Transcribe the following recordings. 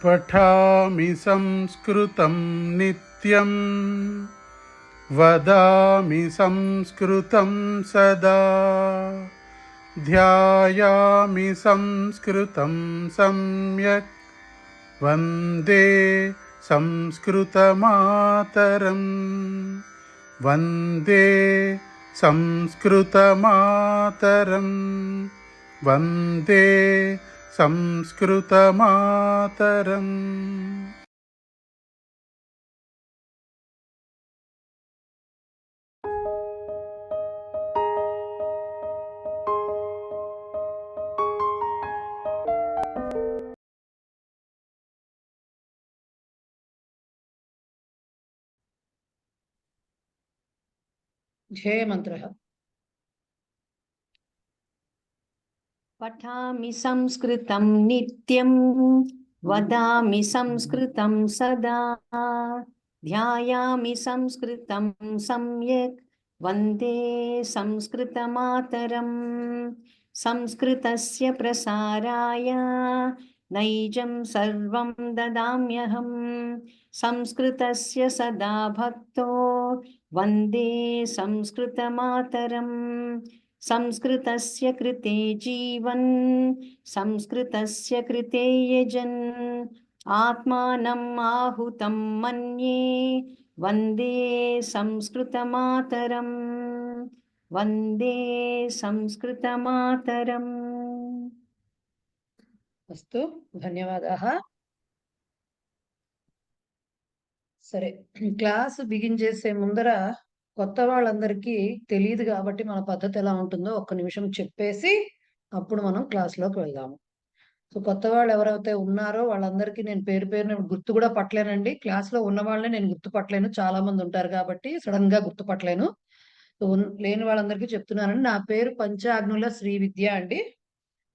पठामि संस्कृतं नित्यं वदामि संस्कृतं सदा ध्यायामि संस्कृतं सम्यक् वन्दे संस्कृतमातरं वन्दे संस्कृतमातरं वन्दे संस्कृतमातरम्। ध्येय मंत्र पठामि संस्कृतं नित्यं वदामि संस्कृतं सदा ध्यायामि संस्कृतं सम्यक् वन्दे संस्कृतमातरम् संस्कृतस्य प्रसाराय नैजं सर्वं ददाम्यहं संस्कृतस्य सदा भक्तो वन्दे संस्कृतमातरम् संस्कृतस्य कृते जीवन् संस्कृतस्य कृते यजन् आत्मानम् आहुतं मन्ये वन्दे संस्कृतमातरम् वन्दे संस्कृतमातरम्। अस्तु, ధన్యవాదాः. సరే, క్లాస్ బిగిన్ చేసే ముందర కొత్త వాళ్ళందరికీ తెలియదు కాబట్టి మన పద్ధతి ఎలా ఉంటుందో ఒక్క నిమిషం చెప్పేసి అప్పుడు మనం క్లాస్లోకి వెళ్దాము. సో కొత్త వాళ్ళు ఎవరైతే ఉన్నారో వాళ్ళందరికీ నేను పేరు పేరున గుర్తు కూడా పట్టలేనండి. క్లాస్లో ఉన్న వాళ్ళని నేను గుర్తుపట్టలేను, చాలా మంది ఉంటారు కాబట్టి సడన్ గా గుర్తుపట్టలేను. లేని వాళ్ళందరికీ చెప్తున్నానండి. నా పేరు పంచాగ్నుల శ్రీ విద్య అండి.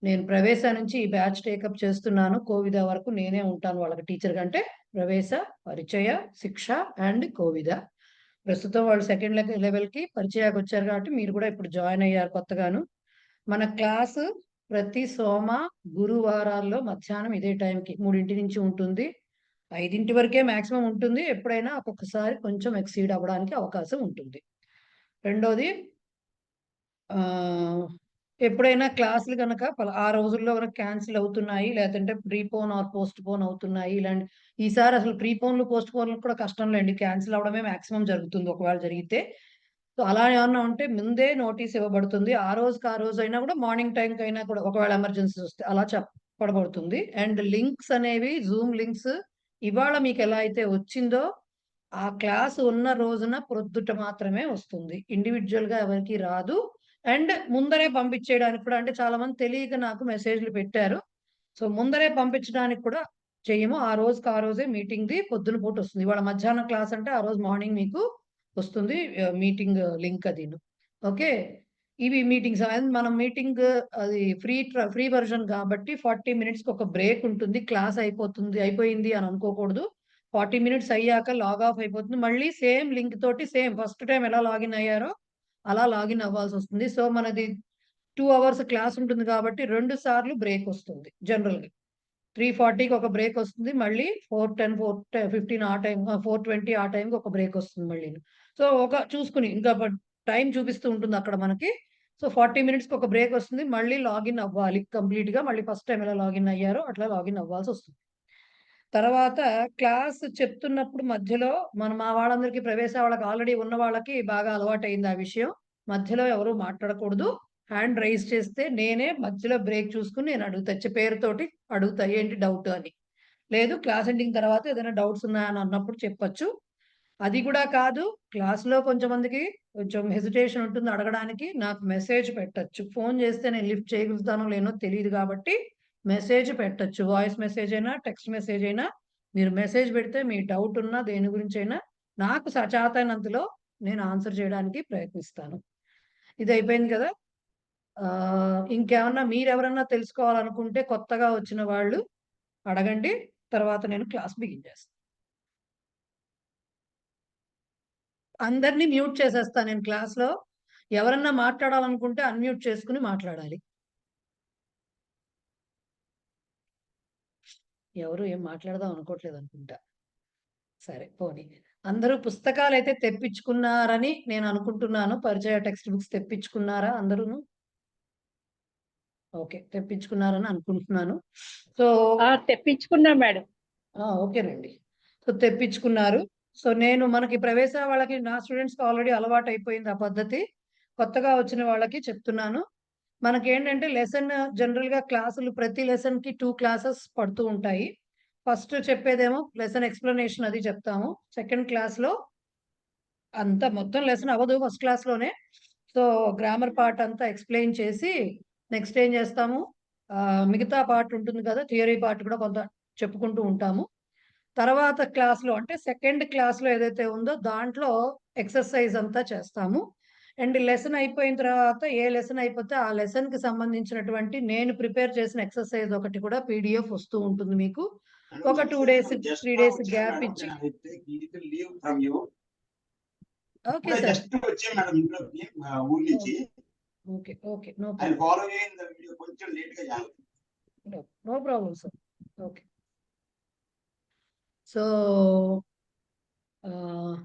నేను ప్రవేశ నుంచి ఈ బ్యాచ్ టేకప్ చేస్తున్నాను. కోవిద వరకు నేనే ఉంటాను వాళ్ళకి టీచర్ కంటే. ప్రవేశ, పరిచయ, శిక్ష అండ్ కోవిద. ప్రస్తుతం వాళ్ళు సెకండ్ లెవెల్కి పరిచయానికి వచ్చారు కాబట్టి మీరు కూడా ఇప్పుడు జాయిన్ అయ్యారు కొత్తగాను. మన క్లాసు ప్రతి సోమ గురువారాల్లో మధ్యాహ్నం ఇదే టైంకి 3 నుంచి ఉంటుంది. 5 వరకే మాక్సిమం ఉంటుంది. ఎప్పుడైనా ఒక్కొక్కసారి కొంచెం ఎక్సీడ్ అవ్వడానికి అవకాశం ఉంటుంది. రెండోది, ఎప్పుడైనా క్లాసులు కనుక ఆ రోజుల్లో కనుక క్యాన్సిల్ అవుతున్నాయి, లేదంటే ప్రీపోన్ ఆర్ పోస్ట్ పోన్ అవుతున్నాయి ఇలాంటి, ఈసారి అసలు ప్రీపోన్లు పోస్ట్ పోన్లు కూడా కష్టం లేండి, క్యాన్సిల్ అవడమే మాక్సిమం జరుగుతుంది ఒకవేళ జరిగితే. సో అలా ఏమన్నా ఉంటే ముందే నోటీస్ ఇవ్వబడుతుంది. ఆ రోజుకి ఆ రోజు అయినా కూడా మార్నింగ్ టైంకి అయినా కూడా ఒకవేళ ఎమర్జెన్సీ వస్తే అలా చెప్పబడుతుంది. అండ్ లింక్స్ అనేవి, జూమ్ లింక్స్ ఇవాళ మీకు ఎలా అయితే వచ్చిందో ఆ క్లాస్ ఉన్న రోజున ప్రొద్దుట మాత్రమే వస్తుంది, ఇండివిజువల్ గా ఎవరికి రాదు. అండ్ ముందరే పంపించేయడానికి కూడా, అంటే చాలా మంది తెలియక నాకు మెసేజ్లు పెట్టారు. సో ముందరే పంపించడానికి కూడా చెయ్యము. ఆ రోజుకి ఆ రోజే మీటింగ్ ది పొద్దున పూట వస్తుంది. ఇవాళ మధ్యాహ్నం క్లాస్ అంటే ఆ రోజు మార్నింగ్ మీకు వస్తుంది మీటింగ్ లింక్ అది. ఓకే, ఇవి మీటింగ్స్. మనం మీటింగ్ అది ఫ్రీ వర్జన్ కాబట్టి 40 minutes ఒక బ్రేక్ ఉంటుంది. క్లాస్ అయిపోయింది అని అనుకోకూడదు. 40 minutes అయ్యాక లాగ్ ఆఫ్ అయిపోతుంది. మళ్ళీ సేమ్ లింక్ తోటి సేమ్ ఫస్ట్ టైం ఎలా లాగిన్ అయ్యారో అలా లాగిన్ అవ్వాల్సి వస్తుంది. సో మనది 2 hours క్లాస్ ఉంటుంది కాబట్టి 2 సార్లు బ్రేక్ వస్తుంది. జనరల్గా 3:40కి ఒక బ్రేక్ వస్తుంది. మళ్ళీ 4:10, 4:15 ఆ టైం, 4:20 ఆ టైంకి ఒక బ్రేక్ వస్తుంది మళ్ళీ. సో ఒక చూసుకుని ఇంకా టైం చూపిస్తూ ఉంటుంది అక్కడ మనకి. సో 40 minutesకి ఒక బ్రేక్ వస్తుంది. మళ్ళీ లాగిన్ అవ్వాలి కంప్లీట్ గా. మళ్ళీ ఫస్ట్ టైం ఎలా లాగిన్ అయ్యారో అట్లా లాగిన్ అవ్వాల్సి వస్తుంది. తర్వాత క్లాస్ చెప్తున్నప్పుడు మధ్యలో మా వాళ్ళందరికీ, ప్రవేశ వాళ్ళకి ఆల్రెడీ ఉన్న వాళ్ళకి బాగా అలవాటైంది ఆ విషయం. మధ్యలో ఎవరు మాట్లాడకూడదు. హ్యాండ్ రైజ్ చేస్తే నేనే మధ్యలో బ్రేక్ చూసుకుని నేను అడుగుతా, పేరుతోటి అడుగుతా ఏంటి డౌట్ అని. లేదు క్లాస్ ఎండింగ్ తర్వాత ఏదైనా డౌట్స్ ఉన్నాయని అన్నప్పుడు చెప్పొచ్చు. అది కూడా కాదు, క్లాస్లో కొంచెం మందికి కొంచెం హెసిటేషన్ ఉంటుంది అడగడానికి, నాకు మెసేజ్ పెట్టచ్చు. ఫోన్ చేస్తే నేను లిఫ్ట్ చేయగలుగుతానో లేనో తెలియదు కాబట్టి మెసేజ్ పెట్టచ్చు. వాయిస్ మెసేజ్ అయినా టెక్స్ట్ మెసేజ్ అయినా మీరు మెసేజ్ పెడితే మీ డౌట్ ఉన్నా దేని గురించి అయినా నాకు చేతనైనంతలో నేను ఆన్సర్ చేయడానికి ప్రయత్నిస్తాను. ఇది అయిపోయింది కదా. ఇంకేమన్నా మీరెవరన్నా తెలుసుకోవాలనుకుంటే కొత్తగా వచ్చిన వాళ్ళు అడగండి. తర్వాత నేను క్లాస్ బిగిన్ చేస్తాను. అందరినీ మ్యూట్ చేసేస్తాను నేను క్లాస్లో. ఎవరన్నా మాట్లాడాలనుకుంటే అన్మ్యూట్ చేసుకుని మాట్లాడాలి. ఎవరు ఏం మాట్లాడదాం అనుకోవట్లేదు అనుకుంటా. సరే పోనీ. అందరూ పుస్తకాలైతే తెప్పించుకున్నారని నేను అనుకుంటున్నాను. పరిచయ టెక్స్ట్ బుక్స్ తెప్పించుకున్నారా అందరూను? ఓకే. తెప్పించుకున్నారని అనుకుంటున్నాను. సో తెప్పించుకున్నా మేడం. ఓకేనండి. సో తెప్పించుకున్నారు. సో నేను మనకి ప్రవేశ వాళ్ళకి నా స్టూడెంట్స్‌కి ఆల్రెడీ అలవాటయిపోయింది ఆ పద్ధతి. కొత్తగా వచ్చిన వాళ్ళకి చెప్తున్నాను. మనకేంటంటే లెసన్ జనరల్‌గా క్లాసులు ప్రతి లెసన్‌కి 2 క్లాసెస్ పడుతూ ఉంటాయి. ఫస్ట్ చెప్పేదేమో లెసన్ ఎక్స్‌ప్లనేషన్ అది చెప్తాము. సెకండ్ క్లాస్‌లో అంతా మొత్తం లెసన్ అవ్వదు ఫస్ట్ క్లాస్‌లోనే. సో గ్రామర్ పార్ట్ అంతా ఎక్స్‌ప్లెయిన్ చేసి నెక్స్ట్ ఏం చేస్తాము మిగతా పార్ట్ ఉంటుంది కదా! థియరీ పార్ట్ కూడా కొంత చెప్పుకుంటూ ఉంటాము. తర్వాత క్లాస్‌లో అంటే సెకండ్ క్లాస్‌లో ఏదైతే ఉందో దాంట్లో ఎక్సర్‌సైజ్ అంతా చేస్తాము. అండ్ లెసన్ అయిపోయిన తర్వాత ఏ లెసన్ అయిపోతే ఆ లెసన్‌కి సంబంధించినటువంటి నేను ప్రిపేర్ చేసిన ఎక్సర్‌సైజ్ ఒకటి కూడా పీడీఎఫ్ వస్తూ ఉంటుంది మీకు. ఒక 2 డేస్, 3 డేస్ గ్యాప్ ఇచ్చి ఓకే సార్. జస్ట్ వచ్చాను మేడం ఇంట్లోకి ఊరు నుంచి. ఓకే. ఓకే. నో ఆయన ప్రాబ్లమ్. ఫాలో అయ్యింది వీడియో కొంచెం లేట్ గా చేయాలి. No problem sir. Okay. So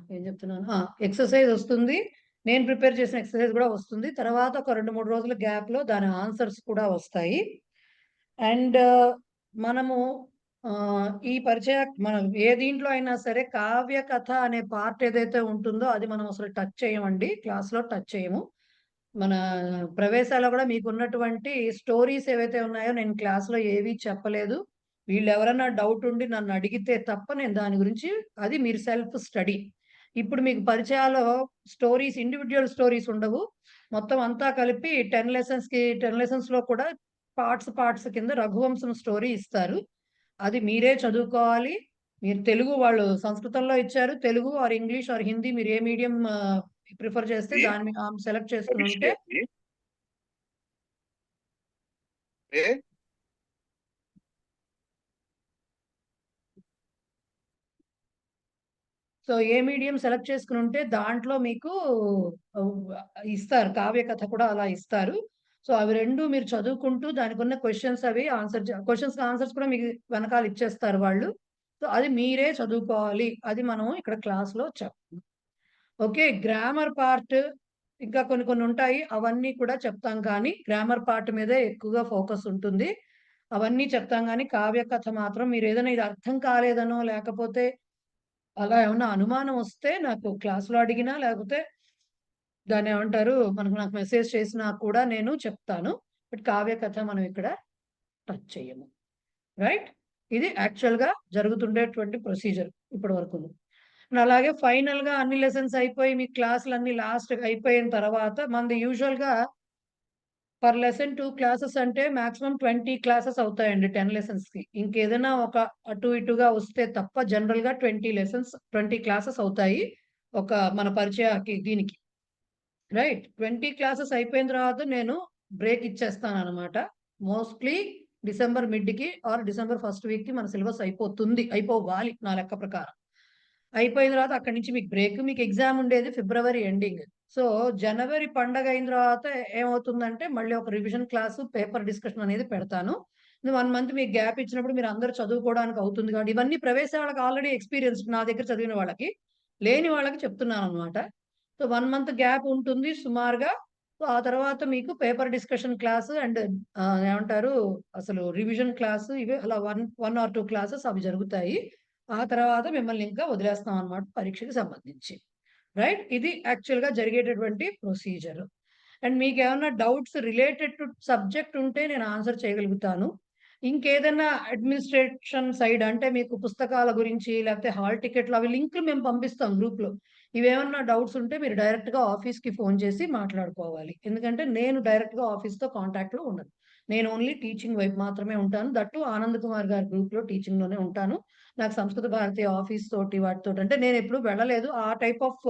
ఏం చెప్తున్నాను? ఎక్సర్‌సైజ్ వస్తుంది. నేను ప్రిపేర్ చేసిన ఎక్సర్‌సైజ్ కూడా వస్తుంది. తర్వాత ఒక 2, 3 రోజుల గ్యాప్‌లో దాని ఆన్సర్స్ కూడా వస్తాయి. అండ్ మనము ఈ మనం ఏ దీంట్లో అయినా సరే కావ్య కథ అనే పార్ట్ ఏదైతే ఉంటుందో అది మనం అసలు టచ్ చేయమండి. క్లాస్‌లో టచ్ చేయము. మన ప్రవేశాల్లో కూడా మీకున్నటువంటి స్టోరీస్ ఏవైతే ఉన్నాయో నేను క్లాస్‌లో ఏవి చెప్పలేదు. వీళ్ళెవరన్నా డౌట్ ఉండి నన్ను అడిగితే తప్ప నేను దాని గురించి అది మీరు సెల్ఫ్ స్టడీ. ఇప్పుడు మీకు పరిచయాల్లో స్టోరీస్ ఇండివిడ్యువల్ స్టోరీస్ ఉండవు. మొత్తం అంతా కలిపి 10 లెసన్స్‌కి 10 లెసన్స్‌లో కూడా పార్ట్స్ కింద రఘువంశం స్టోరీ ఇస్తారు. అది మీరే చదువుకోవాలి. మీరు తెలుగు వాళ్ళు సంస్కృతంలో ఇచ్చారు. Telugu or English or Hindi మీరు ఏ మీడియం ప్రిఫర్ చేస్తే దాన్ని మీరు సెలెక్ట్ చేసుకొని ఉంటే సో ఏ మీడియం సెలెక్ట్ చేసుకొని ఉంటే దాంట్లో మీకు ఇస్తారు. కావ్య కథ కూడా అలా ఇస్తారు. సో అవి 2 మీరు చదువుకుంటూ దానికున్న క్వెషన్స్ అవి క్వెషన్స్‌కి ఆన్సర్స్ కూడా మీకు వెనకాల ఇచ్చేస్తారు వాళ్ళు. సో అది మీరే చదువుకోవాలి. అది మనం ఇక్కడ క్లాస్‌లో ఓకే. గ్రామర్ పార్ట్ ఇంకా కొన్ని కొన్ని ఉంటాయి. అవన్నీ కూడా చెప్తాం కానీ గ్రామర్ పార్ట్ మీదే ఎక్కువగా ఫోకస్ ఉంటుంది. అవన్నీ చెప్తాం గానీ కావ్య కథ మాత్రం మీరేదైనా ఇది అర్థం కాలేదనో లేకపోతే అలా ఏమన్నా అనుమానం వస్తే నాకు క్లాస్‌లో అడిగినా, లేకపోతే దాన్నేమంటారు నాకు మెసేజ్ చేసినా కూడా నేను చెప్తాను. బట్ కావ్య కథ మనం ఇక్కడ టచ్ చెయ్యము. రైట్? ఇది యాక్చువల్‌గా జరుగుతుండేటువంటి ప్రొసీజర్ ఇప్పటి వరకును. అలాగే ఫైనల్‌గా అన్ని లెసన్స్ అయిపోయి మీ క్లాసులన్నీ లాస్ట్‌కి అయిపోయిన తర్వాత మనది యూజువల్‌గా పర్ లెసన్ 2 క్లాసెస్ అంటే మాక్సిమం 20 క్లాసెస్ అవుతాయండి 10 లెసన్స్‌కి. ఇంకేదైనా ఒక అటు ఇటుగా వస్తే తప్ప జనరల్‌గా 20 క్లాసెస్ అవుతాయి. ఒక మన పరిచయకి దీనికి. రైట్. 20 క్లాసెస్ అయిపోయిన తర్వాత నేను బ్రేక్ ఇచ్చేస్తాననమాట. మోస్ట్‌లీ డిసెంబర్ మిడ్‌కి ఆర్ డిసెంబర్ ఫస్ట్ వీక్‌కి మన సిలబస్ అయిపోవాలి నా లెక్క ప్రకారం. అయిపోయిన తర్వాత అక్కడి నుంచి మీకు బ్రేక్. మీకు ఎగ్జామ్ ఉండేది ఫిబ్రవరి ఎండింగ్. సో, జనవరి పండగ అయిన తర్వాత ఏమవుతుందంటే మళ్ళీ ఒక రివిజన్ క్లాసు, పేపర్ డిస్కషన్ అనేది పెడతాను. 1 మంత్ మీకు గ్యాప్ ఇచ్చినప్పుడు మీరందరూ చదువుకోవడానికి అవుతుంది కాబట్టి ఇవన్నీ ప్రవేశ వాళ్ళకి ఆల్రెడీ ఎక్స్‌పీరియన్స్‌డ్ నా దగ్గర చదివిన వాళ్ళకి. లేని వాళ్ళకి చెప్తున్నాననమాట. సో, 1 మంత్ గ్యాప్ ఉంటుంది సుమారుగా. సో, ఆ తర్వాత మీకు పేపర్ డిస్కషన్ క్లాసు అండ్ ఏమంటారు అసలు రివిజన్ క్లాసు ఇవి అలా 1 ఆర్ 2 క్లాసెస్ అవి జరుగుతాయి. ఆ తర్వాత మిమ్మల్ని ఇంకా వదిలేస్తాం అన్నమాట పరీక్షకి సంబంధించి. రైట్? ఇది యాక్చువల్‌గా జరిగేటటువంటి ప్రొసీజర్. అండ్ మీకేమన్నా డౌట్స్ రిలేటెడ్ టు సబ్జెక్ట్ ఉంటే నేను ఆన్సర్ చేయగలుగుతాను. ఇంకేదన్నా అడ్మినిస్ట్రేషన్ సైడ్ అంటే మీకు పుస్తకాల గురించి లేకపోతే హాల్ టికెట్లు అవి లింకులు మేము పంపిస్తాం గ్రూప్‌లో. ఇవేమన్నా డౌట్స్ ఉంటే మీరు డైరెక్ట్‌గా ఆఫీస్‌కి ఫోన్ చేసి మాట్లాడుకోవాలి. ఎందుకంటే నేను డైరెక్ట్‌గా ఆఫీస్‌తో కాంటాక్ట్‌లో ఉండను. నేను ఓన్లీ టీచింగ్ వైపు మాత్రమే ఉంటాను. దట్ టూ ఆనంద్ కుమార్ గారి గ్రూప్‌లో టీచింగ్‌లోనే ఉంటాను. నాకు సంస్కృత భారతి ఆఫీస్ తోటి వాటితోటి అంటే నేనెప్పుడు వెళ్ళలేదు. ఆ టైప్ ఆఫ్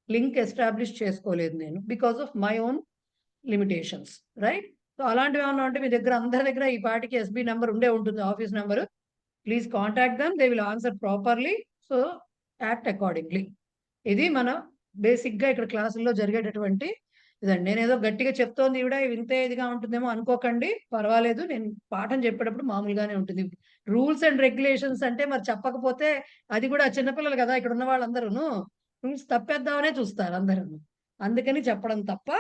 లింక్ ఎస్టాబ్లిష్ చేసుకోలేదు నేను. Because of my own limitations. Right? So, అలాంటివేమన్నా ఉంటే మీ దగ్గర అందరి దగ్గర ఈ పాటికి ఎస్‌బీ నంబర్ ఉండే ఉంటుంది office number. Please contact them. They will answer properly. So, act accordingly. ఇది మన బేసిక్‌గా ఇక్కడ క్లాసుల్లో జరిగేటటువంటి ఇదండి నేనేదో గట్టిగా చెప్తోంది ఈవిడ వింతే ఇదిగా ఉంటుందేమో అనుకోకండి. పర్వాలేదు. నేను పాఠం చెప్పేటప్పుడు మామూలుగానే ఉంటుంది. రూల్స్ అండ్ రెగ్యులేషన్స్ అంటే మరి చెప్పకపోతే అది కూడా చిన్నపిల్లలు కదా! ఇక్కడ ఉన్న వాళ్ళందరూను. రూల్స్ తప్పేద్దామనే చూస్తారు అందరూను. అందుకని చెప్పడం తప్ప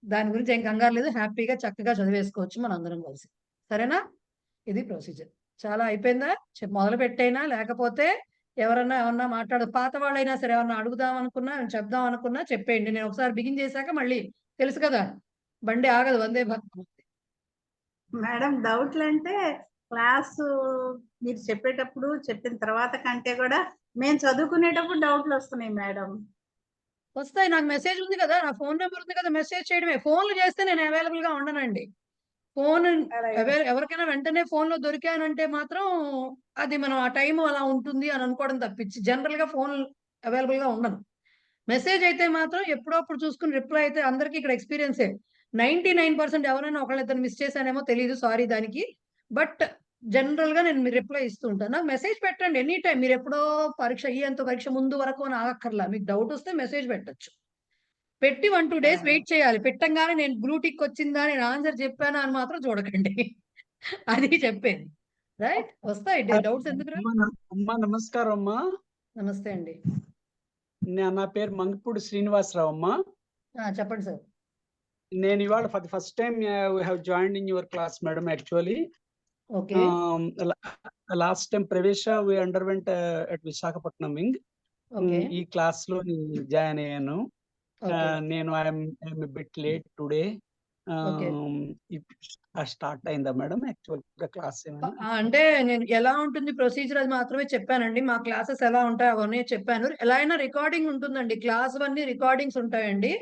దాని గురించి ఏం కంగారు లేదు. హ్యాపీగా చక్కగా చదివేసుకోవచ్చు మనందరం కలిసి. సరేనా? ఇది ప్రొసీజర్. చాలా అయిపోయిందా? మొదలుపెట్టేయనా? లేకపోతే ఎవరన్నా ఏమన్నా పాత వాళ్ళైనా సరే ఏమన్నా అడుగుదాం అనుకున్నా, చెప్దాం అనుకున్నా చెప్పేయండి. నేను ఒకసారి బిగిన్ చేశాక మళ్ళీ తెలుసు కదా! బండి ఆగదు. వందే భారతం. మేడం డౌట్లంటే క్లాసు మీరు చెప్పేటప్పుడు చెప్పిన తర్వాత కంటే కూడా మేము చదువుకునేటప్పుడు డౌట్లు వస్తున్నాయి మేడం. వస్తాయి. నాకు మెసేజ్ ఉంది కదా! నా ఫోను నంబర్ ఉంది కదా! మెసేజ్ చేయడమే. ఫోన్‌లు చేస్తే నేను అవైలబుల్‌గా ఉండనండి. ఫోను అలాగే. ఎవరికైనా వెంటనే ఫోన్‌లో దొరికానంటే మాత్రం అది మనం ఆ టైము అలా ఉంటుంది అని అనుకోవడం తప్పించి జనరల్‌గా ఫోన్ అవైలబుల్‌గా ఉండను. మెసేజ్ అయితే మాత్రం ఎప్పుడో అప్పుడు చూసుకొని రిప్లై అయితే అందరికి ఇక్కడ ఎక్స్‌పీరియన్సే. 99% ఎవరైనా ఒకళ్ళిద్దరు మిస్ చేశానేమో తెలీదు. సారీ దానికి. బట్ జనరల్‌గా నేను రిప్లై ఇస్తూ ఉంటాను. నాకు మెసేజ్ పెట్టండి ఎనీ టైమ్. మీరెప్పుడో పరీక్ష అయ్యేంత పరీక్ష ముందు వరకు అని ఆగక్కర్లా. మీకు డౌట్ వస్తే మెసేజ్ పెట్టొచ్చు. పెట్టి 1, 2 డేస్ వెయిట్ చేయాలి. పెట్టంగానే నేను బ్లూ టిక్ వచ్చిందా? నేను ఆన్సర్ చెప్పానా? అని మాత్రం చూడకండి. అది చెప్పేది. రైట్? వస్తాయి డౌట్స్ ఎందుకు రావు? అమ్మా నమస్కారం అమ్మా. నమస్తే అండి. నా పేరు మంగపూడి శ్రీనివాసరావు అమ్మా. చెప్పండి సార్. నేను ఇవాళ for the first time we have joined in your class madam actually. Okay. Last time Pravesha we underwent at Visakhapatnam wing. Okay. ఈ క్లాస్ లో జాయిన్ అయ్యాను. ఓకే. నేను I'm bit late today. Okay. Start అయిందా మేడం యాక్చువల్ క్లాస్ ఏమైనా? అంటే నేను ఎలా ఉంటుంది ప్రొసీజర్ అది మాత్రమే చెప్పానండి. మా క్లాసెస్ ఎలా ఉంటాయి అవన్నీ చెప్పాను. ఎలా అయినా రికార్డింగ్ ఉంటుందండి. క్లాస్‌వన్నీ రికార్డింగ్స్ ఉంటాయండి.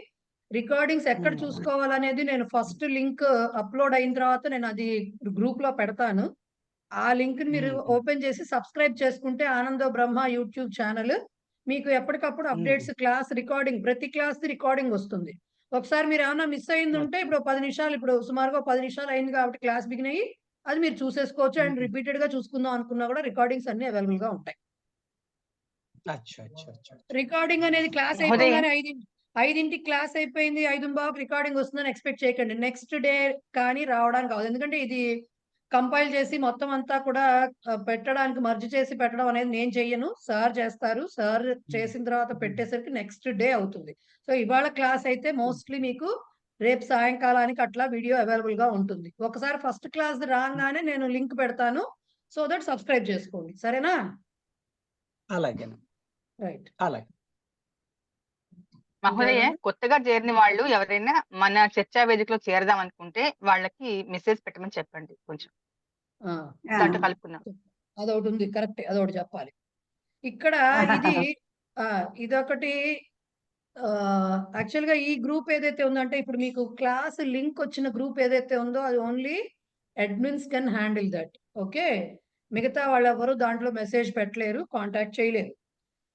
రికార్డింగ్స్ ఎక్కడ చూసుకోవాలనేది నేను ఫస్ట్ లింక్ అప్‌లోడ్ అయిన తర్వాత నేను అది గ్రూప్‌లో పెడతాను. ఆ లింక్‌ని మీరు ఓపెన్ చేసి సబ్స్క్రైబ్ చేసుకుంటే ఆనందో బ్రహ్మ యూట్యూబ్ ఛానల్ మీకు ఎప్పటికప్పుడు అప్డేట్స్ క్లాస్ రికార్డింగ్ ప్రతి క్లాస్‌ది రికార్డింగ్ వస్తుంది. ఒకసారి మీరేమన్నా మిస్ అయిందుంటే ఇప్పుడు 10 నిమిషాలు ఇప్పుడు సుమారుగా 10 నిమిషాలు అయింది కాబట్టి క్లాస్ బిగిన్ అయ్యి అది మీరు చూసేసుకోవచ్చు. అండ్ రిపీటెడ్‌గా చూసుకుందాం అనుకున్నా కూడా రికార్డింగ్స్ అన్నీ అవైలబుల్‌గా ఉంటాయి. అచ్చా అచ్చా అచ్చా. రికార్డింగ్ అనేది క్లాస్ మహోదయ. అయిపోగానే 5కి క్లాస్ అయిపోయింది. 5:15కి రికార్డింగ్ వస్తుందని ఎక్స్‌పెక్ట్ చేయకండి. నెక్స్ట్ డే కానీ రావడానికి అవ్వదు. ఎందుకంటే ఇది కంపైల్ చేసి మొత్తం అంతా కూడా పెట్టడానికి మర్జ్ చేసి పెట్టడం అనేది నేను చెయ్యను. సార్ చేస్తారు. సార్ చేసిన తర్వాత పెట్టేసరికి నెక్స్ట్ డే అవుతుంది. సో, ఇవాళ క్లాస్ అయితే మోస్ట్‌లీ మీకు రేపు సాయంకాలానికి అట్లా వీడియో అవైలబుల్‌గా ఉంటుంది. ఒకసారి ఫస్ట్ క్లాస్‌ది రాంగానే నేను లింక్ పెడతాను. సో దట్ సబ్స్క్రైబ్ చేసుకోండి. సరేనా? అలాగే రైట్. అలాగే. మహోదయ, కొత్తగా చేరిన వాళ్ళు ఎవరైనా మన చర్చా వేదికలో చేరదాం అనుకుంటే వాళ్ళకి మెసేజ్ పెట్టమని చెప్పండి కొంచెం. ఆ! దాంట్లో కలుపుకుందాం. అదొకటి ఉంది. కరెక్టే. అదొకటి చెప్పాలి. ఇక్కడ ఇది ఇదొకటి యాక్చువల్‌గా ఈ గ్రూప్ ఏదైతే ఉందో అంటే ఇప్పుడు మీకు క్లాస్ లింక్ వచ్చిన గ్రూప్ ఏదైతే ఉందో అది only admins can handle that. Okay. మిగతా వాళ్ళెవరు దాంట్లో మెసేజ్ పెట్టలేరు. కాంటాక్ట్ చేయలేరు.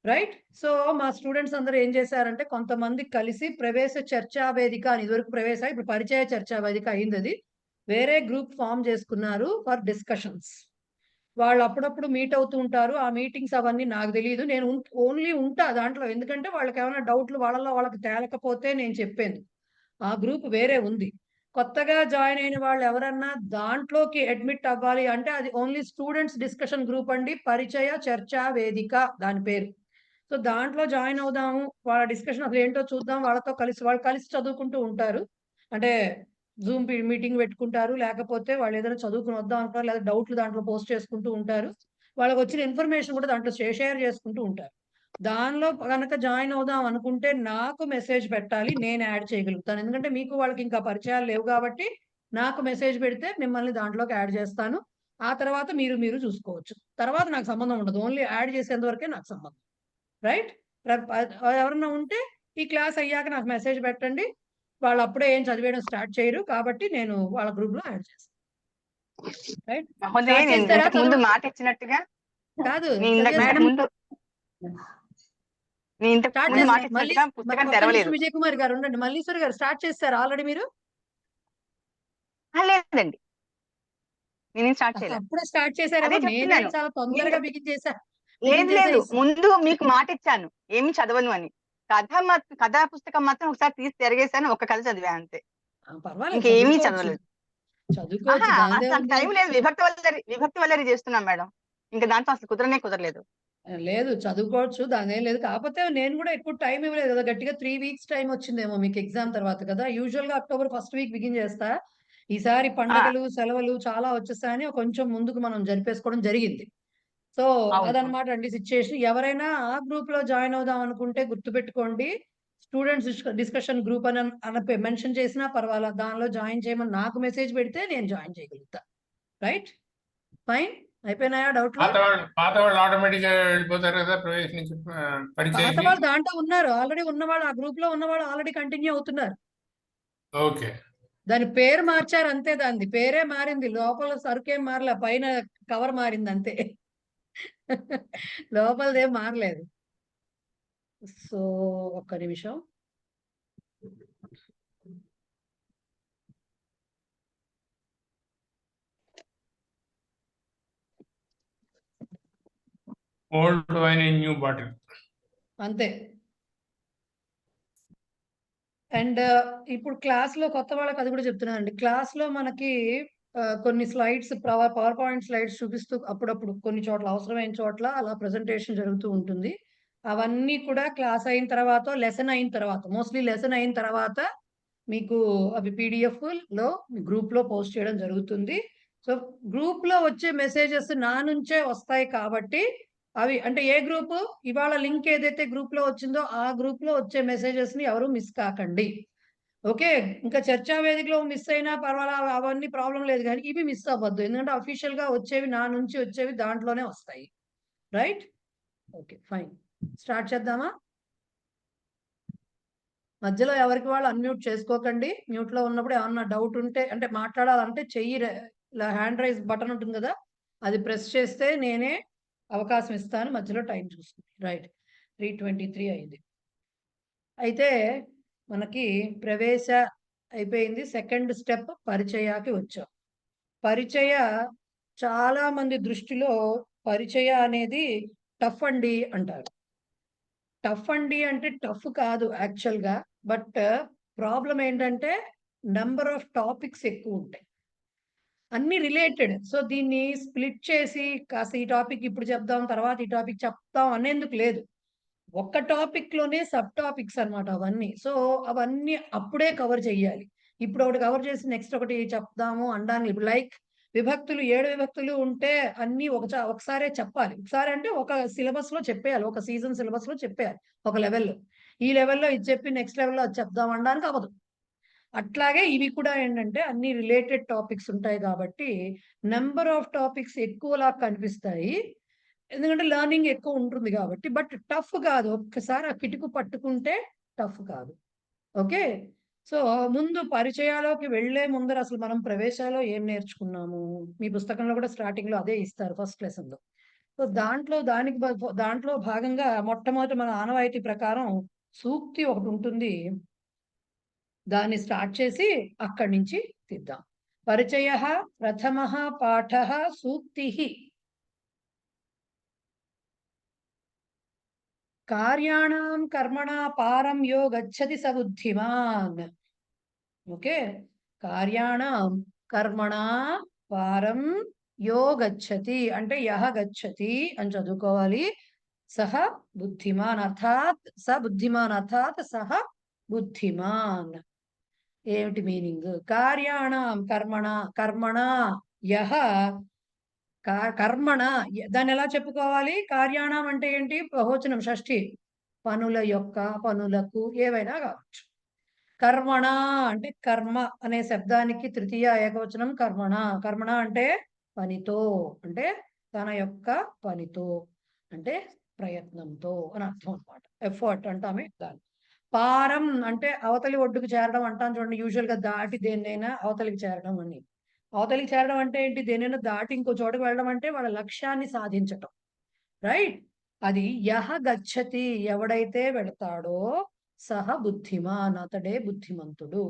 రైట్? సో, మా స్టూడెంట్స్ అందరూ ఏం చేశారంటే కొంతమంది కలిసి ప్రవేశ చర్చా వేదిక అని ఇదివరకు ఇప్పుడు పరిచయ చర్చా వేదిక అయిందది. వేరే గ్రూప్ ఫార్మ్ చేసుకున్నారు ఫర్ డిస్కషన్స్. వాళ్ళు అప్పుడప్పుడు మీట్ అవుతూ ఉంటారు. ఆ మీటింగ్స్ అవన్నీ నాకు తెలీదు. నేను ఓన్లీ ఉంటా దాంట్లో. ఎందుకంటే వాళ్ళకేమైనా డౌట్‌లు వాళ్ళలో వాళ్ళకి తేలకపోతే నేను చెప్పేందుకు. ఆ గ్రూప్ వేరే ఉంది. కొత్తగా జాయిన్ అయిన వాళ్ళు ఎవరన్నా దాంట్లోకి అడ్మిట్ అవ్వాలి అంటే అది ఓన్లీ స్టూడెంట్స్ డిస్కషన్ గ్రూప్ అండి. పరిచయ చర్చా వేదిక దాని పేరు. సో, దాంట్లో జాయిన్ అవుదాము. వాళ్ళ డిస్కషన్ అసలేంటో చూద్దాం. వాళ్ళతో కలిసి వాళ్ళు కలిసి చదువుకుంటూ ఉంటారు. అంటే జూమ్ మీటింగ్ పెట్టుకుంటారు. లేకపోతే వాళ్ళేదైనా చదువుకొని వద్దాం అనుకుంటారు. లేదా డౌట్‌లు దాంట్లో పోస్ట్ చేసుకుంటూ ఉంటారు. వాళ్ళకొచ్చిన ఇన్ఫర్మేషన్ కూడా దాంట్లో షేర్ చేసుకుంటూ ఉంటారు. దానిలో గనక జాయిన్ అవుదాం అనుకుంటే నాకు మెసేజ్ పెట్టాలి. నేను యాడ్ చేయగలుగుతాను. ఎందుకంటే మీకు వాళ్ళకి ఇంకా పరిచయాలు లేవు కాబట్టి నాకు మెసేజ్ పెడితే మిమ్మల్ని దాంట్లోకి యాడ్ చేస్తాను. ఆ తర్వాత మీరు చూసుకోవచ్చు. తర్వాత నాకు సంబంధం ఉండదు. ఓన్లీ యాడ్ చేసేంత వరకే నాకు సంబంధం. రైట్? ఎవరన్నా ఉంటే ఈ క్లాస్ అయ్యాక నాకు మెసేజ్ పెట్టండి. వాళ్ళు అప్పుడే ఏం చదివేయడం స్టార్ట్ చేయరు. కాబట్టి నేను వాళ్ళ గ్రూప్‌లో యాడ్ చేస్తాను. రైట్? మహోదయ, స్టార్ట్ నేను చేస్తారా? ఇంతకు ముందు మాట ఇచ్చినట్టుగా కాదు. నేను ఇంతకు చదివేస్తాను. ముందు స్టార్ట్ మాట చేసి ఇచ్చినట్టుగా పుస్తకం ఒక్క తెరవలేదు. నిమిషం విజయ్ కుమార్ గారు ఉండండి. మల్లీశ్వరి గారు స్టార్ట్ చేసారా ఆల్రెడీ మీరు? లేదండి, నేనేం స్టార్ట్ చేయలేదు. అప్పుడే స్టార్ట్ చేసారేమో. అదే నేనే చెప్తున్నాను. చాలా తొందరగా బిగిన్ చేశా. లేదు లేదు, ముందు మీకు మాట ఇచ్చాను ఏమి చదవను అని. కథా పుస్తకం మాత్రం ఒకసారి తీసి తిరగేసాను, ఒక్క కథ చదివా అంతే. పర్వాలేదు, ఇంకేమీ చదువుకోవచ్చు. చదవలేదు. చదువుకోవచ్చు, ఆహా, దాందే అసలు ఉంది. టైం లేదు. విభక్తి వల్లరి చేస్తున్నాం మేడం. ఇంకా దాంతో అసలు కుదరలేదు. లేదు, చదువుకోవచ్చు, దానేం లేదు. కాకపోతే నేను కూడా ఎక్కువ టైం ఇవ్వలేదు కదా, గట్టిగా 3 వీక్స్ టైం వచ్చిందేమో మీకు ఎగ్జామ్ తర్వాత కదా. యూజువల్ గా అక్టోబర్ ఫస్ట్ వీక్ బిగిన్ చేస్తా. ఈసారి పండగలు సెలవులు చాలా వచ్చేసాయని కొంచెం ముందుకు మనం జరిపేసుకోవడం జరిగింది. సో అవును. అదనమాట అండి సిచ్యుయేషన్. ఎవరైనా ఆ గ్రూప్ లో జాయిన్ అవుదాం అనుకుంటే గుర్తుపెట్టుకోండి, స్టూడెంట్స్ డిస్కషన్ గ్రూప్ అని మెన్షన్ చేసినా పర్వాలేదు, దానిలో జాయిన్ చేయమని నాకు మెసేజ్ పెడితే నేను జాయిన్ చేయగలుగుతా. Right, fine. అయిపోయినాయా డౌట్లు? పాత వాళ్ళు ఆటోమేటిక్ గా వెళ్ళిపోతారు కదా ప్రవేశ నుంచి పాత పరీక్ష. వాళ్ళు దాంట్లో ఉన్నారు, ఆల్రెడీ ఉన్నవాళ్ళు, ఆ గ్రూప్ లో ఉన్నవాళ్ళు ఆల్రెడీ కంటిన్యూ అవుతున్నారు. ఓకే. దాని పేరు మార్చారు అంతే, దాని పేరే మారింది, లోపల సరుకేం మారలే, పైన కవర్ మారింది అంతే. లోపలదేం మారలేదు. సో ఒక్క నిమిషం. Old wine in new bottle. అంతే. అండ్ ఇప్పుడు క్లాస్ లో కొత్త వాళ్ళకి అది కూడా చెప్తున్నానండి. క్లాస్ లో మనకి కొన్ని స్లైడ్స్, పవర్ పాయింట్ స్లైడ్స్ చూపిస్తూ అప్పుడప్పుడు కొన్ని చోట్ల, అవసరమైన చోట్ల అలా ప్రెజెంటేషన్ జరుగుతూ ఉంటుంది. అవన్నీ కూడా క్లాస్ అయిన తర్వాత, లెసన్ అయిన తర్వాత, మోస్ట్లీ లెసన్ అయిన తర్వాత మీకు అవి పీడిఎఫ్ లో గ్రూప్ లో పోస్ట్ చేయడం జరుగుతుంది. సో గ్రూప్ లో వచ్చే మెసేజెస్ నా నుంచే వస్తాయి కాబట్టి, అవి అంటే ఏ గ్రూప్, ఇవాళ లింక్ ఏదైతే గ్రూప్ లో వచ్చిందో ఆ గ్రూప్ లో వచ్చే మెసేజెస్ ని ఎవరు మిస్ కాకండి. ఓకే, ఇంకా చర్చా వేదికలో మిస్ అయినా పర్వాలేదు, అవన్నీ ప్రాబ్లం లేదు, కానీ ఇవి మిస్ అవ్వద్దు, ఎందుకంటే అఫీషియల్ గా వచ్చేవి, నా నుంచి వచ్చేవి దాంట్లోనే వస్తాయి. Right, okay fine. స్టార్ట్ చేద్దామా? మధ్యలో ఎవరికి వాళ్ళు అన్మ్యూట్ చేసుకోకండి. మ్యూట్ లో ఉన్నప్పుడు ఏమన్నా డౌట్ ఉంటే, అంటే మాట్లాడాలంటే చెయ్యి ఇలా హ్యాండ్ రైజ్ బటన్ ఉంటుంది కదా, అది ప్రెస్ చేస్తే నేనే అవకాశం ఇస్తాను, మధ్యలో టైం చూసుకుని. రైట్, 3:23 అయింది. అయితే మనకి ప్రవేశ అయిపోయింది. సెకండ్ స్టెప్ పరిచయాకి వచ్చాం. పరిచయ చాలా మంది దృష్టిలో పరిచయ అనేది టఫ్ అండి అంటారు. టఫ్ అండి అంటే టఫ్ కాదు యాక్చువల్ గా, బట్ ప్రాబ్లం ఏంటంటే నెంబర్ ఆఫ్ టాపిక్స్ ఎక్కువ ఉంటాయి, అన్ని రిలేటెడ్. సో దీన్ని స్ప్లిట్ చేసి కాస్త ఈ టాపిక్ ఇప్పుడు చెప్దాం, తర్వాత ఈ టాపిక్ చెప్తాం అనేందుకు లేదు. ఒక్క టాపిక్ లోనే సబ్ టాపిక్స్ అన్నమాట అవన్నీ. సో అవన్నీ అప్పుడే కవర్ చేయాలి. ఇప్పుడు ఒకటి కవర్ చేసి నెక్స్ట్ ఒకటి చెప్దాము అనడానికి, లైక్ విభక్తులు 7 విభక్తులు ఉంటే అన్ని ఒకసారే చెప్పాలి. ఒకసారి అంటే ఒక సిలబస్ లో చెప్పేయాలి, ఒక సీజన్ సిలబస్ లో చెప్పేయాలి, ఒక లెవెల్లో. ఈ లెవెల్లో ఇది చెప్పి నెక్స్ట్ లెవెల్లో అది చెప్దాం అనడానికి అవ్వదు. అట్లాగే ఇవి కూడా ఏంటంటే అన్ని రిలేటెడ్ టాపిక్స్ ఉంటాయి కాబట్టి నెంబర్ ఆఫ్ టాపిక్స్ ఎక్కువలా కనిపిస్తాయి, ఎందుకంటే లెర్నింగ్ ఎక్కువ ఉంటుంది కాబట్టి. బట్ టఫ్ కాదు, ఒక్కసారి ఆ కిటుకు పట్టుకుంటే టఫ్ కాదు. ఓకే, సో ముందు పరిచయాలోకి వెళ్లే ముందర అసలు మనం ప్రవేశాలో ఏం నేర్చుకున్నాము, మీ పుస్తకంలో కూడా స్టార్టింగ్ లో అదే ఇస్తారు ఫస్ట్ లెసన్ లో. సో దాంట్లో భాగంగా మొట్టమొదటి మన ఆనవాయితీ ప్రకారం సూక్తి ఒకటి ఉంటుంది, దాన్ని స్టార్ట్ చేసి అక్కడి నుంచి తీద్దాం. పరిచయ ప్రథమ పాఠ సూక్తి. కార్యాణం కర్మణ పారం యో గచ్చతి స బుద్ధిమాన్. ఓకే, కార్యాణం కర్మణ పారం యో గచ్చతి అంటే యహ గచ్చతి అని చదువుకోవాలి. సహ బుద్ధిమాన్ అర్థాత్ స బుద్ధిమాన్ అర్థాత్ సహ బుద్ధిమాన్. ఏమిటి మీనింగ్? కార్యాణం కర్మణ యహ కర్మణ, దాన్ని ఎలా చెప్పుకోవాలి? కార్యాణం అంటే ఏంటి? బహువచనం, షష్ఠి, పనుల యొక్క, పనులకు, ఏవైనా కావచ్చు. కర్మణ అంటే కర్మ అనే శబ్దానికి తృతీయ ఏకవచనం కర్మణ. కర్మణ అంటే పనితో, అంటే తన యొక్క పనితో, అంటే ప్రయత్నంతో అని అర్థం అనమాట. ఎఫర్ట్ అంటామే దాన్ని. పారం అంటే అవతలి ఒడ్డుకు చేరడం అంటాం చూడండి, యూజువల్ గా దాటి దేన్నైనా అవతలికి చేరడం అని. అవతలికి చేరడం అంటే ఏంటి? దేనైనా దాటి ఇంకో చోటుకు వెళ్ళడం అంటే వాళ్ళ లక్ష్యాన్ని సాధించటం. రైట్, అది యహ గచ్చతి ఎవడైతే వెళతాడో సహ బుద్ధిమాన్ అతడే బుద్ధిమంతుడు.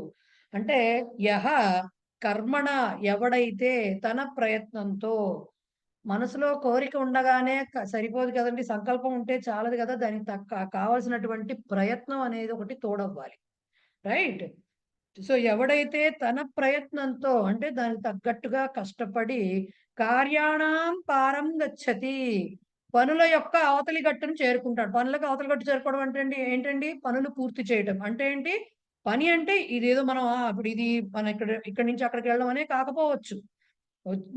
అంటే యహ కర్మణ ఎవడైతే తన ప్రయత్నంతో మనసులో కోరిక ఉండగానే సరిపోదు కదండి. సంకల్పం ఉంటే చాలదు కదా! దానికి కావాల్సినటువంటి ప్రయత్నం అనేది ఒకటి తోడవ్వాలి. రైట్? సో, ఎవడైతే తన ప్రయత్నంతో అంటే దానికి తగ్గట్టుగా కష్టపడి కార్యాణం పారం గచ్చతి. పనుల యొక్క అవతలి గట్టును చేరుకుంటాడు. పనులకు అవతలి గట్టు చేరుకోవడం అంటే ఏంటండి? పనులు పూర్తి చేయటం. అంటే ఏంటి? పని అంటే ఇదేదో మనం ఇప్పుడు ఇది మన ఇక్కడి నుంచి అక్కడికి వెళ్ళడం అనే కాకపోవచ్చు.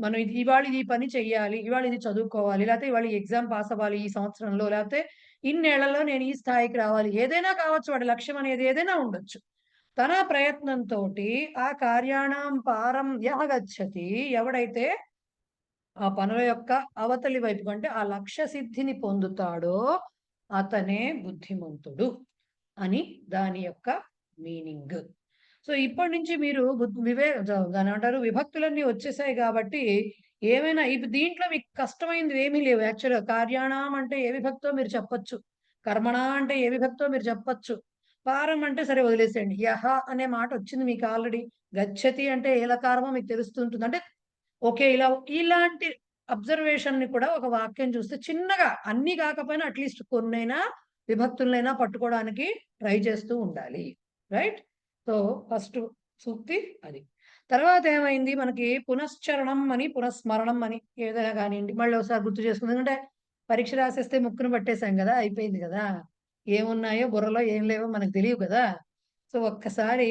మనం ఇవాళ ఈ పని చెయ్యాలి. ఇవాళ ఇది చదువుకోవాలి. లేకపోతే ఇవాళ ఈ ఎగ్జామ్ పాస్ అవ్వాలి ఈ సంవత్సరంలో. లేకపోతే ఇన్నేళ్లలో నేను ఈ స్థాయికి రావాలి. ఏదైనా కావచ్చు. వాడి లక్ష్యం అనేది ఏదైనా ఉండొచ్చు. తన ప్రయత్నంతోటి ఆ కార్యాణం పారం యః గచ్చతి. ఎవడైతే ఆ పనుల యొక్క అవతలి వైపు అంటే ఆ లక్ష్య సిద్ధిని పొందుతాడో అతనే బుద్ధిమంతుడు అని దాని యొక్క మీనింగ్. సో, ఇప్పటి నుంచి మీరు దాన్ని ఏమంటారు విభక్తులన్నీ వచ్చేసాయి కాబట్టి ఏమైనా దీంట్లో మీకు కష్టమైనది ఏమీ లేవు. యాక్చువల్‌గా కార్యాణం అంటే ఏ విభక్తో మీరు చెప్పొచ్చు. కర్మణ అంటే ఏ విభక్తో మీరు చెప్పొచ్చు. పారం అంటే సరే వదిలేసేయండి. యహ అనే మాట వచ్చింది మీకు ఆల్రెడీ. గచ్చతి అంటే ఏ లకారమో మీకు తెలుస్తుంటుంది. అంటే ఓకే. ఇలాంటి అబ్జర్వేషన్‌ని కూడా ఒక వాక్యం చూస్తే చిన్నగా అన్నీ కాకపోయినా అట్‌లీస్ట్ కొన్నైనా విభక్తులనైనా పట్టుకోవడానికి ట్రై చేస్తూ ఉండాలి. రైట్? సో, ఫస్ట్ సూక్తి అది. తర్వాత ఏమైంది మనకి పునశ్చరణం అని, పునఃస్మరణం అని ఏదైనా కానియండి. మళ్ళీ ఒకసారి గుర్తు చేసుకుందాం. ఎందుకంటే పరీక్ష రాసేస్తే ముక్కున పట్టేసాం గదా! అయిపోయింది గదా! ఏమున్నాయో బుర్రలో ఏం లేవో మనకు తెలియవు కదా! సో, ఒక్కసారి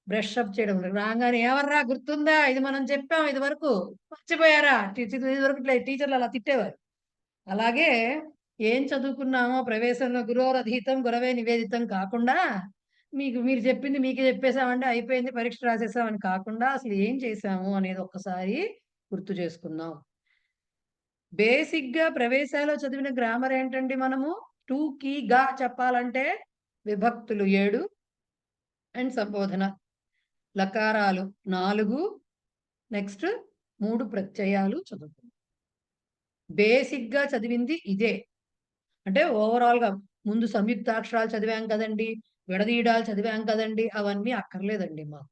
బ్రష్ అప్ చేయడం. రాంగానే "ఏవర్రా గుర్తుందా? ఇది మనం చెప్పాం ఇదివరకు. మర్చిపోయారా?" ఇదివరకు టీచర్లు అలా తిట్టేవారు. అలాగే ఏం చదువుకున్నామో ప్రవేశంలో గురోరధీతం గురవే నివేదితం కాకుండా, మీరు చెప్పింది మీకే చెప్పేసామంటే అయిపోయింది పరీక్ష రాసేసామని కాకుండా, అసలు ఏం చేశాము అనేది ఒక్కసారి గుర్తు చేసుకుందాం. బేసిక్‌గా ప్రవేశాలో చదివిన గ్రామర్ ఏంటండి మనము? 'టూకి గా' చెప్పాలంటే విభక్తులు 7 అండ్ సంబోధన. లకారాలు 4 నెక్స్ట్ 3 ప్రత్యయాలు చదువుకున్నాం. బేసిక్‌గా చదివింది ఇదే. అంటే ఓవరాల్‌గా ముందు సంయుక్తాక్షరాలు చదివాం కదండీ! విడదీయడాలు చదివాం కదండీ! అవన్నీ అక్కర్లేదండి మాకు.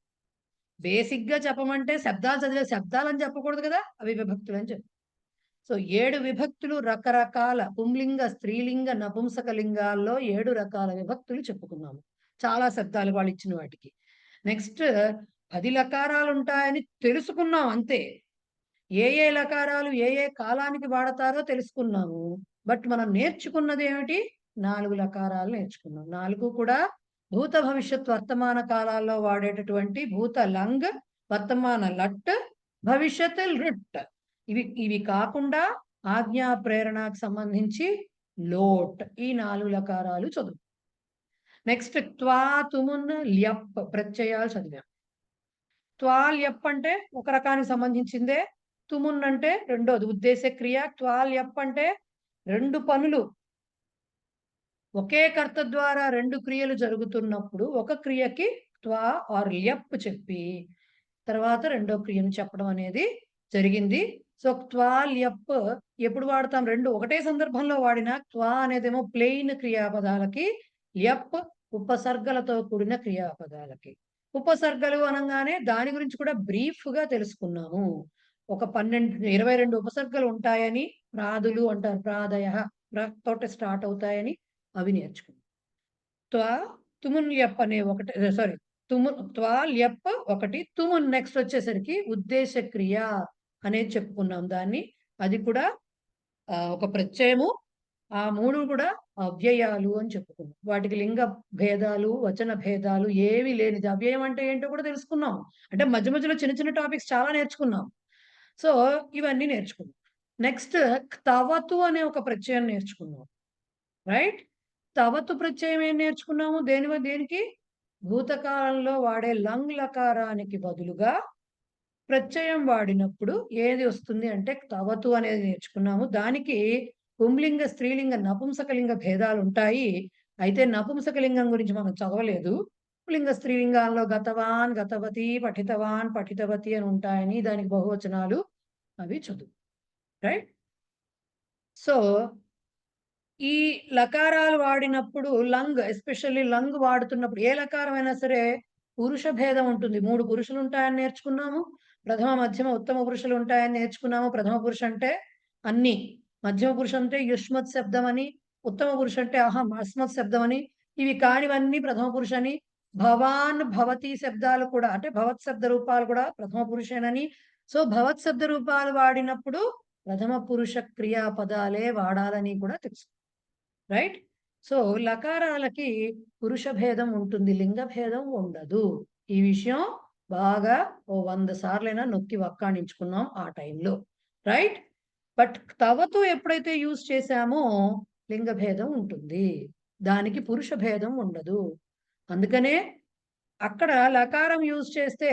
బేసిక్‌గా చెప్పమంటే శబ్దాలని చెప్పకూడదు కదా! అవి విభక్తులని చెప్పు. సో, 7 విభక్తులు రకరకాల పుంలింగ, స్త్రీలింగ, నపుంసక లింగాల్లో 7 రకాల విభక్తులు చెప్పుకున్నాము. చాలా శబ్దాలు వాళ్ళిచ్చిన వాటికి. నెక్స్ట్ 10 లకారాలుంటాయని తెలుసుకున్నాం అంతే. ఏ లకారాలు ఏ కాలానికి వాడతారో తెలుసుకున్నాము. బట్ మనం నేర్చుకున్నదేమిటి? 4 లకారాలు నేర్చుకున్నాం. 4 కూడా భూత, భవిష్యత్, వర్తమాన కాలాల్లో వాడేటటువంటి భూత లంగ్, వర్తమాన లట్, భవిష్యత్ లుట్. ఇవి కాకుండా ఆజ్ఞా ప్రేరణకు సంబంధించి లోట్. ఈ 4 లకారాలు చదువు. నెక్స్ట్ త్వా, తుమున్, ల్యప్ ప్రత్యయాలు చదివాం. త్వా, ల్యప్ అంటే ఒక రకానికి సంబంధించిందే. తుమున్ అంటే రెండోది ఉద్దేశ క్రియ. త్వా, ల్యప్ అంటే 2 పనులు ఒకే కర్త ద్వారా 2 క్రియలు జరుగుతున్నప్పుడు ఒక క్రియకి త్వా ఆర్ ల్యప్ చెప్పి తర్వాత రెండో క్రియను చెప్పడం అనేది జరిగింది. సో, త్వా, ల్యప్ ఎప్పుడు వాడతాం? 2 ఒకటే సందర్భంలో వాడిన త్వా అనేదేమో ప్లెయిన్ క్రియాపదాలకి, ల్యప్ ఉపసర్గలతో కూడిన క్రియాపదాలకి. ఉపసర్గలు అనంగానే దాని గురించి కూడా బ్రీఫ్‌గా తెలుసుకున్నాము. ఒక 22 ఉపసర్గలు ఉంటాయని ప్రాదులు అంటారు. ప్రాదయః తోటి స్టార్ట్ అవుతాయని అవి నేర్చుకున్నాం. త్వా, తుమున్, యప్ అనే ఒకటి సారీ త్వా, ల్యప్ ఒకటి. తుమున్ నెక్స్ట్ వచ్చేసరికి ఉద్దేశ క్రియ అనేది చెప్పుకున్నాం దాన్ని. అది కూడా ఒక ప్రత్యయము. ఆ 3 కూడా అవ్యయాలు అని చెప్పుకున్నాం. వాటికి లింగ భేదాలు, వచన భేదాలు ఏవి లేనిది. అవ్యయం అంటే ఏంటో కూడా తెలుసుకున్నాం. అంటే మధ్య మధ్యలో చిన్న చిన్న టాపిక్స్ చాలా నేర్చుకున్నాం. సో, ఇవన్నీ నేర్చుకున్నాం. నెక్స్ట్ తవతు అనే ఒక ప్రత్యయం నేర్చుకున్నాం. రైట్? తవతు ప్రత్యయం ఏం నేర్చుకున్నాము? దేనికి? భూతకాలంలో వాడే లంగ్ లకారానికి బదులుగా ప్రత్యయం వాడినప్పుడు ఏది వస్తుంది అంటే తవతు అనేది నేర్చుకున్నాము. దానికి పుంలింగ, స్త్రీలింగ, నపుంసకలింగ భేదాలుంటాయి. అయితే నపుంసకలింగం గురించి మనం చదవలేదు. పుల్లింగ, స్త్రీలింగాల్లో గతవాన్, గతవతి, పఠితవాన్, పఠితవతి అని ఉంటాయని దానికి బహువచనాలు అవి చదువు. రైట్? సో, ఈ లకారాలు వాడినప్పుడు ఎస్పెషల్లీ లంగ్ వాడుతున్నప్పుడు ఏ లకారమైనా సరే పురుష భేదం ఉంటుంది. 3 పురుషులు ఉంటాయని నేర్చుకున్నాము. ప్రథమ, మధ్యమ, ఉత్తమ పురుషులు ఉంటాయని నేర్చుకున్నాము. ప్రథమ పురుష అంటే అన్ని. మధ్యమ పురుషం అంటే యుష్మత్ శబ్దం అని, ఉత్తమ పురుషం అంటే అహం అస్మత్ శబ్దం అని, ఇవి కానివన్నీ ప్రథమ పురుష అని, భవాన్ భవతి శబ్దాలు కూడా అంటే భవత్ శబ్ద రూపాలు కూడా ప్రథమ పురుషేనని. సో భవత్ శబ్ద రూపాలు వాడినప్పుడు ప్రథమ పురుష క్రియాపదాలే వాడాలని కూడా తెలుసు. రైట్? సో లకారాలకి పురుష భేదం ఉంటుంది, లింగ భేదం ఉండదు. ఈ విషయం బాగా ఓ 100 సార్లైనా నొక్కి వక్కాణించుకున్నాం ఆ టైంలో. రైట్? బట్ తవతు ఎప్పుడైతే యూజ్ చేశామో లింగ భేదం ఉంటుంది, దానికి పురుష భేదం ఉండదు. అందుకనే అక్కడ లకారం యూజ్ చేస్తే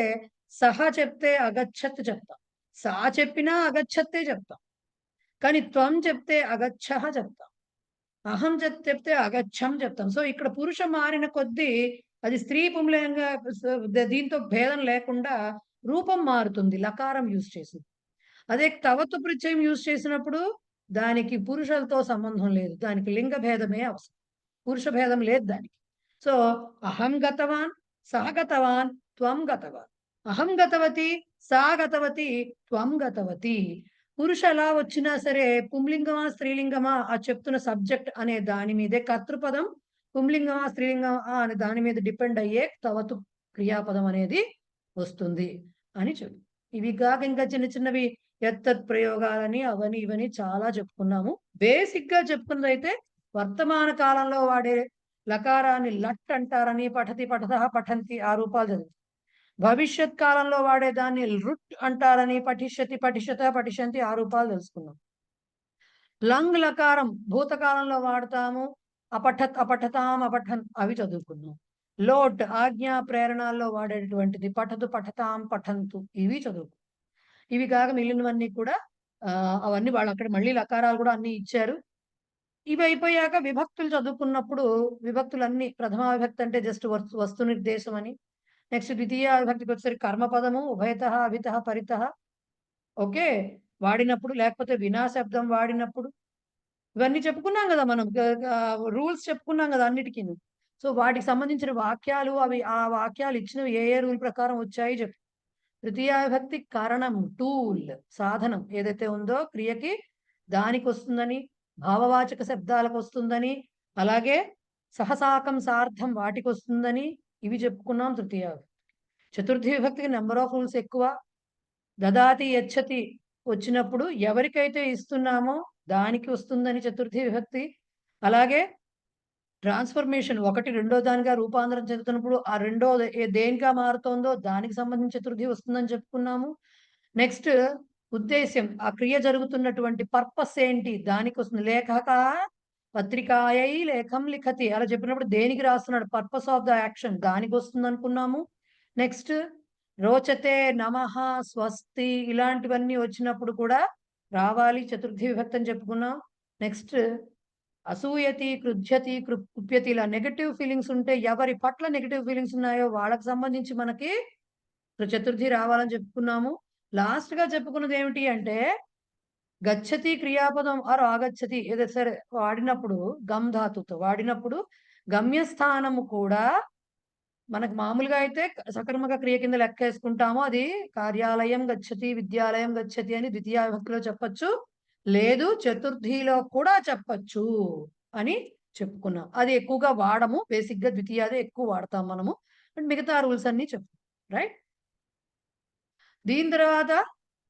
సహ చెప్తే అగచ్చత్ చెప్తాం, సా చెప్పినా అగచ్చత్తే చెప్తాం. కానీ త్వం చెప్తే అగచ్చహ చెప్తాం, అహం చెప్తే అగచ్చం చెప్తాం. సో ఇక్కడ పురుష మారిన కొద్దీ అది స్త్రీ పుంలింగంగా దీంతో భేదం లేకుండా రూపం మారుతుంది లకారం యూజ్ చేసి. అదే తవతు ప్రత్యయం యూజ్ చేసినప్పుడు దానికి పురుషులతో సంబంధం లేదు, దానికి లింగ భేదమే అవసరం, పురుష భేదం లేదు దానికి. సో అహం గతవాన్, సహ గతవాన్, త్వం గతవాన్, అహం గతవతి, సా గతవతి, త్వం గతవతి. పురుష ఎలా వచ్చినా సరే పుంలింగమా స్త్రీలింగమా ఆ చెప్తున్న సబ్జెక్ట్ అనే దాని మీదే, కర్తృపదం పుంలింగమా స్త్రీలింగమా అనే దాని మీద డిపెండ్ అయ్యే తవతు క్రియాపదం అనేది వస్తుంది అని చెప్పు. ఇవి కాక ఇంకా చిన్న చిన్నవి ఎత్తత్ ప్రయోగాలని అవని ఇవని చాలా చెప్పుకున్నాము. బేసిక్ గా చెప్పుకున్నదైతే వర్తమాన కాలంలో వాడే లకారాన్ని లట్ అంటారని, పఠతి పఠతః పఠంతి ఆ రూపాలు చదువు. భవిష్యత్ కాలంలో వాడే దాన్ని రుట్ అంటారని, పఠిష్యతి పఠిష్యత పఠిష్యంతి ఆ రూపాలు తెలుసుకున్నాం. లంగ్ లకారం భూతకాలంలో వాడతాము, అపఠత్ అపఠతాం అపఠన్ అవి చదువుకున్నాం. లోట్ ఆజ్ఞా ప్రేరణాల్లో వాడేటువంటిది పఠతు పఠతాం పఠంతు ఇవి చదువుకున్నాం. ఇవి కాక మిగిలినవన్నీ కూడా అవన్నీ వాళ్ళు అక్కడ మళ్ళీ లకారాలు కూడా అన్ని ఇచ్చారు. ఇవి అయిపోయాక విభక్తులు చదువుకున్నప్పుడు విభక్తులన్నీ ప్రథమా విభక్తి అంటే జస్ట్ వస్తు నిర్దేశం అని, నెక్స్ట్ ద్వితీయ విభక్తికి వచ్చేసరికి కర్మపదము ఉభయతః అభితః పరితః ఓకే వాడినప్పుడు, లేకపోతే వినా శబ్దం వాడినప్పుడు ఇవన్నీ చెప్పుకున్నాం కదా మనం, రూల్స్ చెప్పుకున్నాం కదా అన్నిటికీ. సో వాటికి సంబంధించిన వాక్యాలు అవి ఆ వాక్యాలు ఇచ్చినవి ఏ ఏ రూల్ ప్రకారం వచ్చాయి చెప్పు. తృతీయ విభక్తి కారణం టూల్ సాధనం ఏదైతే ఉందో క్రియకి దానికి వస్తుందని, భావవాచక శబ్దాలకు వస్తుందని, అలాగే సహసాకం సార్థం వాటికి వస్తుందని ఇవి చెప్పుకున్నాం తృతీయ విభక్తి. చతుర్థి విభక్తికి నెంబర్ ఆఫ్ రూల్స్ ఎక్కువ. దదాతి యచ్చతి వచ్చినప్పుడు ఎవరికైతే ఇస్తున్నామో దానికి వస్తుందని చతుర్థి విభక్తి. అలాగే ట్రాన్స్ఫర్మేషన్ ఒకటి రెండో దానిగా రూపాంతరం చెందుతున్నప్పుడు ఆ రెండో దేనిగా మారుతోందో దానికి సంబంధించి చతుర్థి వస్తుందని చెప్పుకున్నాము. నెక్స్ట్ ఉద్దేశ్యం, ఆ క్రియ జరుగుతున్నటువంటి పర్పస్ ఏంటి దానికి వస్తుంది. లేఖక పత్రికాయై లేఖం లిఖతి అలా చెప్పినప్పుడు దేనికి రాస్తున్నాడు, పర్పస్ ఆఫ్ ద యాక్షన్ దానికి వస్తుంది అనుకున్నాము. నెక్స్ట్ రోచతే నమః స్వస్తి ఇలాంటివన్నీ వచ్చినప్పుడు కూడా రావాలి చతుర్థి విభక్తి అని చెప్పుకున్నాం. నెక్స్ట్ అసూయతి కృధ్యతి కుప్యతి ఇలా నెగటివ్ ఫీలింగ్స్ ఉంటే ఎవరి పట్ల నెగటివ్ ఫీలింగ్స్ ఉన్నాయో వాళ్ళకి సంబంధించి మనకి చతుర్థి రావాలని చెప్పుకున్నాము. లాస్ట్ గా చెప్పుకున్నది ఏమిటి అంటే గచ్చతి క్రియాపదం ఆర్ ఆగచ్చతి ఏదైతే సరే వాడినప్పుడు గమ్ ధాతుతో వాడినప్పుడు గమ్యస్థానము కూడా మనకు మామూలుగా అయితే సకర్మక క్రియ కింద లెక్కేసుకుంటాము, అది కార్యాలయం గచ్చతి విద్యాలయం గచ్చతి అని ద్వితీయ విభక్తిలో చెప్పచ్చు, లేదు చతుర్థిలో కూడా చెప్పచ్చు అని చెప్పుకున్నాం. అది ఎక్కువగా వాడము, బేసిక్ గా ద్వితీయాదే ఎక్కువ వాడతాం మనము, మిగతా రూల్స్ అన్ని చెప్పు. రైట్? దీని తర్వాత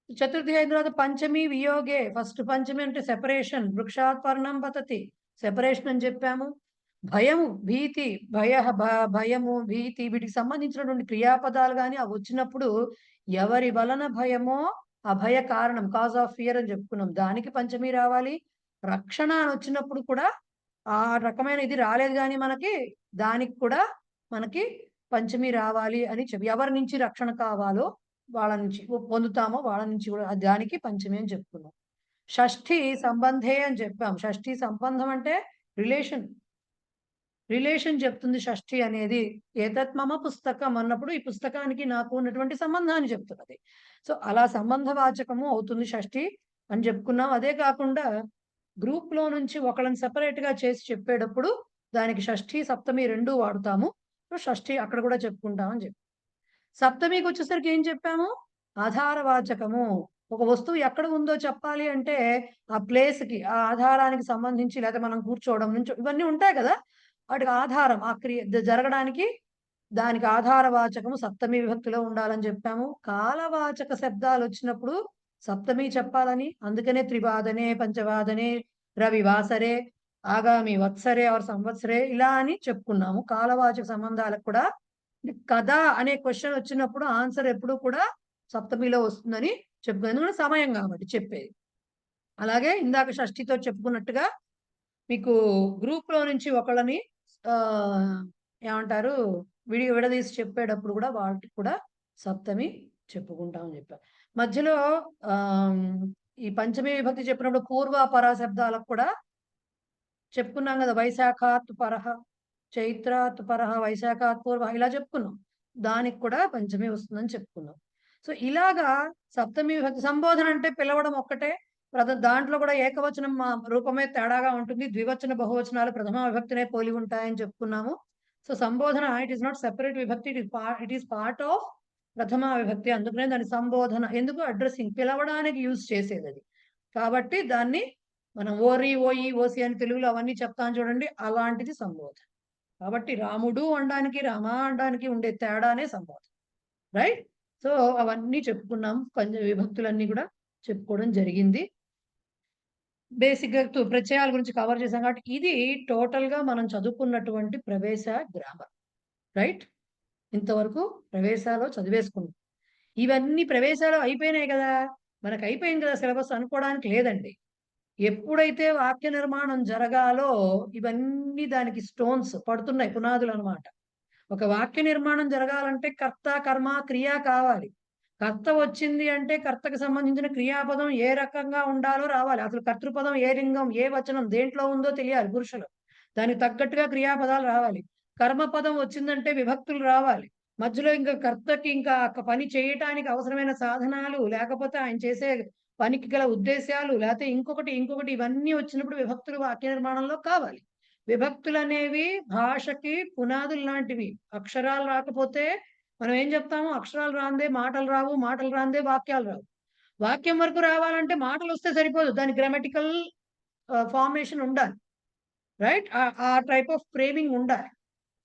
చతుర్థి అయిన తర్వాత పంచమి వియోగే. ఫస్ట్ పంచమి అంటే సెపరేషన్, వృక్షాత్ పర్ణం పతతి సెపరేషన్ అని చెప్పాము. భయము భీతి భయము భీతి వీటికి సంబంధించినటువంటి క్రియాపదాలు కానీ అవి వచ్చినప్పుడు ఎవరి వలన భయమో అభయ కారణం కాజ్ ఆఫ్ ఫియర్ అని చెప్పుకున్నాం, దానికి పంచమి రావాలి. రక్షణ అని వచ్చినప్పుడు కూడా ఆ రకమైన ఇది రాలేదు కానీ మనకి దానికి కూడా మనకి పంచమి రావాలి అని చెప్పి, ఎవరి నుంచి రక్షణ కావాలో వాళ్ళ నుంచి పొందుతామో వాళ్ళ నుంచి కూడా దానికి పంచమి అని చెప్పుకున్నాం. షష్ఠి సంబంధే అని చెప్పాం. షష్ఠి సంబంధం అంటే రిలేషన్ చెప్తుంది షష్ఠి అనేది. ఏతత్ మమ పుస్తకం అన్నప్పుడు ఈ పుస్తకానికి నాకు ఉన్నటువంటి సంబంధాన్ని చెప్తున్నది. సో అలా సంబంధవాచకము అవుతుంది షష్ఠి అని చెప్పుకున్నాం. అదే కాకుండా గ్రూప్ లో నుంచి ఒకళ్ళని సెపరేట్ గా చేసి చెప్పేటప్పుడు దానికి షష్ఠి సప్తమి రెండు వాడుతాము. షష్ఠి అక్కడ కూడా చెప్పుకుంటామని చెప్పి, సప్తమికి వచ్చేసరికి ఏం చెప్పాము, ఆధారవాచకము ఒక వస్తువు ఎక్కడ ఉందో చెప్పాలి అంటే ఆ ప్లేస్‌కి, ఆ ఆధారానికి సంబంధించి లేకపోతే మనం కూర్చోవడం నుంచి ఇవన్నీ ఉంటాయి కదా! వాటికి ఆధారం ఆ క్రియ జరగడానికి దానికి ఆధారవాచకము సప్తమి విభక్తిలో ఉండాలని చెప్పాము. కాలవాచక శబ్దాలొచ్చినప్పుడు సప్తమి చెప్పాలని, అందుకనే త్రివాదనే, పంచవాదనే, రవివాసరే, ఆగామి వత్సరే ఆర్ సంవత్సరే ఇలా అని చెప్పుకున్నాము. కాలవాచక సంబంధాలకు కూడా కదా అనే క్వెషన్ వచ్చినప్పుడు ఆన్సర్ ఎప్పుడూ కూడా సప్తమిలో వస్తుందని చెప్పుకున్నాం. ఎందుకంటే సమయం కాబట్టి చెప్పేది. అలాగే ఇందాక షష్ఠితో చెప్పుకున్నట్టుగా మీకు గ్రూప్‌లో నుంచి ఒకళ్ళని ఏమంటారు విడదీసి చెప్పేటప్పుడు కూడా వాటికి కూడా సప్తమి చెప్పుకుంటామని చెప్పారు. మధ్యలో ఆహ్, ఈ పంచమి విభక్తి చెప్పినప్పుడు పూర్వ, పర శబ్దాలకు కూడా చెప్పుకున్నాం కదా! వైశాఖాత్ పరః, చైత్రాత్ పరః, వైశాఖాత్ పూర్వః ఇలా చెప్పుకున్నాం. దానికి కూడా పంచమి వస్తుందని చెప్పుకున్నాం. సో, ఇలాగా సప్తమి విభక్తి సంబోధన అంటే పిలవడం ఒక్కటే. దాంట్లో కూడా ఏకవచనం రూపమే తేడాగా ఉంటుంది. ద్వివచన, బహువచనాలు ప్రథమా విభక్తినే పోలి ఉంటాయని చెప్పుకున్నాము. సో, సంబోధన ఇట్ ఈస్ నాట్ సెపరేట్ విభక్తి. ఇట్ ఈస్ పార్ట్ ఆఫ్ ప్రథమా విభక్తి. అందుకనే దాన్ని సంబోధన. ఎందుకు అడ్రెస్సింగ్ పిలవడానికి యూజ్ చేసేదది. కాబట్టి దాన్ని మనం ఓరి, ఓయి, ఓసి అని తెలుగులో అవన్నీ చెప్తాను చూడండి. అలాంటిది సంబోధన. కాబట్టి రాముడు అనడానికి, రామ అనడానికి ఉండే తేడానే సంబోధన. రైట్? సో, అవన్నీ చెప్పుకున్నాం. విభక్తులన్నీ కూడా చెప్పుకోవడం జరిగింది. బేసిక్‌గా ప్రత్యయాల గురించి కవర్ చేసాం కాబట్టి ఇది టోటల్‌గా మనం చదువుకున్నటువంటి ప్రవేశ గ్రామర్. రైట్? ఇంతవరకు ప్రవేశాలో చదివేసుకున్నాం. ఇవన్నీ ప్రవేశాలు అయిపోయినాయి కదా! మనకు అయిపోయింది కదా సిలబస్ అనుకోవడానికి లేదండి. ఎప్పుడైతే వాక్య నిర్మాణం జరగాలో ఇవన్నీ దానికి స్టోన్స్ పడుతున్నాయి పునాదులనమాట. ఒక వాక్య నిర్మాణం జరగాలంటే కర్త, కర్మ, క్రియ కావాలి. కర్త వచ్చింది అంటే కర్తకు సంబంధించిన క్రియాపదం ఏ రకంగా ఉండాలో రావాలి. అసలు కర్తృపదం ఏ లింగం, ఏ వచనం దేంట్లో ఉందో తెలియాలి పురుషులు. దానికి తగ్గట్టుగా క్రియాపదాలు రావాలి. కర్మపదం వచ్చిందంటే విభక్తులు రావాలి. మధ్యలో ఇంకా కర్తకి ఇంకా పని చేయటానికి అవసరమైన సాధనాలు, లేకపోతే ఆయన చేసే పనికి గల ఉద్దేశ్యాలు, లేతే ఇంకొకటి ఇవన్నీ వచ్చినప్పుడు విభక్తులు వాక్య నిర్మాణంలో కావాలి. విభక్తులనేవి భాషకి పునాదులు లాంటివి. అక్షరాలు రాకపోతే మనం ఏం చెప్తాము? అక్షరాలు రాందే మాటలు రావు, మాటలు రాందే వాక్యాలు రావు. వాక్యం వరకు రావాలంటే మాటలొస్తే సరిపోదు. దాని గ్రామటికల్ ఫార్మేషన్ ఉండాలి. రైట్? ఆ టైప్ ఆఫ్ ఫ్రేమింగ్ ఉండాలి.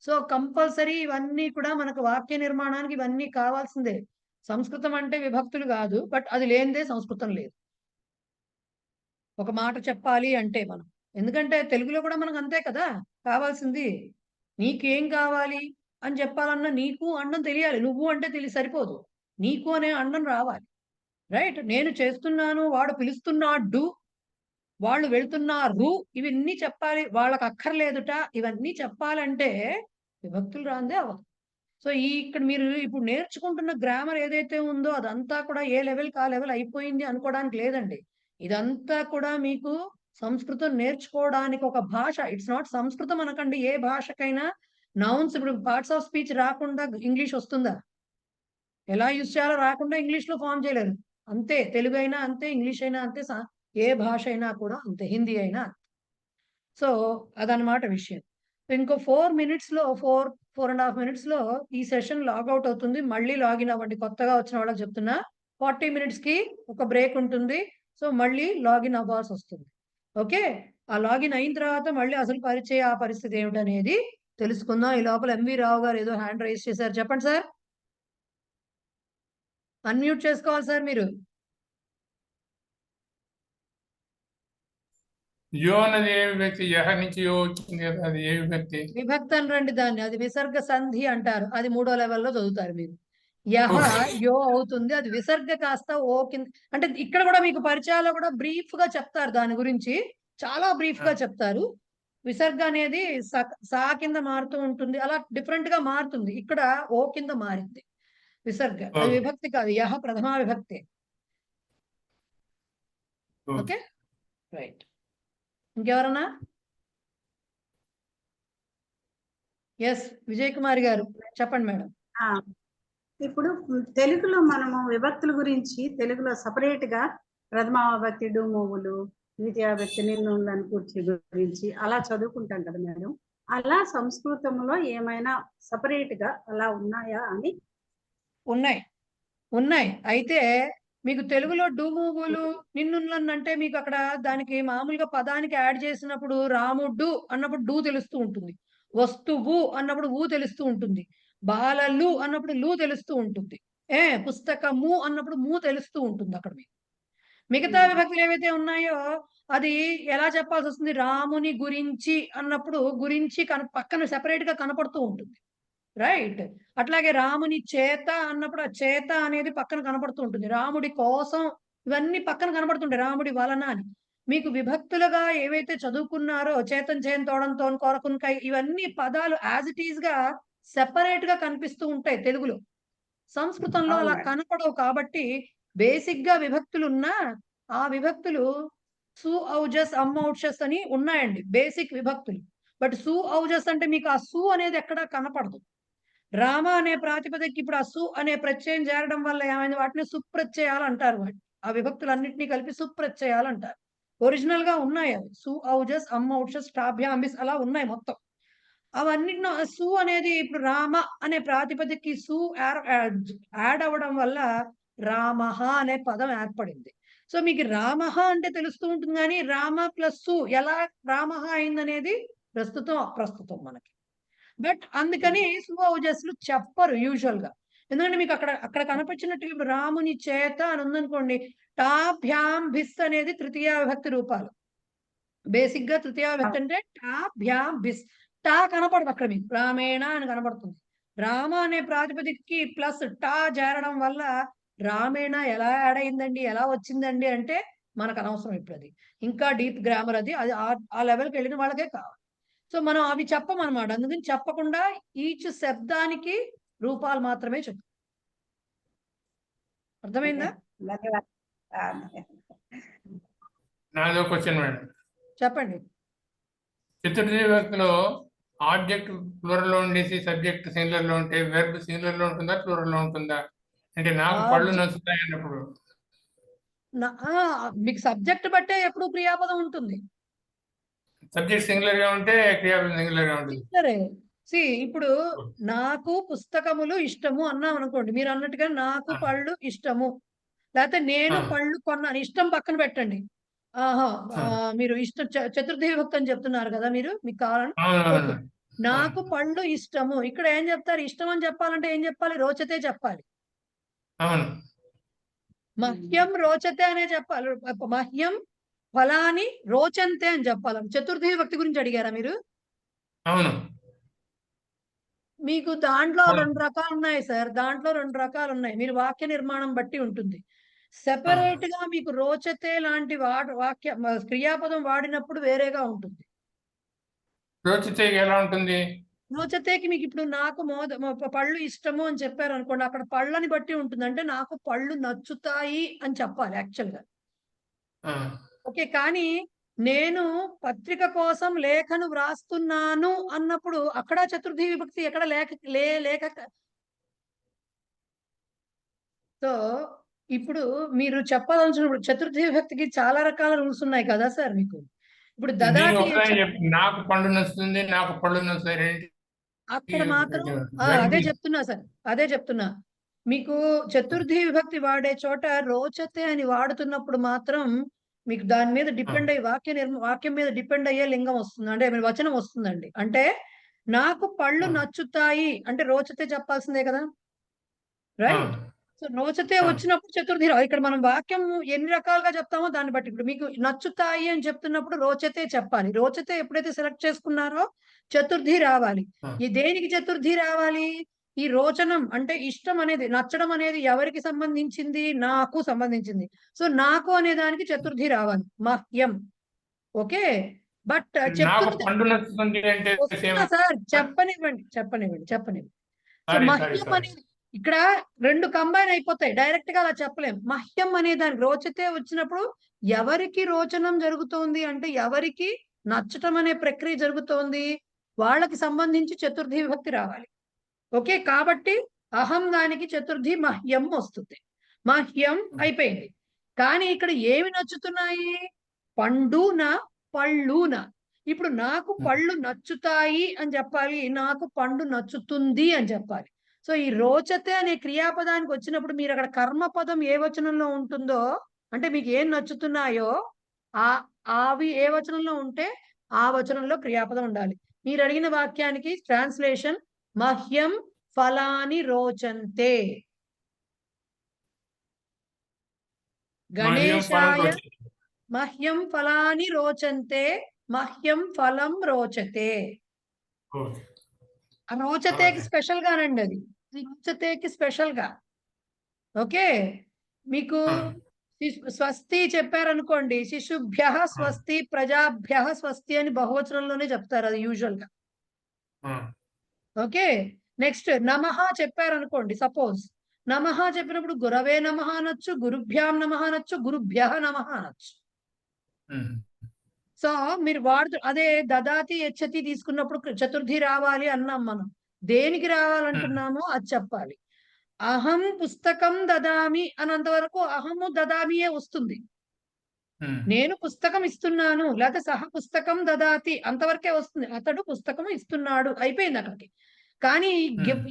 సో, కంపల్సరీ ఇవన్నీ కూడా మనకు వాక్య నిర్మాణానికి ఇవన్నీ కావాల్సిందే. సంస్కృతం అంటే విభక్తులు గాదు. బట్ అది లేనిదే సంస్కృతం లేదు. ఒక మాట చెప్పాలి అంటే మనం. ఎందుకంటే తెలుగులో కూడా మనకు అంతే కదా! కావాల్సింది. నీకేం కావాలి అని చెప్పాలన్నా నీకు అనడం తెలియాలి. నువ్వు అంటే సరిపోదు. నీకు అనే అనడం రావాలి. రైట్? నేను చేస్తున్నాను, వాడు పిలుస్తున్నాడు, వాళ్ళు వెళ్తున్నారు ఇవన్నీ చెప్పాలి. వాళ్ళకి అక్కర్లేదుట ఇవన్నీ చెప్పాలంటే విభక్తులు రాందే అవ్వదు. సో, ఇక్కడ మీరు ఇప్పుడు నేర్చుకుంటున్న గ్రామర్ ఏదైతే ఉందో అదంతా కూడా ఏ లెవెల్‌కి ఆ లెవెల్ అయిపోయింది అనుకోవడానికి లేదండి. ఇదంతా కూడా మీకు సంస్కృతం నేర్చుకోవడానికి ఒక భాష. ఇట్స్ నాట్ సంస్కృతం అనకండి. ఏ భాషకైనా నౌన్స్ ఇప్పుడు పార్ట్స్ ఆఫ్ స్పీచ్ రాకుండా ఇంగ్లీష్ వస్తుందా? ఎలా యూజ్ చేయాలో రాకుండా ఇంగ్లీష్‌లో ఫార్మ్ చేయలేరు. అంతే తెలుగైనా అంతే, ఇంగ్లీష్ అయినా అంతే, ఏ భాష అయినా కూడా అంతే. హిందీ అయినా. సో, అదనమాట విషయం. ఇంకో 4 మినిట్స్‌లో 4 ½ మినిట్స్‌లో ఈ సెషన్ లాగౌట్ అవుతుంది. మళ్ళీ లాగిన్ అవ్వండి. కొత్తగా వచ్చిన వాళ్ళకి చెప్తున్నా. 40 మినిట్స్‌కి ఒక బ్రేక్ ఉంటుంది. సో, మళ్ళీ లాగిన్ అవ్వాల్సొస్తుంది. ఓకే. ఆ లాగిన్ అయిన తర్వాత మళ్ళీ అసలు ఆ పరిస్థితి ఏమిటనేది తెలుసుకుందాం. ఈ లోపల ఎంవి రావు గారు ఏదో హ్యాండ్ రైజ్ చేశారు. చెప్పండి సార్. అన్‌మ్యూట్ చేసుకోవాలి సార్ మీరు. యో అన్నది ఏ విభక్తి? యహ నుంచి యో వచ్చింది కదా, అది ఏ విభక్తి? విభక్తి అనరండి దాన్ని. అది విసర్గ సంధి అంటారు. అది 3వ లెవెల్‌లో చదువుతారు మీరు. యహ, యో అవుతుంది. అది విసర్గ కాస్త ఓ కింద అంటే ఇక్కడ కూడా మీకు పరిచయాల్లో కూడా బ్రీఫ్‌గా చెప్తారు దాని గురించి. చాలా బ్రీఫ్‌గా చెప్తారు. విసర్గ అనేది సా కింద మారుతూ ఉంటుంది. అలా డిఫరెంట్‌గా మారుతుంది. ఇక్కడ ఓ కింద మారింది విసర్గ. అది విభక్తి కాదు. యహ ప్రథమా విభక్తి. ఓకే. రైట్. ఇంకెవరన్నా? యెస్. విజయ్ కుమారి గారు. చెప్పండి మేడం. ఆ, ఇప్పుడు తెలుగులో మనము విభక్తుల గురించి తెలుగులో సపరేట్ గా ప్రథమా విభక్తి డూమోవులు, ద్వితీయ విభక్తి నిర్ణయం కూర్చి గురించి అలా చదువుకుంటాం కదా మేడం. అలా సంస్కృతంలో ఏమైనా సపరేట్ గా అలా ఉన్నాయా అని? ఉన్నాయి. ఉన్నాయి. అయితే మీకు తెలుగులో డూమూవులు నిన్నున్నంటే మీకు అక్కడ దానికి మామూలుగా పదానికి యాడ్ చేసినప్పుడు రాముడు అన్నప్పుడు డూ తెలుస్తూ ఉంటుంది. వస్తువు అన్నప్పుడు ఊ తెలుస్తూ ఉంటుంది. బాలలు అన్నప్పుడు లు తెలుస్తూ ఉంటుంది. పుస్తకము అన్నప్పుడు ము తెలుస్తూ ఉంటుంది అక్కడ మీకు. మిగతా విభక్తులు ఏవైతే ఉన్నాయో అది ఎలా చెప్పాల్సి వస్తుంది? రాముని గురించి అన్నప్పుడు గురించి పక్కన సెపరేట్ గా కనపడుతూ ఉంటుంది. రైట్. అట్లాగే రాముని చేత అన్నప్పుడు ఆ చేత అనేది పక్కన కనపడుతూ ఉంటుంది. రాముడి కోసం ఇవన్నీ పక్కన కనపడుతుంటాయి. రాముడి వలన అని. మీకు విభక్తులుగా ఏవైతే చదువుకున్నారో చేతన్ చేన్ తోడంతోన్ కొరకున్కై ఇవన్నీ పదాలు యాజ్ ఇట్ ఈస్ గా సెపరేట్ గా కనిపిస్తూ ఉంటాయి తెలుగులో. సంస్కృతంలో అలా కనపడవు కాబట్టి బేసిక్ గా విభక్తులున్నా ఆ విభక్తులు సు ఔజస్ అమ్మౌషస్ అని ఉన్నాయండి బేసిక్ విభక్తులు. బట్ సు ఔజస్ అంటే మీకు ఆ సు అనేది ఎక్కడా కనపడదు. రామ అనే ప్రాతిపదికకి ఇప్పుడు ఆ సు అనే ప్రత్యయం చేరడం వల్ల ఏమైంది? వాటిని సుప్రత్యయాలు అంటారు. ఆ విభక్తులన్నింటినీ కలిపి సుప్రత్యయాలు అంటారు. ఒరిజినల్ గా ఉన్నాయి అవి. సు ఔజస్ అమ్మౌషస్ టాభ్యాంబిస్ అలా ఉన్నాయి మొత్తం. అవన్నిటిలో సు అనేది ఇప్పుడు రామ అనే ప్రాతిపదికకి సు యాడ్ అవ్వడం వల్ల రామః అనే పదం ఏర్పడింది. సో మీకు రామః అంటే తెలుస్తూ ఉంటుంది కానీ రామ ప్లస్ సు ఎలా రామః అయిందనేది ప్రస్తుతం అప్రస్తుతం మనకి. బట్ అందుకని సు ఔజస్లు చెప్పరు యూజువల్ గా. ఎందుకంటే మీకు అక్కడ కనిపించినట్టు ఇప్పుడు రాముని చేత అని ఉందనుకోండి, టాభ్యాం భిస్ అనేది తృతీయ విభక్తి రూపాలు. బేసిక్ గా తృతీయ విభక్తి అంటే టాభ్యాం భిస్. టా కనపడదు అక్కడ మీకు, రామేణ అని కనపడుతుంది. రామ అనే ప్రాతిపదికకి ప్లస్ టా చేరడం వల్ల రామేణ ఎలా యాడ్ అయిందండి, ఎలా వచ్చిందండి అంటే మనకు అనవసరం ఇప్పుడు అది. ఇంకా డీప్ గ్రామర్ అది ఆ లెవెల్కి వెళ్ళిన వాళ్ళకే కావాలి. సో మనం అవి చెప్పమన్నమాట. అందుకని చెప్పకుండా ఈచ్ శబ్దానికి రూపాలు మాత్రమే చెప్పు. అర్థమైందా? నాదో క్వశ్చన్ మేడం. చెప్పండి. చతుర్థి విభక్తిలో ఆబ్జెక్ట్ ప్లూరల్ లో ఉండేసి సబ్జెక్ట్ సింగులర్ లో ఉంటే వెర్బ్ సింగులర్ లో ఉంటుందా ప్లూరల్ లో ఉంటుందా? అంటే నాకు పళ్ళు నచ్చుతాయి అన్నప్పుడు మీకు సబ్జెక్ట్ బట్టే ఎప్పుడు క్రియాపదం ఉంటుంది. సబ్జెక్ట్ సింగులర్ గా ఉంటే క్రియాపదం సింగులర్ గా ఉంటుంది. సరే ఇప్పుడు నాకు పుస్తకములు ఇష్టము అన్నాం అనుకోండి, మీరు అన్నట్టుగా నాకు పళ్ళు ఇష్టము, లేకపోతే నేను పళ్ళు కొన్నాను. ఇష్టం పక్కన పెట్టండి. మీరు ఇష్టం చతుర్థి విభక్తి అని చెప్తున్నారు కదా మీరు, మీకు కావాలని. ఓకే, నాకు పళ్ళు ఇష్టము. ఇక్కడ ఏం చెప్తారు? ఇష్టం అని చెప్పాలంటే ఏం చెప్పాలి? రోచతే చెప్పాలి. మహ్యం రోచతే అనే చెప్పాలి. మహ్యం ఫలాని రోచంతే అని చెప్పాలి. చతుర్థి విభక్తి గురించి అడిగారా మీరు? అవును. మీకు దాంట్లో 2 రకాలు ఉన్నాయి సార్. దాంట్లో 2 రకాలు ఉన్నాయి. మీరు వాక్య నిర్మాణం బట్టి ఉంటుంది. సెపరేట్ గా మీకు రోచతే లాంటి క్రియాపదం వాడినప్పుడు వేరేగా ఉంటుంది. రోచతే ఎలా ఉంటుంది? రోచతేకి మీకు ఇప్పుడు నాకు పళ్ళు ఇష్టము అని చెప్పారు అనుకోండి, అక్కడ పళ్ళని బట్టి ఉంటుంది. అంటే నాకు పళ్ళు నచ్చుతాయి అని చెప్పాలి యాక్చువల్ గా. ఓకే, కానీ నేను పత్రిక కోసం లేఖను వ్రాస్తున్నాను అన్నప్పుడు అక్కడ చతుర్థి విభక్తి ఎక్కడ లేఖ. సో ఇప్పుడు మీరు చెప్పాలనుకున్నప్పుడు చతుర్థి విభక్తికి చాలా రకాల రూల్స్ ఉన్నాయి కదా సార్ మీకు. ఇప్పుడు దదాతి నాకు పళ్ళు నచ్చుతుంది, నాకు పళ్ళు నచ్చుతాయి అక్కడ మాత్రం అదే చెప్తున్నా సార్, అదే చెప్తున్నా. మీకు చతుర్థి విభక్తి వాడే చోట రోచతే అని వాడుతున్నప్పుడు మాత్రం మీకు దాని మీద డిపెండ్ అయ్యి వాక్యం మీద డిపెండ్ అయ్యే లింగం వస్తుంది, అంటే వచనం వస్తుందండి. అంటే నాకు పళ్ళు నచ్చుతాయి అంటే రోచతే చెప్పాల్సిందే కదా, రైట్? సో రోచతే వచ్చినప్పుడు చతుర్థి ఇక్కడ మనం వాక్యం ఎన్ని రకాలుగా చెప్తామో దాన్ని బట్టి. ఇప్పుడు మీకు నచ్చుతాయి అని చెప్తున్నప్పుడు రోచతే చెప్పాలి. రోచతే ఎప్పుడైతే సెలెక్ట్ చేసుకున్నారో చతుర్థి రావాలి. ఈ దేనికి చతుర్థి రావాలి? ఈ రోచనం అంటే ఇష్టం అనేది, నచ్చడం అనేది ఎవరికి సంబంధించింది? నాకు సంబంధించింది. సో నాకు అనే దానికి చతుర్థి రావాలి, మహ్యం. ఓకే, బట్ సార్ చెప్పనివ్వండి. సో మహ్యం అనేది ఇక్కడ 2 కంబైన్ అయిపోతాయి, డైరెక్ట్ గా అలా చెప్పలేం. మహ్యం అనే దానికి రోచతే వచ్చినప్పుడు ఎవరికి రోచనం జరుగుతోంది అంటే ఎవరికి నచ్చటం అనే ప్రక్రియ జరుగుతోంది, వాళ్ళకి సంబంధించి చతుర్థి విభక్తి రావాలి. ఓకే, కాబట్టి అహం దానికి చతుర్థి మహ్యం వస్తుంది. మహ్యం అయిపోయింది. కానీ ఇక్కడ ఏమి నచ్చుతున్నాయి? పండున పళ్ళున. ఇప్పుడు నాకు పళ్ళు నచ్చుతాయి అని చెప్పాలి, నాకు పండు నచ్చుతుంది అని చెప్పాలి. సో ఈ రోచతే అనే క్రియాపదానికి వచ్చినప్పుడు మీరు అక్కడ కర్మపదం ఏ వచనంలో ఉంటుందో, అంటే మీకు ఏం నచ్చుతున్నాయో అవి ఏ వచనంలో ఉంటే ఆ వచనంలో క్రియాపదం ఉండాలి. మీరు అడిగిన వాక్యానికి ట్రాన్స్లేషన్ మహ్యం ఫలాని రోచంతే. గణేశాయ మహ్యం ఫలాని రోచంతే, మహ్యం ఫలం రోచతే. రోచతేకి స్పెషల్ గానండి అది, రోచతేకి స్పెషల్ గా. ఓకే, మీకు స్వస్తి చెప్పారనుకోండి, శిశుభ్య స్వస్తి ప్రజాభ్య స్వస్తి అని బహువచనంలోనే చెప్తారు అది యూజువల్ గా. ఓకే, నెక్స్ట్ నమః చెప్పారనుకోండి, సపోజ్ నమః చెప్పినప్పుడు గురవే నమః అనొచ్చు, గురుభ్యాం నమః అనొచ్చు, గురుభ్యః నమః అనొచ్చు. సో మీరు అదే దదాతి యచ్చతి తీసుకున్నప్పుడు చతుర్థి రావాలి అన్నాం మనం. దేనికి రావాలంటున్నామో అది చెప్పాలి. అహం పుస్తకం దదామి అన్నంత వరకు అహము దదామియే వస్తుంది. నేను పుస్తకం ఇస్తున్నాను లేకపోతే సహ పుస్తకం దదాతి అంతవరకే వస్తుంది. అతడు పుస్తకం ఇస్తున్నాడు, అయిపోయింది అక్కడికి. కానీ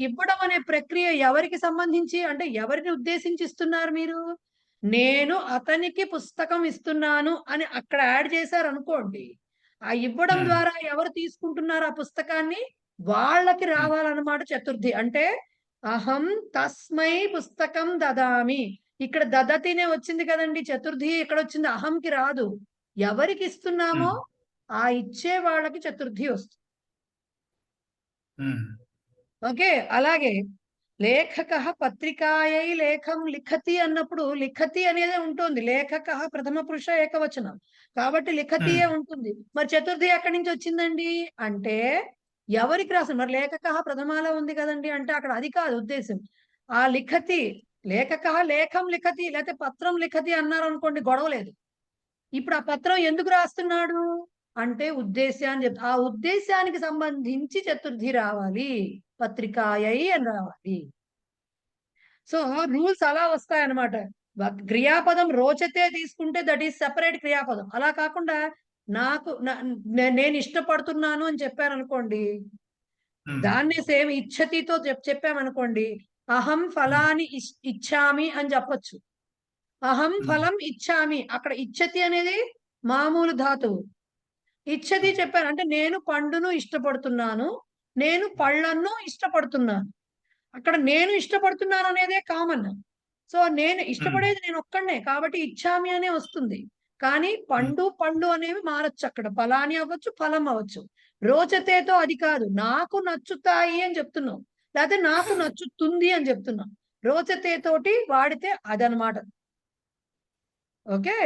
ఇవ్వడం అనే ప్రక్రియ ఎవరికి సంబంధించి, అంటే ఎవరిని ఉద్దేశించి ఇస్తున్నారు మీరు? నేను అతనికి పుస్తకం ఇస్తున్నాను అని అక్కడ యాడ్ చేశారు అనుకోండి, ఆ ఇవ్వడం ద్వారా ఎవరు తీసుకుంటున్నారు ఆ పుస్తకాన్ని? వాళ్ళకి రావాలన్నమాట చతుర్థి. అంటే అహం తస్మై పుస్తకం దదామి. ఇక్కడ దదతినే వచ్చింది కదండి, చతుర్థి ఇక్కడ వచ్చింది, అహంకి రాదు. ఎవరికి ఇస్తున్నామో ఆ ఇచ్చే వాళ్ళకి చతుర్థి వస్తుంది. ఓకే, అలాగే లేఖక పత్రికాయై లేఖం లిఖతి అన్నప్పుడు లిఖతి అనేది ఉంటుంది. లేఖక ప్రథమ పురుష ఏకవచనం కాబట్టి లిఖతియే ఉంటుంది. మరి చతుర్థి ఎక్కడి నుంచి వచ్చిందండి అంటే ఎవరికి రాసు? మరి లేఖక ప్రథమాలో ఉంది కదండి, అంటే అక్కడ అది కాదు ఉద్దేశం. ఆ లిఖతి లేఖక లేఖం లిఖతి లేకపోతే పత్రం లిఖతి అన్నారు అనుకోండి, గొడవలేదు. ఇప్పుడు ఆ పత్రం ఎందుకు రాస్తున్నాడు అంటే ఉద్దేశాన్ని చెప్తా. ఆ ఉద్దేశానికి సంబంధించి చతుర్థి రావాలి, పత్రికాయై అని రావాలి. సో రూల్స్ అలా వస్తాయన్నమాట. క్రియాపదం రోచతే తీసుకుంటే దట్ ఈస్ సెపరేట్ క్రియాపదం. అలా కాకుండా నేను ఇష్టపడుతున్నాను అని చెప్పారనుకోండి, దాన్నే సేమ్ ఇచ్చతితో చెప్పామనుకోండి, అహం ఫలాని ఇచ్చామి అని చెప్పొచ్చు. అహం ఫలం ఇచ్చామి, అక్కడ ఇచ్చతి అనేది మామూలు ధాతువు. ఇచ్చతి చెప్పాను అంటే నేను పండును ఇష్టపడుతున్నాను, నేను పళ్ళను ఇష్టపడుతున్నాను. అక్కడ నేను ఇష్టపడుతున్నాను అనేదే కామన్. సో నేను ఇష్టపడేది నేను ఒక్కడనే కాబట్టి ఇచ్చామి అనే వస్తుంది. కానీ పండు పండు అనేవి మారచ్చు, అక్కడ ఫలాని అవ్వచ్చు ఫలం అవ్వచ్చు. రోచతేతో అది కాదు, నాకు నచ్చుతాయి అని చెప్తున్నాం, లేకపోతే నాకు నచ్చుతుంది అని చెప్తున్నాం. రోచతే తోటి వాడితే అదనమాట. ఓకే,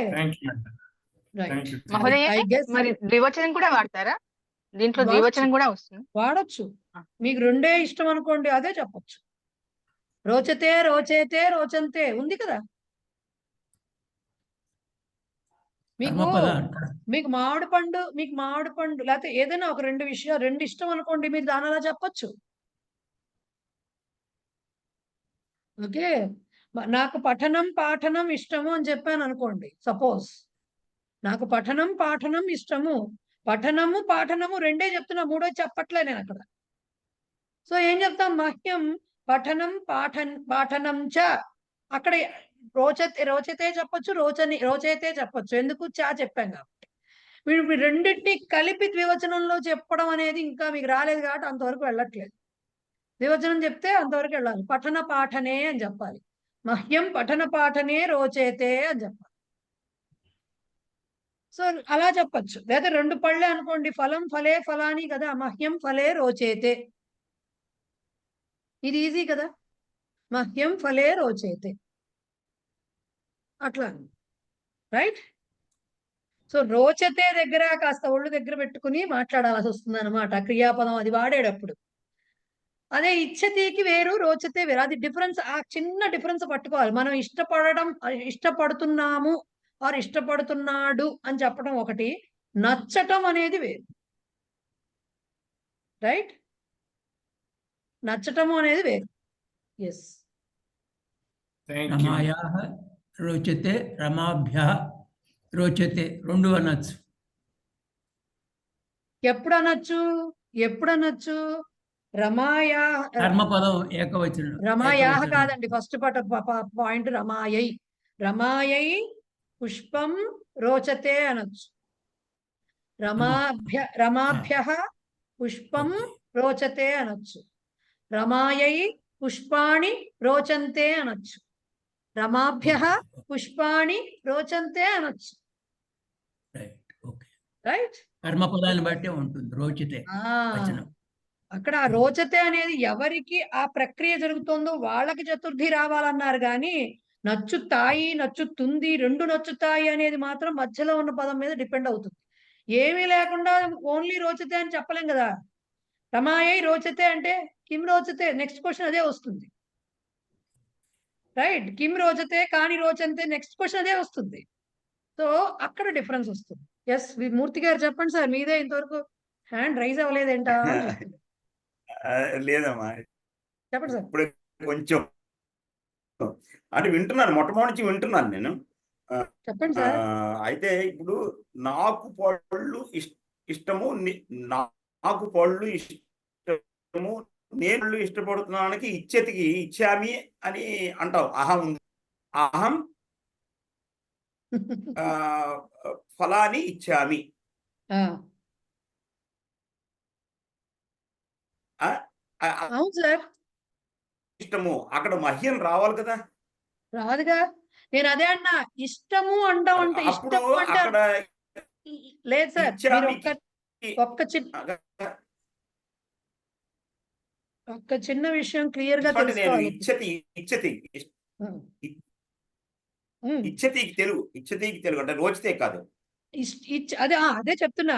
మహోదయ మరి ద్వివచనం కూడా వాడతారా? దీంట్లో ద్వివచనం కూడా వస్తుంది, వాడచ్చు. మీకు రెండే ఇష్టం అనుకోండి, అదే చెప్పొచ్చు. రోచతే రోచేతే రోచంతే ఉంది కదా. మీకు మామిడి పండు లేకపోతే ఏదైనా ఒక రెండు ఇష్టం అనుకోండి, మీరు దాని అలా చెప్పొచ్చు. ఓకే, నాకు పఠనం పాఠనం ఇష్టము అని చెప్పాను అనుకోండి, సపోజ్ నాకు పఠనం పాఠనం ఇష్టము, పఠనము పాఠనము రెండే చెప్తున్నా, మూడో చెప్పట్లే నేను అక్కడ. సో ఏం చెప్తాం? మహ్యం పఠనం పాఠనం చ. అక్కడ రోచతే చెప్పొచ్చు, రోచతే చెప్పొచ్చు. ఎందుకు? చా చెప్పాం కాబట్టి. మీరు రెండింటిని కలిపి ద్వివచనంలో చెప్పడం అనేది ఇంకా మీకు రాలేదు కాబట్టి అంతవరకు వెళ్ళట్లేదు. ద్వివచనం చెప్తే అంతవరకు వెళ్ళాలి. పఠన పాఠనే అని చెప్పాలి. మహ్యం పఠన పాఠనే రోచేతే అని చెప్పాలి. సో అలా చెప్పచ్చు. లేదా రెండు పళ్ళే అనుకోండి, ఫలం ఫలే ఫలాని కదా, మహ్యం ఫలే రోచేతే. ఇది ఈజీ కదా, మహ్యం ఫలే రోచేతే అట్లా, రైట్? సో రోచతే దగ్గర కాస్త ఒళ్ళు దగ్గర పెట్టుకుని మాట్లాడాల్సి వస్తుంది అనమాట క్రియాపదం అది వాడేటప్పుడు. అదే ఇచ్చతికి వేరు, రోచతే వేరు. అది డిఫరెన్స్, ఆ చిన్న డిఫరెన్స్ పట్టుకోవాలి. మనం ఇష్టపడుతున్నాము ఆర్ ఇష్టపడుతున్నాడు అని చెప్పడం ఒకటి, నచ్చటం అనేది వేరు, రైట్? నచ్చటము అనేది వేరు. ఎస్, రమాయాః రోచతే, రమాభ్యః రోచతే, రెండు అనొచ్చు. ఎప్పుడు అనొచ్చు? రమాయా కర్మపదం ఏకవచనం. రమాయాహ ఏకవచనం. కాదండి, ఫస్ట్ పాయింట్ రమాయై. రమాయై పుష్పం రోచతే అనొచ్చు. రమాభ్య పుష్పం ఓకే. రోచతే అనొచ్చు. రమాయై పుష్పాణి రోచంతే అనొచ్చు. రమాభ్య ఓకే. పుష్పాణి రోచంతే అనొచ్చు. రైట్. ఓకే. రైట్. కర్మపదాన్ని బట్టే ఉంటుంది రోచితే వచనం. అక్కడ ఆ రోచతే అనేది ఎవరికి ఆ ప్రక్రియ జరుగుతుందో వాళ్ళకి చతుర్థి రావాలన్నారు కానీ నచ్చుతాయి నచ్చుతుంది రెండు నచ్చుతాయి అనేది మాత్రం మధ్యలో ఉన్న పదం మీద డిపెండ్ అవుతుంది. ఏమీ లేకుండా ఓన్లీ రోచతే అని చెప్పలేం కదా. రమాయై రోచతే అంటే కిం రోచతే, నెక్స్ట్ క్వశ్చన్ అదే వస్తుంది. రైట్. కిం రోచతే కాని రోచంతే, నెక్స్ట్ క్వశ్చన్ అదే వస్తుంది. సో అక్కడ డిఫరెన్స్ వస్తుంది. ఎస్ మూర్తి గారు చెప్పండి సార్, మీదే ఇంతవరకు హ్యాండ్ రైజ్ అవ్వలేదేంటా అని చూస్తుంది. లేదమ్మా, చెప్పండి సార్. ఇప్పుడు కొంచెం అంటే వింటున్నాను, మొట్టమొదటి నుంచి వింటున్నాను నేను. చెప్పండి సార్. అయితే ఇప్పుడు నాకు పళ్ళు ఇష్టము, నాకు పళ్ళు ఇష్టము, నేను పళ్ళు ఇష్టపడుతున్నానికి ఇచ్చేతికి ఇచ్చామి అని అంటావు. అహం ఉంది, అహం ఫలాని ఇచ్చామి. అవును సార్. ఇష్టము అక్కడ మహ్యం రావాలి కదా. రాదుగా. నేను అదే అన్నా, ఇష్టము అంటాం అంటే అప్పుడు ఇష్టము అంటే అక్కడ లేదు సార్. మీరు ఒక్క చిన్న విషయం క్లియర్ గా తెలుసుకోవాలి. ఇచ్చతికి తెలుగు అంటే రోచితే కాదు. అదే చెప్తున్నా.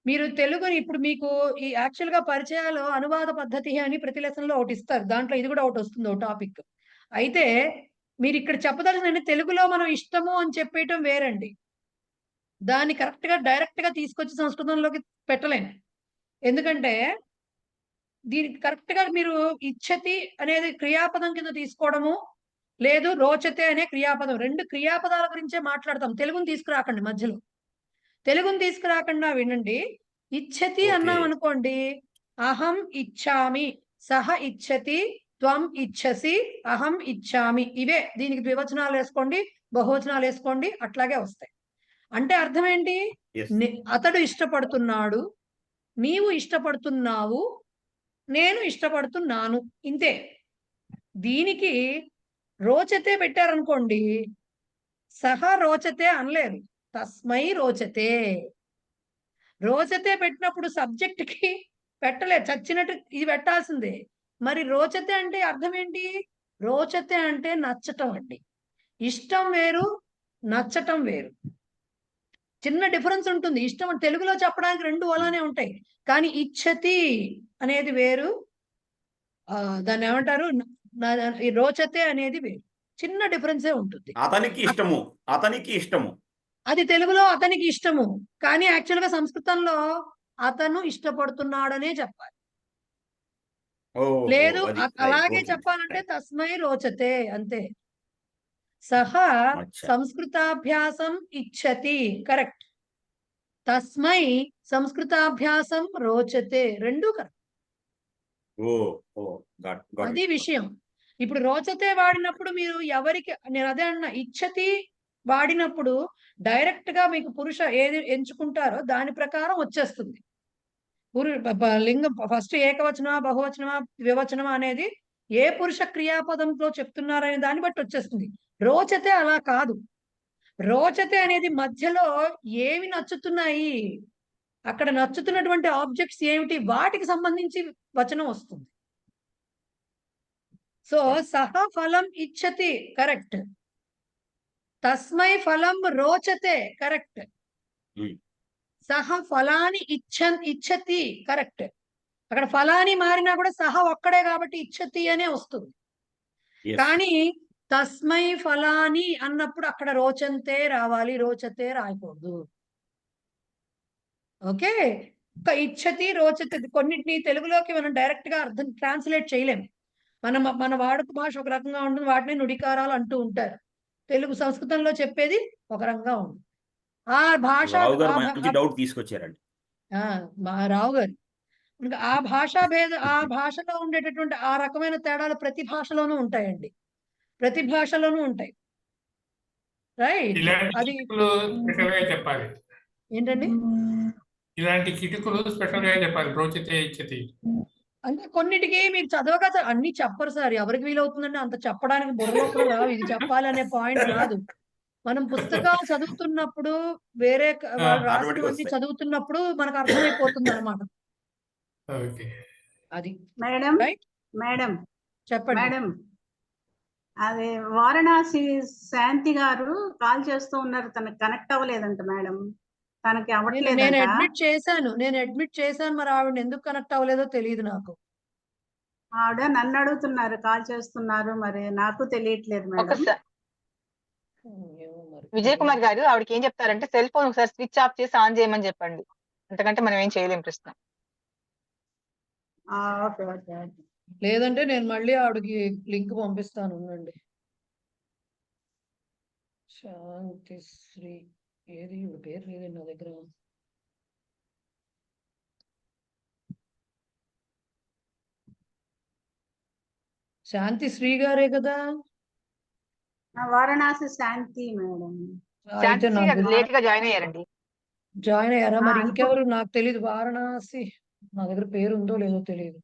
మీరు తెలుగుని ఇప్పుడు మీకు ఈ యాక్చువల్ గా పరిచయాలు అనువాద పద్ధతి అని ప్రతి లెసన్ లో ఒకటి ఇస్తారు. దాంట్లో ఇది కూడా ఒకటి వస్తుంది, ఒక టాపిక్. అయితే మీరు ఇక్కడ చెప్పదలసిందంటే తెలుగులో మనం ఇష్టము అని చెప్పేయటం వేరండి. దాన్ని కరెక్ట్ గా డైరెక్ట్ గా తీసుకొచ్చి సంస్కృతంలోకి పెట్టలేను. ఎందుకంటే దీనికి కరెక్ట్ గా మీరు ఇచ్చతి అనేది క్రియాపదం కింద తీసుకోవడము, లేదు రోచతే అనే క్రియాపదం, రెండు క్రియాపదాల గురించే మాట్లాడతాం. తెలుగుని తీసుకురాకండి మధ్యలో. తెలుగుని తీసుకురాకుండా వినండి. ఇచ్చతి అన్నాం అనుకోండి, అహం ఇచ్చామి, సహ ఇచ్చతి, త్వం ఇచ్చసి, అహం ఇచ్చామి. ఇవే దీనికి ద్వివచనాలు వేసుకోండి, బహువచనాలు వేసుకోండి, అట్లాగే వస్తాయి. అంటే అర్థం ఏంటి? అతడు ఇష్టపడుతున్నాడు, నీవు ఇష్టపడుతున్నావు, నేను ఇష్టపడుతున్నాను, ఇంతే. దీనికి రోచతే పెట్టారనుకోండి, సహ రోచతే అనలేదు, తస్మై రోచతే. రోచతే పెట్టినప్పుడు సబ్జెక్ట్ కి పెట్టలేదు, చచ్చినట్టు ఇది పెట్టాల్సిందే. మరి రోచతే అంటే అర్థం ఏంటి? రోచతే అంటే నచ్చటం అండి. ఇష్టం వేరు, నచ్చటం వేరు, చిన్న డిఫరెన్స్ ఉంటుంది. ఇష్టం తెలుగులో చెప్పడానికి రెండు అలానే ఉంటాయి, కానీ ఇచ్చతి అనేది వేరు, దాన్ని ఏమంటారు, రోచతే అనేది వేరు, చిన్న డిఫరెన్సే ఉంటుంది. అతనికి ఇష్టము అది తెలుగులో అతనికి ఇష్టము, కానీ యాక్చువల్ గా సంస్కృతంలో అతను ఇష్టపడుతున్నాడనే చెప్పాలి. లేదు అలాగే చెప్పాలంటే తస్మై రోచతే, అంతే. సహ సంస్కృతాభ్యాసం ఇచ్చతి, కరెక్ట్. తస్మై సంస్కృతాభ్యాసం రోచతే, రెండు కరెక్ట్. అది విషయం. ఇప్పుడు రోచతే వాడినప్పుడు మీరు ఎవరికి, నేను అదే అన్నా, ఇచ్చతి వాడినప్పుడు డైరెక్ట్ గా మీకు పురుష ఏది ఎంచుకుంటారో దాని ప్రకారం వచ్చేస్తుంది. లింగం ఫస్ట్ ఏకవచనమా, బహువచనమా, ద్వివచనమా అనేది ఏ పురుష క్రియాపదంతో చెప్తున్నారనే దాన్ని బట్టి వచ్చేస్తుంది. రోచతే అలా కాదు. రోచతే అనేది మధ్యలో ఏమి నచ్చుతున్నాయి, అక్కడ నచ్చుతున్నటువంటి ఆబ్జెక్ట్స్ ఏమిటి, వాటికి సంబంధించి వచనం వస్తుంది. సో సహ ఫలం ఇచ్చతి, కరెక్ట్. తస్మై ఫలం రోచతే, కరెక్ట్. సహ ఫలాని ఇచ్చతి, కరెక్ట్. అక్కడ ఫలాని మారినా కూడా సహ ఒక్కడే కాబట్టి ఇచ్చతి అనే వస్తుంది. కానీ తస్మై ఫలాని అన్నప్పుడు అక్కడ రోచంతే రావాలి, రోచతే రాయకూడదు. ఓకే. ఇచ్చతి రోచతే కొన్నిటిని తెలుగులోకి మనం డైరెక్ట్ గా అర్థం ట్రాన్స్లేట్ చేయలేము. మన వాడుక భాష ఒక రకంగా ఉంటుంది, వాటిని నుడికారాలు అంటూ ఉంటారు. తెలుగు సంస్కృతంలో చెప్పేది ఒక రకంగా ఉంటుంది. ఆ భాష డౌట్ తీసుకొచ్చారండి రావు గారు ఇంకా ఆ భాషలో ఉండేటటువంటి ఆ రకమైన తేడాలు ప్రతి భాషలోనూ ఉంటాయండి. ప్రతి భాషలోనూ ఉంటాయి. రైట్. ఇలాంటి అది కిటుకులు స్పెషల్ గా చెప్పాలి. ఏంటండి? ఇలాంటి కిటుకులు స్పెషల్ గా చెప్పాలి. రోచితే ఇచ్చతి. అంటే కొన్నిటికి మీరు అన్ని చెప్పరు సార్. ఎవరికి వీలవుతుందంటే అంత చెప్పడానికి బుర్రలో కూడా రావు. ఇది చెప్పాలనే పాయింట్ రాదు. మనం పుస్తకాలు చదువుతున్నప్పుడు వేరే వాళ్ళు ఆటోమేటిక్ రాసినవన్నీ వస్తాయి. చదువుతున్నప్పుడు మనకు అర్థమైపోతుందన్నమాట. ఓకే. అది. Madam right. మేడం చెప్పండి. మేడం అదే వారణాసి శాంతి గారు కాల్ చేస్తూ ఉన్నారు, తనకు కనెక్ట్ అవ్వలేదంట మేడం, తనకి నేను అవ్వట్లేదంట. అడ్మిట్ చేశాను. మరి ఆవిడ ఎందుకు కనెక్ట్ అవ్వలేదో తెలియదు నాకు. ఆవిడ నన్ను అడుగుతున్నారు, కాల్ చేస్తున్నారు, మరి నాకు తెలియట్లేదు మేడం. ఒకసారి ఏమో మరి. విజయ్ కుమార్ గారు ఆవిడకి ఏం చెప్తారంటే సెల్ ఫోన్ ఒకసారి స్విచ్ ఆఫ్ చేసి ఆన్ చేయమని చెప్పండి. అంతకంటే మనం ఏం చేయలేం ప్రస్తుతం. Okay okay okay. లేదంటే నేను మళ్ళీ ఆవిడకి లింక్ పంపిస్తాను, ఉండండి. శాంతిశ్రీ ఏది ఈవిడ పేరు లేదండి నా దగ్గర. శాంతిశ్రీ గారే కదా. వారణాసి శాంతి మేడం. అయితే శాంతి నాకు గారు లేట్ గా జాయిన్ అయ్యారండి. జాయిన్ అయ్యారా? మరి ఇప్పుడు ఇంకెవరు నాకు తెలియదు. వారణాసి నా దగ్గర పేరు ఉందో లేదో తెలియదు.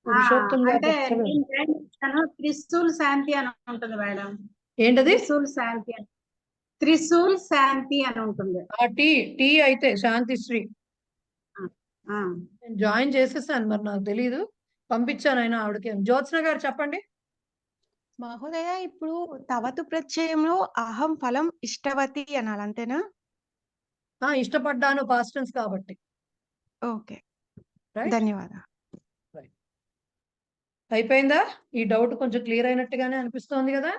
పురుషోత్తం గారు అంటే చెప్తారు. నేను జాయిన్ చేశాను, త్రిశూల్ శాంతి అని ఉంటుంది మేడం. ఏంటది? త్రిశూల్ శాంతి త్రిశూల్ శాంతి అని ఉంటుంది. ఆ టీ అయితే శాంతిశ్రీ ఆ, నేను జాయిన్ చేసేసాను. మరి నాకు తెలీదు, పంపించాను అయినా ఆవిడకి. జ్యోత్స్న గారు చెప్పండి. మహోదయ, ఇప్పుడు తవతు ప్రత్యయంలో అహం ఫలం ఇష్టవతి అనాలి, అంతేనా? ఇష్టపడ్డాను పాస్ట్ టెన్స్ కాబట్టి. Okay, right. ధన్యవాదాలు. అయిపోయిందా? ఈ డౌట్ కొంచెం క్లియర్ అయినట్టుగానే అనిపిస్తోంది కదా.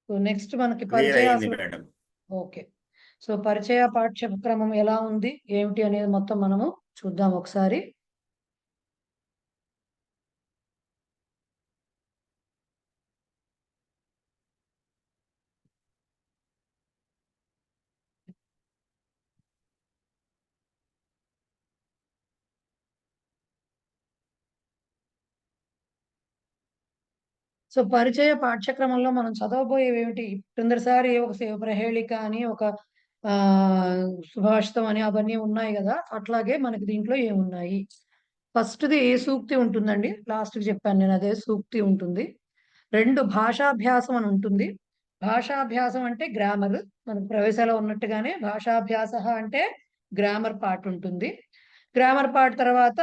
సో నెక్స్ట్ మనకి క్లియర్ అయింది పరిచయ. మేడం. ఓకే. సో పరిచయ పాఠ్యక్రమం ఎలా ఉంది ఏమిటి అనేది మొత్తం మనము చూద్దాం ఒకసారి. సో పరిచయ పాఠ్యక్రమంలో మనం చదవబోయేవి ఏమిటి? క్రిందటిసారి ఒక ప్రహేళిక అని, ఒక సుభాషితం అని అవన్నీ ఉన్నాయి కదా. అట్లాగే మనకి దీంట్లో ఏమున్నాయి? ఫస్ట్ది సూక్తి ఉంటుందండి. లాస్ట్కి చెప్పాను నేను, అదే సూక్తి ఉంటుంది. 2 భాషాభ్యాసం అని ఉంటుంది. భాషాభ్యాసం అంటే గ్రామర్, మనకు ప్రవేశాలో ఉన్నట్టుగానే భాషాభ్యాస అంటే గ్రామర్ పార్ట్ ఉంటుంది. గ్రామర్ పార్ట్ తర్వాత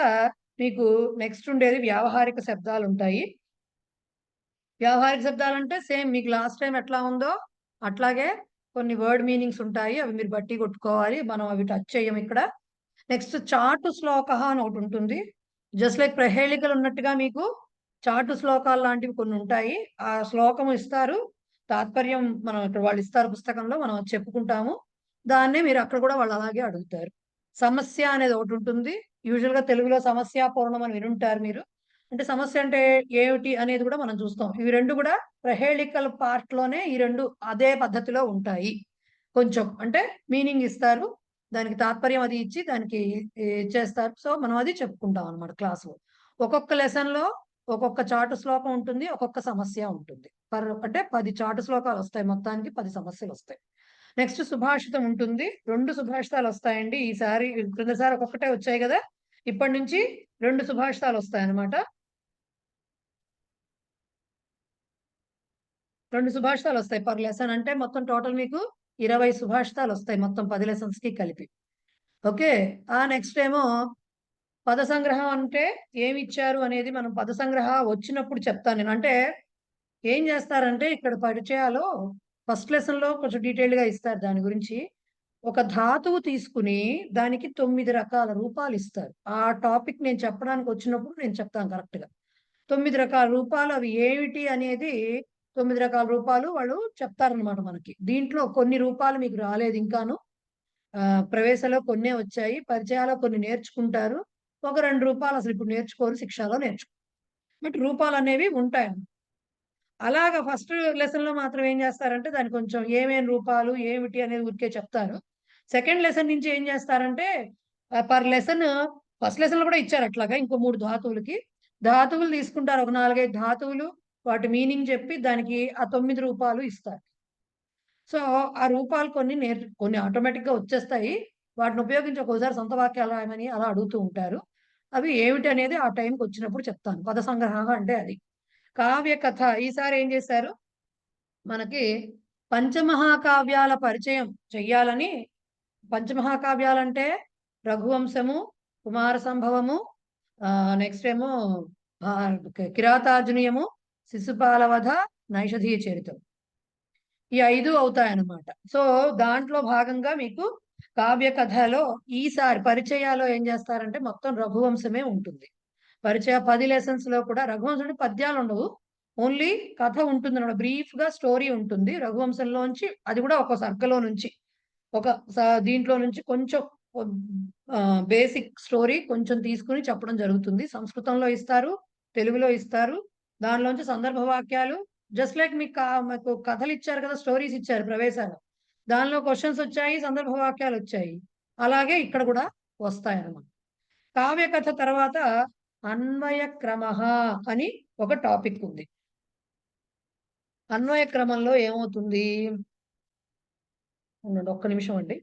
మీకు నెక్స్ట్ ఉండేది వ్యావహారిక శబ్దాలు ఉంటాయి. వ్యావహారిక శబ్దాలు అంటే సేమ్ మీకు లాస్ట్ టైం ఎట్లా ఉందో అట్లాగే కొన్ని వర్డ్ మీనింగ్స్ ఉంటాయి. అవి మీరు బట్టి కొట్టుకోవాలి. మనం అవి టచ్ చేయం ఇక్కడ. నెక్స్ట్ చాటు శ్లోక అని ఒకటి ఉంటుంది. జస్ట్ లైక్ ప్రహేళికలు ఉన్నట్టుగా మీకు చాటు శ్లోకాలు లాంటివి కొన్ని ఉంటాయి. ఆ శ్లోకం ఇస్తారు, తాత్పర్యం మనం ఇక్కడ వాళ్ళు ఇస్తారు పుస్తకంలో, మనం చెప్పుకుంటాము. దాన్నే మీరు అక్కడ కూడా వాళ్ళు అలాగే అడుగుతారు. సమస్య అనేది ఒకటి ఉంటుంది. యూజువల్ గా తెలుగులో సమస్య పూర్ణం అని వినుంటారు మీరు. అంటే సమస్య అంటే ఏమిటి అనేది కూడా మనం చూస్తాం. ఇవి 2 కూడా ప్రహేళికల పార్ట్ లోనే ఈ 2 అదే పద్ధతిలో ఉంటాయి. కొంచెం అంటే మీనింగ్ ఇస్తారు, దానికి తాత్పర్యం అది ఇచ్చి దానికి చేస్తారు. సో మనం అది చెప్పుకుంటాం అనమాట క్లాసులో. ఒక్కొక్క లెసన్ లో ఒక్కొక్క చాటు శ్లోకం ఉంటుంది, ఒక్కొక్క సమస్య ఉంటుంది. అంటే 10 చాటు శ్లోకాలు వస్తాయి, మొత్తానికి 10 సమస్యలు వస్తాయి. నెక్స్ట్ సుభాషితం ఉంటుంది. 2 సుభాషితాలు వస్తాయండి. ఈసారి క్రిందసారి ఒక్కొక్కటే వచ్చాయి కదా, ఇప్పటి నుంచి 2 సుభాషితాలు వస్తాయి అన్నమాట. 2 సుభాషితాలు వస్తాయి పర్ లెసన్. అంటే మొత్తం టోటల్ మీకు 20 సుభాషితాలు వస్తాయి మొత్తం 10 లెసన్స్ కి కలిపి. ఓకే. నెక్స్ట్ ఏమో పద సంగ్రహం అంటే ఏమి ఇచ్చారు అనేది మనం పద సంగ్రహ వచ్చినప్పుడు చెప్తాను నేను. అంటే ఏం చేస్తారంటే ఇక్కడ పరిచయాలో ఫస్ట్ లెసన్ లో కొంచెం డీటెయిల్డ్ గా ఇస్తారు దాని గురించి. ఒక ధాతువు తీసుకుని దానికి 9 రకాల రూపాలు ఇస్తారు. ఆ టాపిక్ నేను చెప్పడానికి వచ్చినప్పుడు నేను చెప్తాను కరెక్ట్ గా. 9 రకాల రూపాలు అవి ఏమిటి అనేది 9 రకాల రూపాలు వాళ్ళు చెప్తారనమాట మనకి. దీంట్లో కొన్ని రూపాలు మీకు రాలేదు ఇంకాను. ప్రవేశంలో కొన్నే వచ్చాయి, పరిచయాలో కొన్ని నేర్చుకుంటారు, ఒక 2 రూపాలు అసలు ఇప్పుడు నేర్చుకోరు, శిక్షలో నేర్చుకో. బట్ రూపాలు అనేవి ఉంటాయి. అలాగా ఫస్ట్ లెసన్ లో మాత్రం ఏం చేస్తారంటే దాని కొంచెం ఏమేం రూపాలు ఏమిటి అనేది ఊరికే చెప్తారు. సెకండ్ లెసన్ నుంచి ఏం చేస్తారంటే పర్ లెసన్ ఫస్ట్ లెసన్ కూడా ఇచ్చారు అట్లాగా. ఇంకో 3 ధాతువులకి ధాతువులు తీసుకుంటారు. ఒక 4, 5 ధాతువులు వాటి మీనింగ్ చెప్పి దానికి ఆ 9 రూపాలు ఇస్తారు. సో ఆ రూపాలు కొన్ని ఆటోమేటిక్ గా వచ్చేస్తాయి. వాటిని ఉపయోగించి ఒక్కోసారి సొంత వాక్యాలు రాయమని అలా అడుగుతూ ఉంటారు. అవి ఏమిటి అనేది ఆ టైంకి వచ్చినప్పుడు చెప్తాను. పద సంగ్రహం అంటే అది. కావ్య కథ ఈసారి ఏం చేశారు, మనకి పంచమహాకావ్యాల పరిచయం చెయ్యాలని. పంచమహాకావ్యాలంటే రఘువంశము, కుమార సంభవము, నెక్స్ట్ ఏమో కిరాతార్జునీయము, శిశుపాలవధ, నైషధీయ చరితం. ఈ 5 అవుతాయన్నమాట. సో దాంట్లో భాగంగా మీకు కావ్య కథలో ఈసారి పరిచయాలో ఏం చేస్తారంటే మొత్తం రఘువంశమే ఉంటుంది. పరిచయ 10 లెసన్స్ లో కూడా రఘువంశం అంటే పద్యాలు ఉండవు, ఓన్లీ కథ ఉంటుంది అన్నమాట. బ్రీఫ్ గా స్టోరీ ఉంటుంది రఘువంశంలోంచి. అది కూడా ఒక సర్గలో నుంచి ఒక దీంట్లో నుంచి కొంచెం బేసిక్ స్టోరీ కొంచెం తీసుకుని చెప్పడం జరుగుతుంది. సంస్కృతంలో ఇస్తారు, తెలుగులో ఇస్తారు. దానిలోంచి సందర్భ వాక్యాలు జస్ట్ లైక్ మీకు కథలు ఇచ్చారు కదా, స్టోరీస్ ఇచ్చారు ప్రవేశాలు, దానిలో క్వశ్చన్స్ వచ్చాయి, సందర్భ వాక్యాలు వచ్చాయి. అలాగే ఇక్కడ కూడా వస్తాయి అన్నమాట. కావ్య కథ తర్వాత అన్వయ క్రమ అని ఒక టాపిక్ ఉంది. అన్వయ క్రమంలో ఏమవుతుంది, ఒక్క నిమిషం అండి.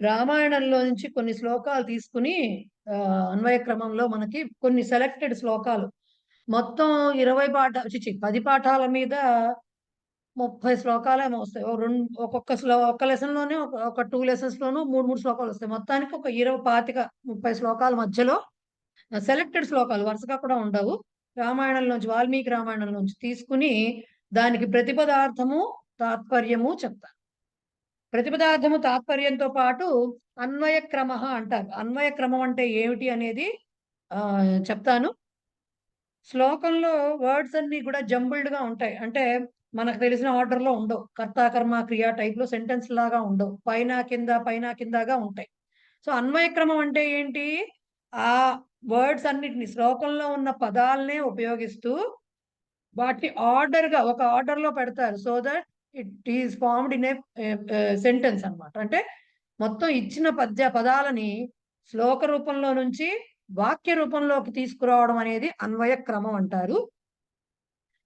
రామాయణంలో నుంచి కొన్ని శ్లోకాలు తీసుకుని అన్వయ క్రమంలో మనకి కొన్ని సెలెక్టెడ్ శ్లోకాలు మొత్తం 20 పాఠాలు 10 పాఠాల మీద 30 శ్లోకాలు ఏమో వస్తాయి. ఒక్క లెసన్ లోనే ఒక 2 లెసన్స్ లోనూ 3 శ్లోకాలు వస్తాయి. మొత్తానికి ఒక 25-30 శ్లోకాల మధ్యలో సెలెక్టెడ్ శ్లోకాలు, వరుసగా కూడా ఉండవు, రామాయణంలోంచి వాల్మీకి రామాయణం నుంచి తీసుకుని దానికి ప్రతిపదార్థము తాత్పర్యము చెప్తారు. ప్రతిపదార్థము తాత్పర్యంతో పాటు అన్వయ క్రమ అంటారు. అన్వయ క్రమం అంటే ఏమిటి అనేది చెప్తాను. శ్లోకంలో వర్డ్స్ అన్ని కూడా జంబుల్డ్ గా ఉంటాయి. అంటే మనకు తెలిసిన ఆర్డర్ లో ఉండవు. కర్త కర్మ క్రియా టైప్ లో సెంటెన్స్ లాగా ఉండవు. పైన కిందగా ఉంటాయి. సో అన్వయ క్రమం అంటే ఏంటి, ఆ వర్డ్స్ అన్నిటిని శ్లోకంలో ఉన్న పదాలనే ఉపయోగిస్తూ వాటిని ఆర్డర్ గా ఒక ఆర్డర్ లో పెడతారు. So that it is formed in a sentence అన్నమాట. అంటే మొత్తం ఇచ్చిన పదాలని శ్లోక రూపంలో నుంచి వాక్య రూపంలోకి తీసుకురావడం అనేది అన్వయ క్రమం అంటారు.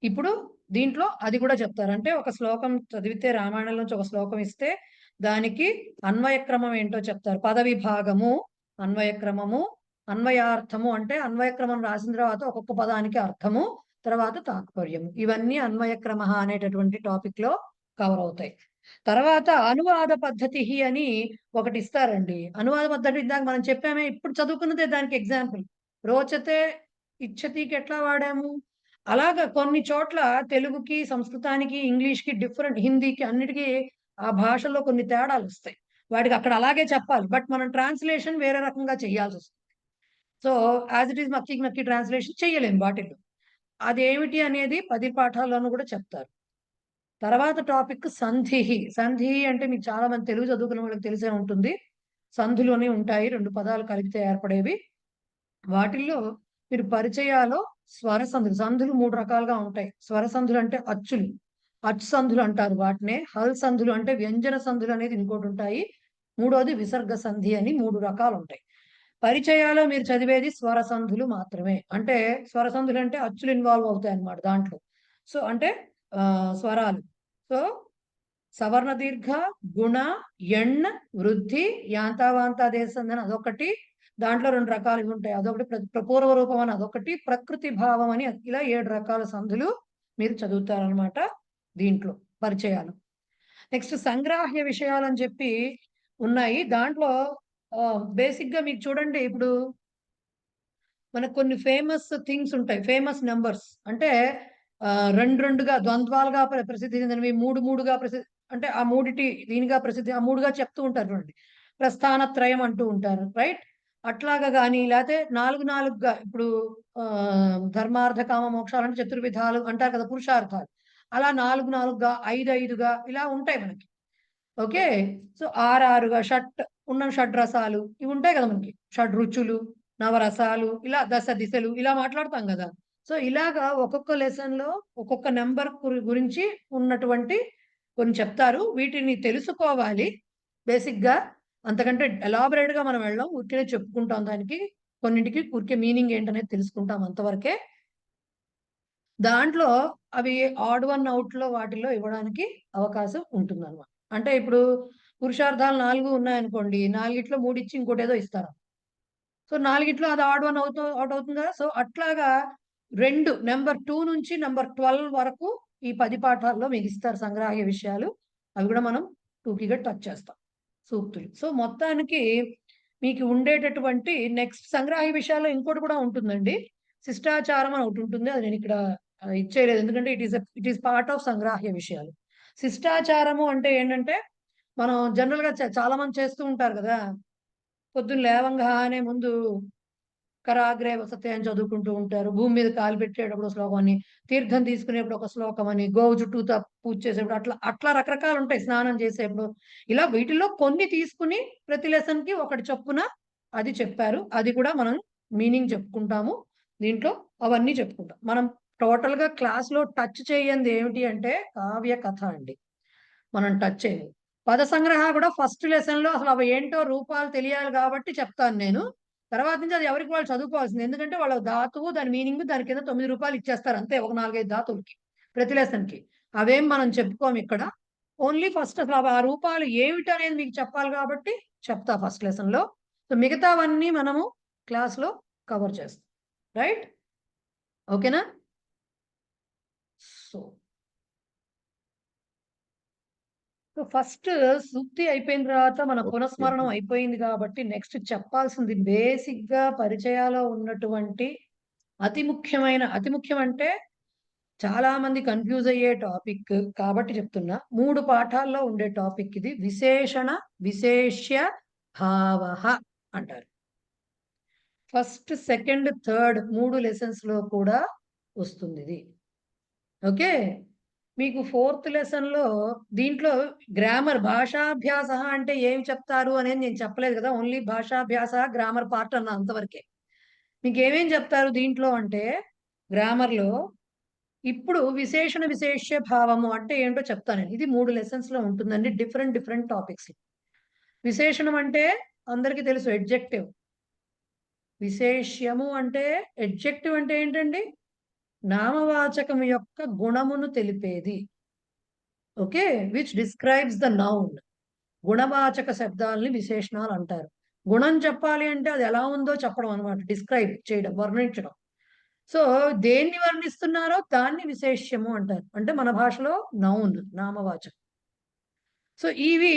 ఇప్పుడు దీంట్లో అది కూడా చెప్తారు. అంటే ఒక శ్లోకం చదివితే రామాయణం నుంచి ఒక శ్లోకం ఇస్తే దానికి అన్వయ క్రమం ఏంటో చెప్తారు. పద విభాగము, అన్వయ క్రమము, అన్వయార్థము అంటే అన్వయ క్రమం రాసిన తర్వాత ఒక్కొక్క పదానికి అర్థము, తర్వాత తాత్పర్యము. ఇవన్నీ అన్వయ క్రమ అనేటటువంటి టాపిక్ లో కవర్ అవుతాయి. తర్వాత అనువాద పద్ధతి అని ఒకటి ఇస్తారండి. అనువాద పద్ధతి ఇందాక మనం చెప్పామే, ఇప్పుడు చదువుకున్నదే దానికి ఎగ్జాంపుల్. రోచతే ఇచ్చతికి ఎట్లా వాడాము, అలాగా కొన్ని చోట్ల తెలుగుకి, సంస్కృతానికి, ఇంగ్లీష్ కి డిఫరెంట్, హిందీకి, అన్నిటికీ ఆ భాషలో కొన్ని తేడాలు వస్తాయి. వాటికి అక్కడ అలాగే చెప్పాలి, బట్ మనం ట్రాన్స్లేషన్ వేరే రకంగా చేయాల్సి వస్తుంది. సో యాజ్ ఇట్ ఈస్ మక్కి ట్రాన్స్లేషన్ చేయలేము వాటిల్లో. అదేమిటి అనేది 10 పాఠాల్లోనూ కూడా చెప్తారు. తర్వాత టాపిక్ సంధి. సంధి అంటే మీకు చాలా మంది తెలుగు చదువుకున్న వాళ్ళకి తెలిసే ఉంటుంది. సంధులోనే ఉంటాయి, 2 పదాలు కలిపితే ఏర్పడేవి. వాటిల్లో మీరు పరిచయాలో స్వర సంధులు, సంధులు 3 రకాలుగా ఉంటాయి. స్వర సంధులు అంటే అచ్చులు, అచ్చు సంధులు అంటారు వాటినే. హల్ సంధులు అంటే వ్యంజన సంధులు అనేది ఇంకోటి ఉంటాయి. మూడోది విసర్గ సంధి అని 3 రకాలు ఉంటాయి. పరిచయాలో మీరు చదివేది స్వర సంధులు మాత్రమే. అంటే స్వర సంధులు అంటే అచ్చులు ఇన్వాల్వ్ అవుతాయి అన్నమాట దాంట్లో. సో అంటే స్వరాలు. సో సవర్ణ దీర్ఘ, గుణ, ఎణ్, వృద్ధి, యాంతావాంత దేశందన అదొకటి. దాంట్లో 2 రకాలు ఉంటాయి. అదొకటి ప్రపూర్వ రూపం అని అదొకటి, ప్రకృతి భావం అని, ఇలా 7 రకాల సంధులు మీరు చదువుతారనమాట దీంట్లో పరిచయాలు. నెక్స్ట్ సంగ్రాహ్య విషయాలు అని చెప్పి ఉన్నాయి. దాంట్లో బేసిక్ గా మీకు చూడండి, ఇప్పుడు మనకు కొన్ని ఫేమస్ థింగ్స్ ఉంటాయి, ఫేమస్ నెంబర్స్. అంటే 2-2గా ద్వంద్వాలుగా ప్రసిద్ధి చెందినవి, 3-3గా ప్రసిద్ధి, అంటే ఆ 3 దీనిగా ప్రసిద్ధి, ఆ 3గా చెప్తూ ఉంటారు చూడండి. ప్రస్థానత్రయం అంటూ ఉంటారు, రైట్? అట్లాగా కానీ, లేకపోతే 4-4గా, ఇప్పుడు ధర్మార్థ కామ మోక్షాలు అంటే చతుర్విధాలు అంటారు కదా, పురుషార్థాలు. అలా 4-4గా, 5-5గా ఇలా ఉంటాయి మనకి. ఓకే, సో 6-6గా, ఉన్న షడ్రసాలు ఇవి ఉంటాయి కదా మనకి, షడ్రుచులు, నవరసాలు, ఇలా 10 దిశలు ఇలా మాట్లాడతాం కదా. సో ఇలాగా ఒక్కొక్క లెసన్ లో ఒక్కొక్క నెంబర్ గురించి ఉన్నటువంటి కొన్ని చెప్తారు. వీటిని తెలుసుకోవాలి బేసిక్ గా. అంతకంటే ఎలాబరేట్ గా మనం వెళ్ళాం, ఊరికే చెప్పుకుంటాం. దానికి కొన్నింటికి ఊరికే మీనింగ్ ఏంటనేది తెలుసుకుంటాం అంతవరకే. దాంట్లో అవి ఆడ్ వన్ అవుట్ లో వాటిలో ఇవ్వడానికి అవకాశం ఉంటుంది అనమాట. అంటే ఇప్పుడు పురుషార్థాలు 4 ఉన్నాయనుకోండి, 4 3 ఇచ్చి ఇంకోటి ఏదో ఇస్తారు. సో 4 అది ఆడ్ వన్ అవుట్ అవుతుంది కదా. సో అట్లాగా 2 నెంబర్ 2 నుంచి నెంబర్ 12 వరకు ఈ 10 పాఠాల్లో మీకు ఇస్తారు సంగ్రాహ్య విషయాలు. అవి కూడా మనం టూకీగా టచ్ చేస్తాం, సూక్తులు. సో మొత్తానికి మీకు ఉండేటటువంటి నెక్స్ట్ సంగ్రాహ్య విషయాల్లో ఇంకోటి కూడా ఉంటుందండి. శిష్టాచారం అని ఒకటి ఉంటుంది. అది నేను ఇక్కడ ఇచ్చేయలేదు, ఎందుకంటే ఇట్ ఈస్ పార్ట్ ఆఫ్ సంగ్రాహ్య విషయాలు. శిష్టాచారము అంటే ఏంటంటే, మనం జనరల్ గా చాలా మంది చేస్తూ ఉంటారు కదా. పొద్దున్న లేవంగానే ముందు కరాగ్రే వసతే అని చదువుకుంటూ ఉంటారు. భూమి మీద కాలు పెట్టేటప్పుడు ఒక శ్లోకం అని, తీర్థం తీసుకునేప్పుడు ఒక శ్లోకం అని, గోవు చుట్టూ పూజ చేసేప్పుడు అట్లా అట్లా రకరకాలు ఉంటాయి. స్నానం చేసేప్పుడు ఇలా వీటిలో కొన్ని తీసుకుని ప్రతి లెసన్ కి ఒకటి చొప్పున అది చెప్పారు. అది కూడా మనం మీనింగ్ చెప్పుకుంటాము దీంట్లో. అవన్నీ చెప్పుకుంటాం. మనం టోటల్ గా క్లాస్ లో టచ్ చేయండి ఏమిటి అంటే కావ్య కథ అండి. మనం టచ్ చేయాలి. పద సంగ్రహ కూడా ఫస్ట్ లెసన్ లో అసలు అవి ఏంటో రూపాలు తెలియాలి కాబట్టి చెప్తాను నేను. తర్వాత నుంచి అది ఎవరికి వాళ్ళు చదువుకోవాల్సింది. ఎందుకంటే వాళ్ళ ధాతువు, దాని మీనింగ్, దాని కింద 9 రూపాయలు ఇచ్చేస్తారు అంతే, ఒక 4-5 ధాతువులకి ప్రతి లెసన్ కి. అవేం మనం చెప్పుకోము ఇక్కడ. ఓన్లీ ఫస్ట్ అసలు ఆ రూపాలు ఏమిటి అనేది మీకు చెప్పాలి కాబట్టి చెప్తా ఫస్ట్ లెసన్ లో. సో మిగతావన్నీ మనము క్లాస్ లో కవర్ చేస్తాం. రైట్, ఓకేనా? సో ఫస్ట్ సూక్తి అయిపోయిన తర్వాత మన పునఃస్మరణం అయిపోయింది కాబట్టి నెక్స్ట్ చెప్పాల్సింది బేసిక్ గా పరిచయాలో ఉన్నటువంటి అతి ముఖ్యం అంటే చాలా మంది కన్ఫ్యూజ్ అయ్యే టాపిక్ కాబట్టి చెప్తున్నా. 3 పాఠాల్లో ఉండే టాపిక్ ఇది. విశేషణ విశేష్య భావ అంటారు. ఫస్ట్, సెకండ్, థర్డ్ 3 లెసన్స్ లో కూడా వస్తుంది ఇది. ఓకే, మీకు 4th లెసన్ లో దీంట్లో గ్రామర్, భాషాభ్యాస అంటే ఏం చెప్తారు అనేది నేను చెప్పలేదు కదా. ఓన్లీ భాషాభ్యాస గ్రామర్ పార్ట్ అన్న అంతవరకే. మీకు ఏమేం చెప్తారు దీంట్లో అంటే, గ్రామర్ లో ఇప్పుడు విశేషణ విశేష్య భావము అంటే ఏంటో చెప్తాను. ఇది 3 లెసన్స్ లో ఉంటుందండి, డిఫరెంట్ టాపిక్స్. విశేషణం అంటే అందరికీ తెలుసు, ఎడ్జెక్టివ్. విశేష్యము అంటే, ఎడ్జెక్టివ్ అంటే ఏంటండి? నామవాచకం యొక్క గుణమును తెలిపేది. Okay, which describes the noun. గుణవాచక శబ్దాలని విశేషణాలు అంటారు. గుణం చెప్పాలి అంటే అది ఎలా ఉందో చెప్పడం అనమాట, డిస్క్రైబ్ చేయడం, వర్ణించడం. సో దేన్ని వర్ణిస్తున్నారో దాన్ని విశేష్యము అంటారు. అంటే మన భాషలో నౌన్, నామవాచకం. సో ఇవి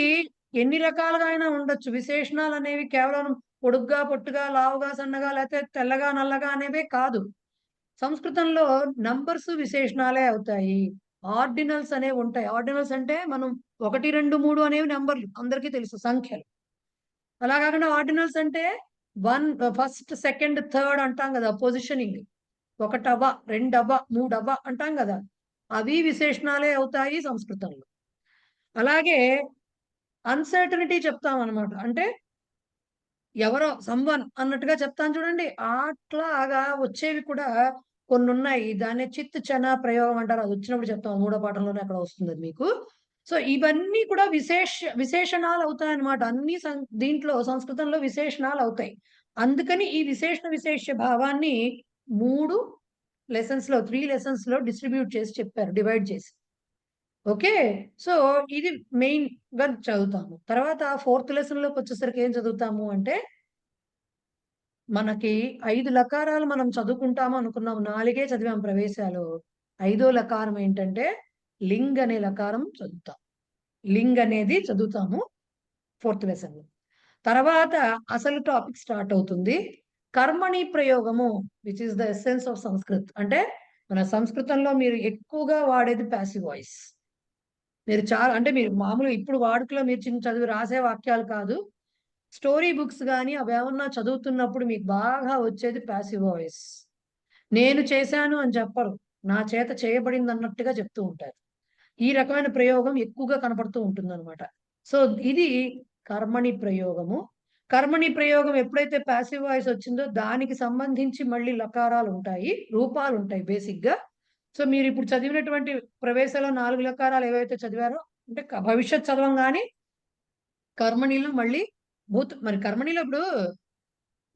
ఎన్ని రకాలుగా అయినా ఉండొచ్చు. విశేషణాలు అనేవి కేవలం పొడుగ్గా, పొట్టుగా, లావుగా, సన్నగా, లేకపోతే తెల్లగా, నల్లగా అనేవే కాదు. సంస్కృతంలో నంబర్స్ విశేషణాలే అవుతాయి. ఆర్డినల్స్ అనేవి ఉంటాయి. ఆర్డినల్స్ అంటే మనం 1, 2, 3 అనేవి నెంబర్లు, అందరికీ తెలుసు, సంఖ్యలు. అలా కాకుండా ఆర్డినల్స్ అంటే 1, ఫస్ట్, సెకండ్, థర్డ్ అంటాం కదా, పొజిషనింగ్. 1 అవ్వ, 2 అవ్వ, 3 అవ్వ అంటాం కదా, అవి విశేషణాలే అవుతాయి సంస్కృతంలో. అలాగే అన్సర్టనిటీ చెప్తాం అనమాట. అంటే ఎవరో సంవన్ అన్నట్టుగా చెప్తాను చూడండి, అట్లాగా వచ్చేవి కూడా కొన్ని ఉన్నాయి. దాన్ని చిత్ చన ప్రయోగం అంటారు. అది వచ్చినప్పుడు చెప్తాం, 3వ పాఠంలోనే అక్కడ వస్తుంది అది మీకు. సో ఇవన్నీ కూడా విశేషణాలు అవుతాయి అనమాట. అన్ని దీంట్లో సంస్కృతంలో విశేషణాలు అవుతాయి. అందుకని ఈ విశేషణ విశేష భావాన్ని 3 లెసన్స్ లో, 3 లెసన్స్ లో డిస్ట్రిబ్యూట్ చేసి చెప్పారు, డివైడ్ చేసి. ఓకే, సో ఇది మెయిన్ గా చదువుతాము. తర్వాత 4th లెసన్ లోకి వచ్చేసరికి ఏం చదువుతాము అంటే, మనకి 5 లకారాలు మనం చదువుకుంటాము అనుకున్నాం. 4 చదివాం ప్రవేశాలు. 5వ లకారం ఏంటంటే లింగ్ అనే లకారం చదువుతాం. లింగ్ అనేది చదువుతాము 4th లెసన్ లో. తర్వాత అసలు టాపిక్ స్టార్ట్ అవుతుంది. కర్మణి ప్రయోగము, which is the essence of Sanskrit. అంటే మన సంస్కృతంలో మీరు ఎక్కువగా వాడేది ప్యాసివ్ వాయిస్. మీరు చాలా, అంటే మీరు మామూలుగా ఇప్పుడు వాడుకలో మీరు చిన్న చదివి రాసే వాక్యాలు కాదు, స్టోరీ బుక్స్ కానీ అవి ఏమన్నా చదువుతున్నప్పుడు మీకు బాగా వచ్చేది ప్యాసివ్ వాయిస్. నేను చేశాను అని చెప్పరు, నా చేత చేయబడింది అన్నట్టుగా చెప్తూ ఉంటారు. ఈ రకమైన ప్రయోగం ఎక్కువగా కనపడుతూ ఉంటుంది అనమాట. సో ఇది కర్మణి ప్రయోగము. కర్మణి ప్రయోగం ఎప్పుడైతే ప్యాసివ్ వాయిస్ వచ్చిందో దానికి సంబంధించి మళ్ళీ లకారాలు ఉంటాయి, రూపాలు ఉంటాయి బేసిక్ గా. సో మీరు ఇప్పుడు చదివినటువంటి ప్రవేశంలో 4 లకారాలు ఏవైతే చదివారో అంటే భవిష్యత్ చదవంగానే కర్మణిలో మళ్ళీ మరి కర్మణిలో ఇప్పుడు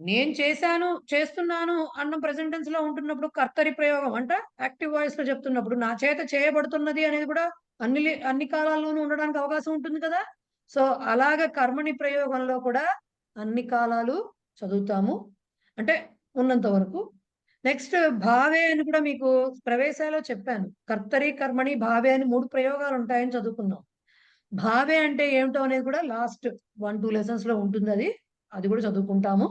నేను చేశాను, చేస్తున్నాను అన్న ప్రెసెంట్ టెన్స్ లో ఉంటున్నప్పుడు కర్తరి ప్రయోగం అంటే యాక్టివ్ వాయిస్ లో చెప్తున్నప్పుడు నా చేత చేయబడుతున్నది అనేది కూడా అన్ని కాలాల్లోనూ ఉండడానికి అవకాశం ఉంటుంది కదా. సో అలాగే కర్మణి ప్రయోగంలో కూడా అన్ని కాలాలు చదువుతాము అంటే ఉన్నంత వరకు. నెక్స్ట్ భావే అని కూడా మీకు ప్రవేశాలో చెప్పాను. కర్తరి, కర్మణి, భావే అని 3 ప్రయోగాలు ఉంటాయని చదువుకున్నాం. భావే అంటే ఏమిటో అనేది కూడా లాస్ట్ 1-2 లెసన్స్ లో ఉంటుంది, అది కూడా చదువుకుంటాము.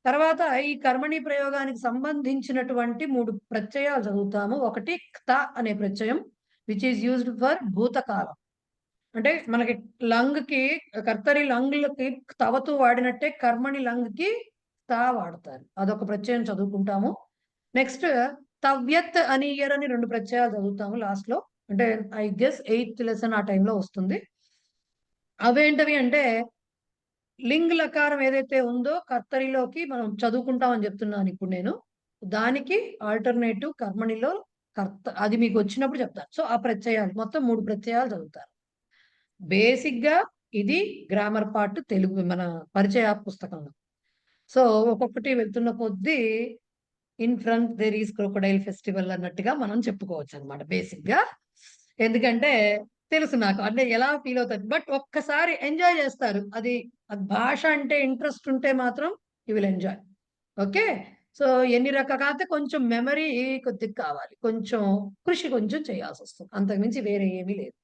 తర్వాత ఈ కర్మణి ప్రయోగానికి సంబంధించినటువంటి 3 ప్రత్యయాలు చదువుతాము. ఒకటి క్త అనే ప్రత్యయం విచ్ ఈస్ యూజ్డ్ ఫర్ భూతకాలం. అంటే మనకి లంగ్ కి కర్తరి లంగ్లకి తవతు వాడినట్టే కర్మణి లంగ్ కి తా వాడతారు, అదొక ప్రత్యయం చదువుకుంటాము. నెక్స్ట్ తవ్యత్ అని ఇయర్ అని 2 ప్రత్యయాలు చదువుతాము లాస్ట్ లో. అంటే ఐ గెస్ 8th లెసన్ ఆ టైంలో వస్తుంది. అవేంటవి అంటే లింగ్ లకారం ఏదైతే ఉందో కర్తరిలోకి మనం చదువుకుంటామని చెప్తున్నాను ఇప్పుడు నేను. దానికి ఆల్టర్నేటివ్ కర్మణిలో కర్త, అది మీకు వచ్చినప్పుడు చెప్తాను. సో ఆ ప్రత్యయాలు మొత్తం 3 ప్రత్యయాలు చదువుతారు. బేసిక్ గా ఇది గ్రామర్ పార్ట్ తెలుగు మన పరిచయ పుస్తకంలో. సో ఒక్కొక్కటి వెళ్తున్న కొద్దీ in front there is crocodile festival అన్నట్టుగా మనం చెప్పుకోవచ్చు అనమాట బేసిక్ గా. ఎందుకంటే తెలుసు నాకు అంటే ఎలా ఫీల్ అవుతారు, బట్ ఒక్కసారి ఎంజాయ్ చేస్తారు. అది భాష అంటే ఇంట్రెస్ట్ ఉంటే మాత్రం you will enjoy. Okay, so ఎన్ని రకాల కొంచెం మెమరీ కొద్దిగా కావాలి, కొంచెం కృషి కొంచెం చేయాల్సి వస్తుంది, అంతకుమించి వేరే ఏమీ లేదు.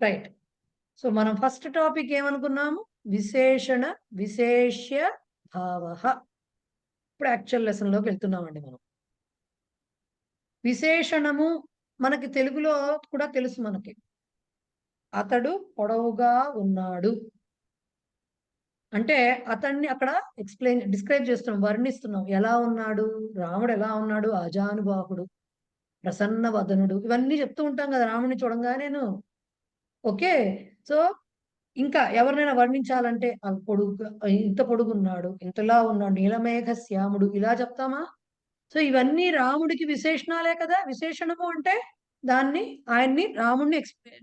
రైట్. సో మనం ఫస్ట్ టాపిక్ ఏమనుకున్నాము, విశేషణ విశేష్య భావ. ఇప్పుడు యాక్చువల్ లెసన్ లోకి వెళ్తున్నామండి మనం. విశేషణము మనకి తెలుగులో కూడా తెలుసు మనకి. అతడు పొడవుగా ఉన్నాడు అంటే అతన్ని అక్కడ డిస్క్రైబ్ చేస్తున్నాం, వర్ణిస్తున్నాం. ఎలా ఉన్నాడు, రాముడు ఎలా ఉన్నాడు, అజానుబాహుడు, ప్రసన్న వదనుడు, ఇవన్నీ చెప్తూ ఉంటాం కదా రాముడిని చూడంగానేను. ఓకే, సో ఇంకా ఎవరినైనా వర్ణించాలంటే పొడుగుగా, ఇంత పొడుగున్నాడు, ఇంతలా ఉన్నాడు, నీలమేఘ శ్యాముడు, ఇలా చెప్తామా? సో ఇవన్నీ రాముడికి విశేషణాలే కదా. విశేషణము అంటే దాన్ని ఆయన్ని రాముడిని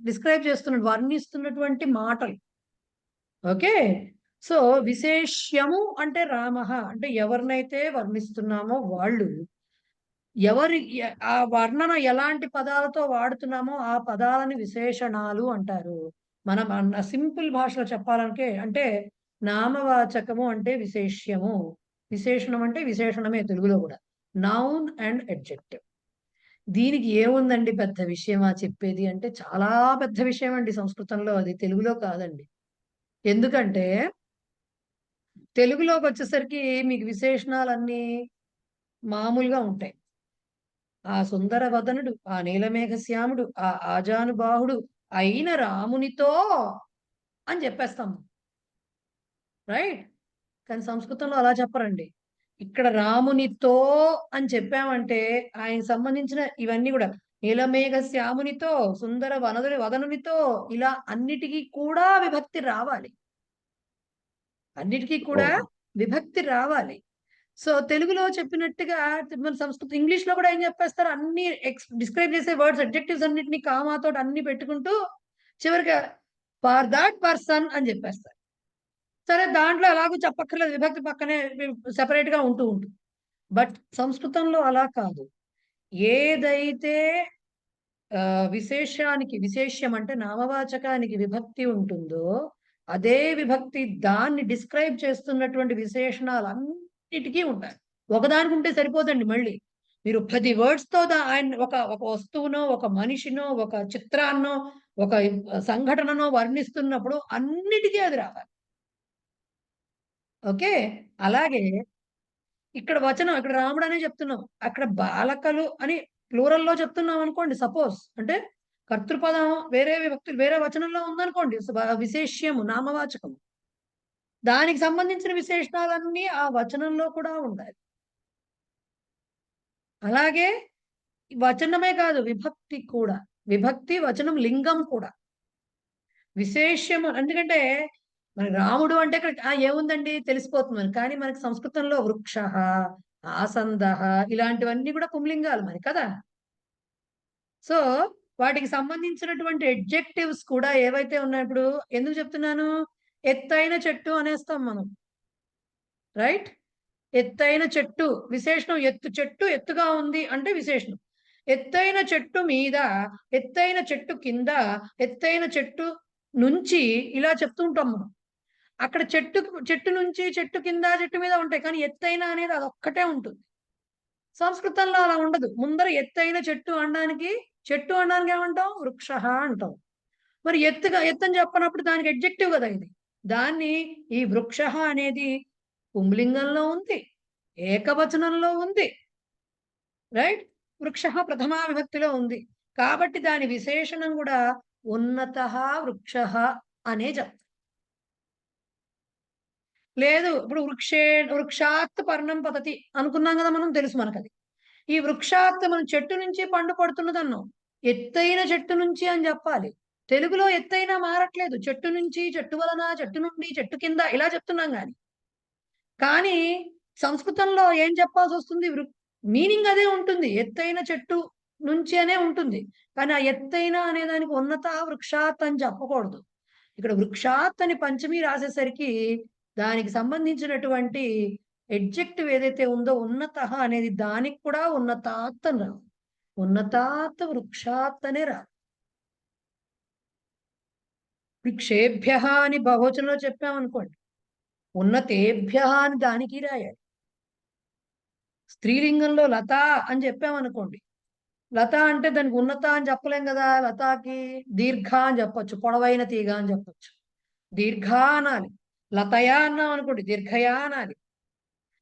డిస్క్రైబ్ చేస్తున్నాడు, వర్ణిస్తున్నటువంటి మాటలు. ఓకే, సో విశేష్యము అంటే రామ అంటే ఎవరినైతే వర్ణిస్తున్నామో వాళ్ళు, ఎవరి ఆ వర్ణన ఎలాంటి పదాలతో వాడుతున్నామో ఆ పదాలని విశేషణాలు అంటారు. మనం సింపుల్ భాషలో చెప్పాలంటే అంటే నామవాచకము అంటే విశేష్యము, విశేషణం అంటే విశేషణమే తెలుగులో కూడా, నౌన్ అండ్ అడ్జెక్టివ్. దీనికి ఏముందండి పెద్ద విషయమా చెప్పేది అంటే చాలా పెద్ద విషయం అండి సంస్కృతంలో, అది తెలుగులో కాదండి. ఎందుకంటే తెలుగులోకి వచ్చేసరికి మీకు విశేషణాలన్నీ మామూలుగా ఉంటాయి. ఆ సుందర వదనుడు, ఆ నీలమేఘ శ్యాముడు, ఆ ఆజానుబాహుడు అయిన రామునితో అని చెప్పేస్తాము, రైట్. కానీ సంస్కృతంలో అలా చెప్పరండి. ఇక్కడ రామునితో అని చెప్పామంటే ఆయనకు సంబంధించిన ఇవన్నీ కూడా నీలమేఘ శ్యామునితో, సుందర వదనునితో, ఇలా అన్నిటికీ కూడా విభక్తి రావాలి, అన్నిటికీ కూడా విభక్తి రావాలి. సో తెలుగులో చెప్పినట్టుగా మన సంస్కృతం ఇంగ్లీష్ లో కూడా ఏం చెప్పేస్తారు, అన్ని డిస్క్రైబ్ చేసే వర్డ్స్ అడ్జెక్టివ్స్ అన్నిటిని కామాతో అన్ని పెట్టుకుంటూ చివరిగా ఫర్ దాట్ పర్సన్ అని చెప్పేస్తారు. సరే, దాంట్లో ఎలాగో చెప్పక్కర్లేదు, విభక్తి పక్కనే సెపరేట్ గా ఉంటూ ఉంటుంది. బట్ సంస్కృతంలో అలా కాదు. ఏదైతే విశేషానికి, విశేష్యం అంటే నామవాచకానికి విభక్తి ఉంటుందో అదే విభక్తి దాన్ని డిస్క్రైబ్ చేస్తున్నటువంటి విశేషణాలు అన్నిటికీ ఉంటాయి. ఒకదానికి ఉంటే సరిపోదండి, మళ్ళీ మీరు 10 వర్డ్స్ తో ఆయన ఒక వస్తువునో, ఒక మనిషినో, ఒక చిత్రాన్నో, ఒక సంఘటననో వర్ణిస్తున్నప్పుడు అన్నిటికీ అది రావాలి. ఓకే, అలాగే ఇక్కడ వచనం, ఇక్కడ రాముడు అనే చెప్తున్నాం, అక్కడ బాలకలు అని ప్లూరల్లో చెప్తున్నాం అనుకోండి. సపోజ్ అంటే కర్తృపదం వేరే విభక్తులు వేరే వచనంలో ఉందనుకోండి, విశేష్యము నామవాచకము, దానికి సంబంధించిన విశేషణాలన్నీ ఆ వచనంలో కూడా ఉండాలి. అలాగే వచనమే కాదు, విభక్తి కూడా, విభక్తి వచనం లింగం కూడా విశేష్యము. ఎందుకంటే మరి రాముడు అంటే ఇక్కడ ఏముందండి తెలిసిపోతుంది మనకి. కానీ మనకి సంస్కృతంలో వృక్ష, ఆసంద ఇలాంటివన్నీ కూడా పుంలింగాలు మరి కదా. సో వాటికి సంబంధించినటువంటి ఎడ్జెక్టివ్స్ కూడా ఏవైతే ఉన్నాయో, ఇప్పుడు ఎందుకు చెప్తున్నాను, ఎత్తైన చెట్టు అనేస్తాం మనం, రైట్? ఎత్తైన చెట్టు విశేషణం, ఎత్తు చెట్టు ఎత్తుగా ఉంది అంటే విశేషణం. ఎత్తైన చెట్టు మీద, ఎత్తైన చెట్టు కింద, ఎత్తైన చెట్టు నుంచి ఇలా చెప్తూ ఉంటాం మనం. అక్కడ చెట్టు నుంచి, చెట్టు కింద, చెట్టు మీద ఉంటాయి, కానీ ఎత్తైన అనేది అదొక్కటే ఉంటుంది. సంస్కృతంలో అలా ఉండదు. ముందర ఎత్తైన చెట్టు అనడానికి ఏమంటాం, వృక్ష అంటాం. మరి ఎత్తని చెప్పనప్పుడు దానికి ఎడ్జెక్టివ్ కదా ఇది. దాన్ని ఈ వృక్ష అనేది పుంలింగంలో ఉంది, ఏకవచనంలో ఉంది, రైట్? వృక్ష ప్రథమా విభక్తిలో ఉంది కాబట్టి దాని విశేషణం కూడా ఉన్నత వృక్ష అనే చెప్తాం. లేదు ఇప్పుడు వృక్షాత్ పర్ణం పతతి అనుకున్నాం కదా మనం, తెలుసు మనకది. ఈ వృక్షాత్ మనం చెట్టు నుంచి పండు పడుతున్నది అన్నాం, ఎత్తైన చెట్టు నుంచి అని చెప్పాలి. తెలుగులో ఎత్తైన మారట్లేదు, చెట్టు నుంచి, చెట్టు వలన, చెట్టు నుండి, చెట్టు కింద ఇలా చెప్తున్నాం. కానీ సంస్కృతంలో ఏం చెప్పాల్సి వస్తుంది, మీనింగ్ అదే ఉంటుంది, ఎత్తైన చెట్టు నుంచి అనే ఉంటుంది. కానీ ఆ ఎత్తైన అనే దానికి ఉన్నత వృక్షాత్ అని చెప్పకూడదు. ఇక్కడ వృక్షాత్ అని పంచమి రాసేసరికి దానికి సంబంధించినటువంటి ఎడ్జెక్టివ్ ఏదైతే ఉందో ఉన్నత అనేది దానికి కూడా ఉన్నతాత్ అని రావు, ఉన్నతాత్ వృక్షాత్ అనే రా. వృక్షేభ్య అని బహువచనంలో చెప్పామనుకోండి, ఉన్నతేభ్య అని దానికి రాయాలి. స్త్రీలింగంలో లత అని చెప్పామనుకోండి, లత అంటే దానికి ఉన్నత అని చెప్పలేం కదా. లతాకి దీర్ఘ అని చెప్పొచ్చు, పొడవైన తీగ అని చెప్పొచ్చు, దీర్ఘ అనాలి. లతయా అన్నాం అనుకోండి, దీర్ఘయా అనాలి.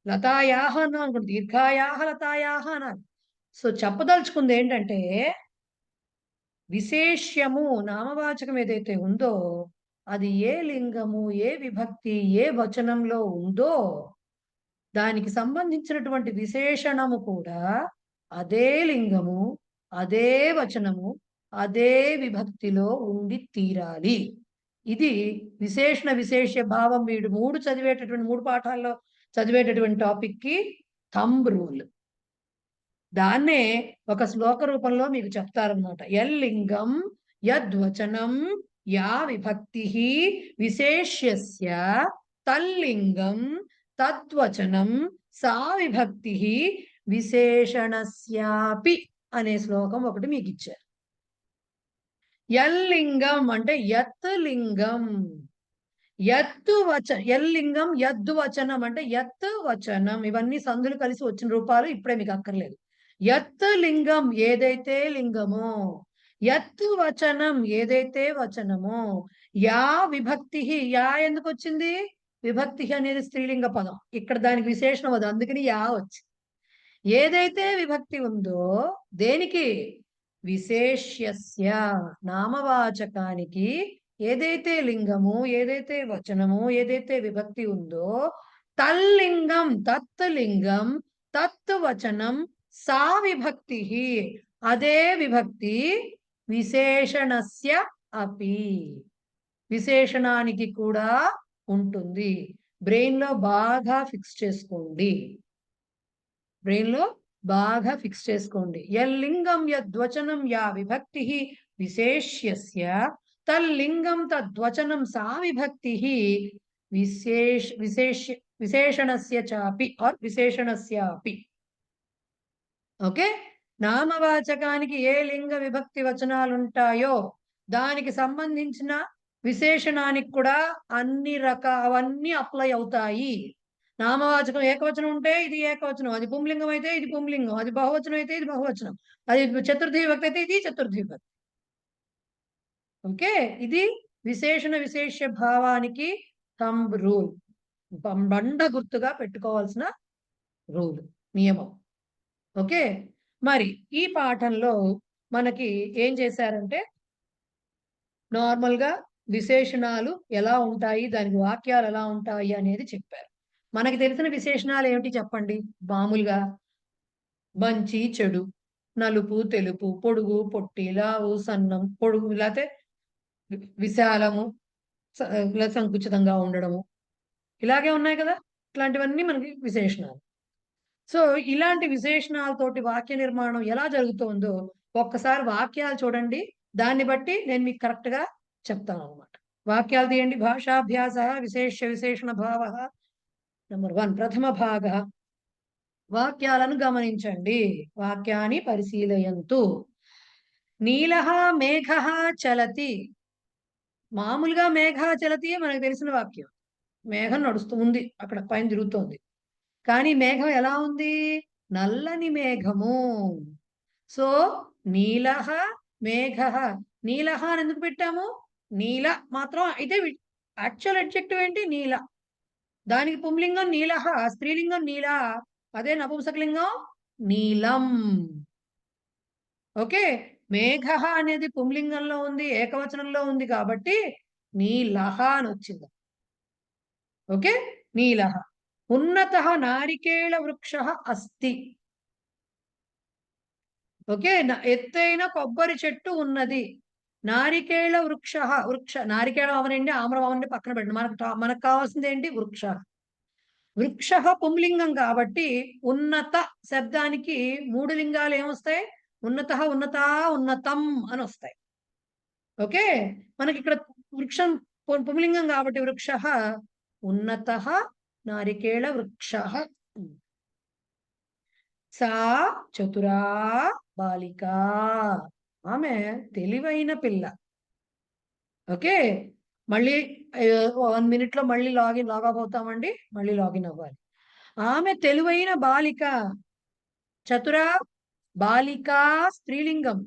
లతాయాహ అన్నాం అనుకోండి, దీర్ఘాయాహ లతాయాహ అనాలి. సో చెప్పదలుచుకుంది ఏంటంటే, విశేష్యము నామవాచకం ఏదైతే ఉందో అది ఏ లింగము, ఏ విభక్తి, ఏ వచనంలో ఉందో దానికి సంబంధించినటువంటి విశేషణము కూడా అదే లింగము, అదే వచనము, అదే విభక్తిలో ఉండి తీరాలి. ఇది విశేషణ విశేష భావం. వీడు మూడు పాఠాల్లో చదివేటటువంటి టాపిక్ కి థంబ్ రూల్. దాన్నే ఒక శ్లోక రూపంలో మీకు చెప్తారనమాట. యల్లింగం యద్వచనం యా విభక్తి విశేష్యస్య తల్లింగం తద్వచనం సా విభక్తి విశేషణస్యాపి అనే శ్లోకం ఒకటి మీకు ఇచ్చారు. యల్లింగం అంటే యత్ లింగం, యల్లింగం యద్వచనం అంటే యత్ వచనం. ఇవన్నీ సందులు కలిసి వచ్చిన రూపాలు, ఇప్పుడే మీకు అక్కర్లేదు. యత్ లింగం ఏదైతే లింగమో, యత్ వచనం ఏదైతే వచనమో, యా విభక్తి, యా ఎందుకు వచ్చింది, విభక్తి అనేది స్త్రీలింగ పదం, ఇక్కడ దానికి విశేషణం అది, అందుకని యా వచ్చింది. ఏదైతే విభక్తి ఉందో దేనికి, విశేష్యస్య నామవాచకానికి ఏదైతే లింగము, ఏదైతే వచనము, ఏదైతే విభక్తి ఉందో తల్లింగం, తత్ లింగం, తత్ వచనం, సా విభక్తి అదే విభక్తి, విశేషణస్య అపి విశేషణానికి కూడా ఉంటుంది. బ్రెయిన్ లో బాగా ఫిక్స్ చేసుకోండి, బ్రెయిన్ లో బాగా ఫిక్స్ చేసుకోండి. యల్లింగం యద్వచనం యా విభక్తి విశేష్యస్య తల్లింగం తద్వచనం సా విభక్తి విశేషణస్య చాపి ఆర్ విశేషణస్యాపి. ఓకే, నామవాచకానికి ఏ లింగ విభక్తి వచనాలు ఉంటాయో దానికి సంబంధించిన విశేషణానికి కూడా అవన్నీ అప్లై అవుతాయి. నామవాచకం ఏకవచనం ఉంటే ఇది ఏకవచనం, అది పుంలింగం అయితే ఇది పుంలింగం, అది బహువచనం అయితే ఇది బహువచనం, అది చతుర్థి విభక్తి అయితే ఇది చతుర్థి విభక్తి. ఓకే, ఇది విశేషణ విశేష భావానికి థంబ్ రూల్, బండ గుర్తుగా పెట్టుకోవాల్సిన రూల్, నియమం. ఓకే, మరి ఈ పాఠంలో మనకి ఏం చేశారంటే, నార్మల్గా విశేషణాలు ఎలా ఉంటాయి, దానికి వాక్యాలు ఎలా ఉంటాయి అనేది చెప్పారు. మనకి తెలిసిన విశేషణాలు ఏమిటి చెప్పండి. మామూలుగా మంచి చెడు, నలుపు తెలుపు, పొడుగు పొట్టి, లావు సన్నం, పొడుగు లేకపోతే విశాలము, ఇలా సంకుచితంగా ఉండడము, ఇలాగే ఉన్నాయి కదా. ఇట్లాంటివన్నీ మనకి విశేషణాలు. సో ఇలాంటి విశేషణాలతోటి వాక్య నిర్మాణం ఎలా జరుగుతుందో ఒక్కసారి వాక్యాలు చూడండి. దాన్ని బట్టి నేను మీకు కరెక్ట్ గా చెప్తాను అనమాట. వాక్యాలు తీయండి. భాషాభ్యాస విశేషణ భావ నంబర్ 1 ప్రథమ భాగ. వాక్యాలను గమనించండి. వాక్యాన్ని పరిశీలయంతు. నీలః మేఘః చలతి. మామూలుగా మేఘ చలతి మనకు తెలిసిన వాక్యం. మేఘం నడుస్తూ ఉంది, అక్కడ పైన తిరుగుతోంది. కానీ మేఘం ఎలా ఉంది? నల్లని మేఘము. సో నీలః మేఘః. నీలః అని ఎందుకు పెట్టాము? నీల మాత్రం అయితే యాక్చువల్ అడ్జెక్టివ్ ఏంటి? నీల. దానికి పుంలింగం నీలః, స్త్రీలింగం నీల, అదే నపుంసకలింగం నీలం. ఓకే. మేఘః అనేది పుంలింగంలో ఉంది, ఏకవచనంలో ఉంది కాబట్టి నీలః అని వచ్చింది. ఓకే. నీలః. ఉన్నతః నారికేళ వృక్షః అస్తి. ఓకే. ఎత్తైన కొబ్బరి చెట్టు ఉన్నది. నారికేళ వృక్షః. నారికేళం అవనండి, ఆమ్రం అవనండి పక్కన పెట్టండి. మనకు కావాల్సింది ఏంటి? వృక్ష. వృక్షః పుంలింగం కాబట్టి ఉన్నత శబ్దానికి 3 లింగాలు ఏమొస్తాయి? ఉన్నతః, ఉన్నతా, ఉన్నతం అని వస్తాయి. ఓకే. మనకి ఇక్కడ వృక్షం పుంలింగం కాబట్టి వృక్షః ఉన్నతః నారికేళ వృక్షః. సా చతురా బాలిక. ఆమె తెలివైన పిల్ల. ఓకే. మళ్ళీ 1 minute లో మళ్ళీ లాగ్ అవుతామండి. మళ్ళీ లాగిన్ అవ్వాలి. ఆమె తెలివైన బాలిక. చతురా బాలిక స్త్రీలింగం.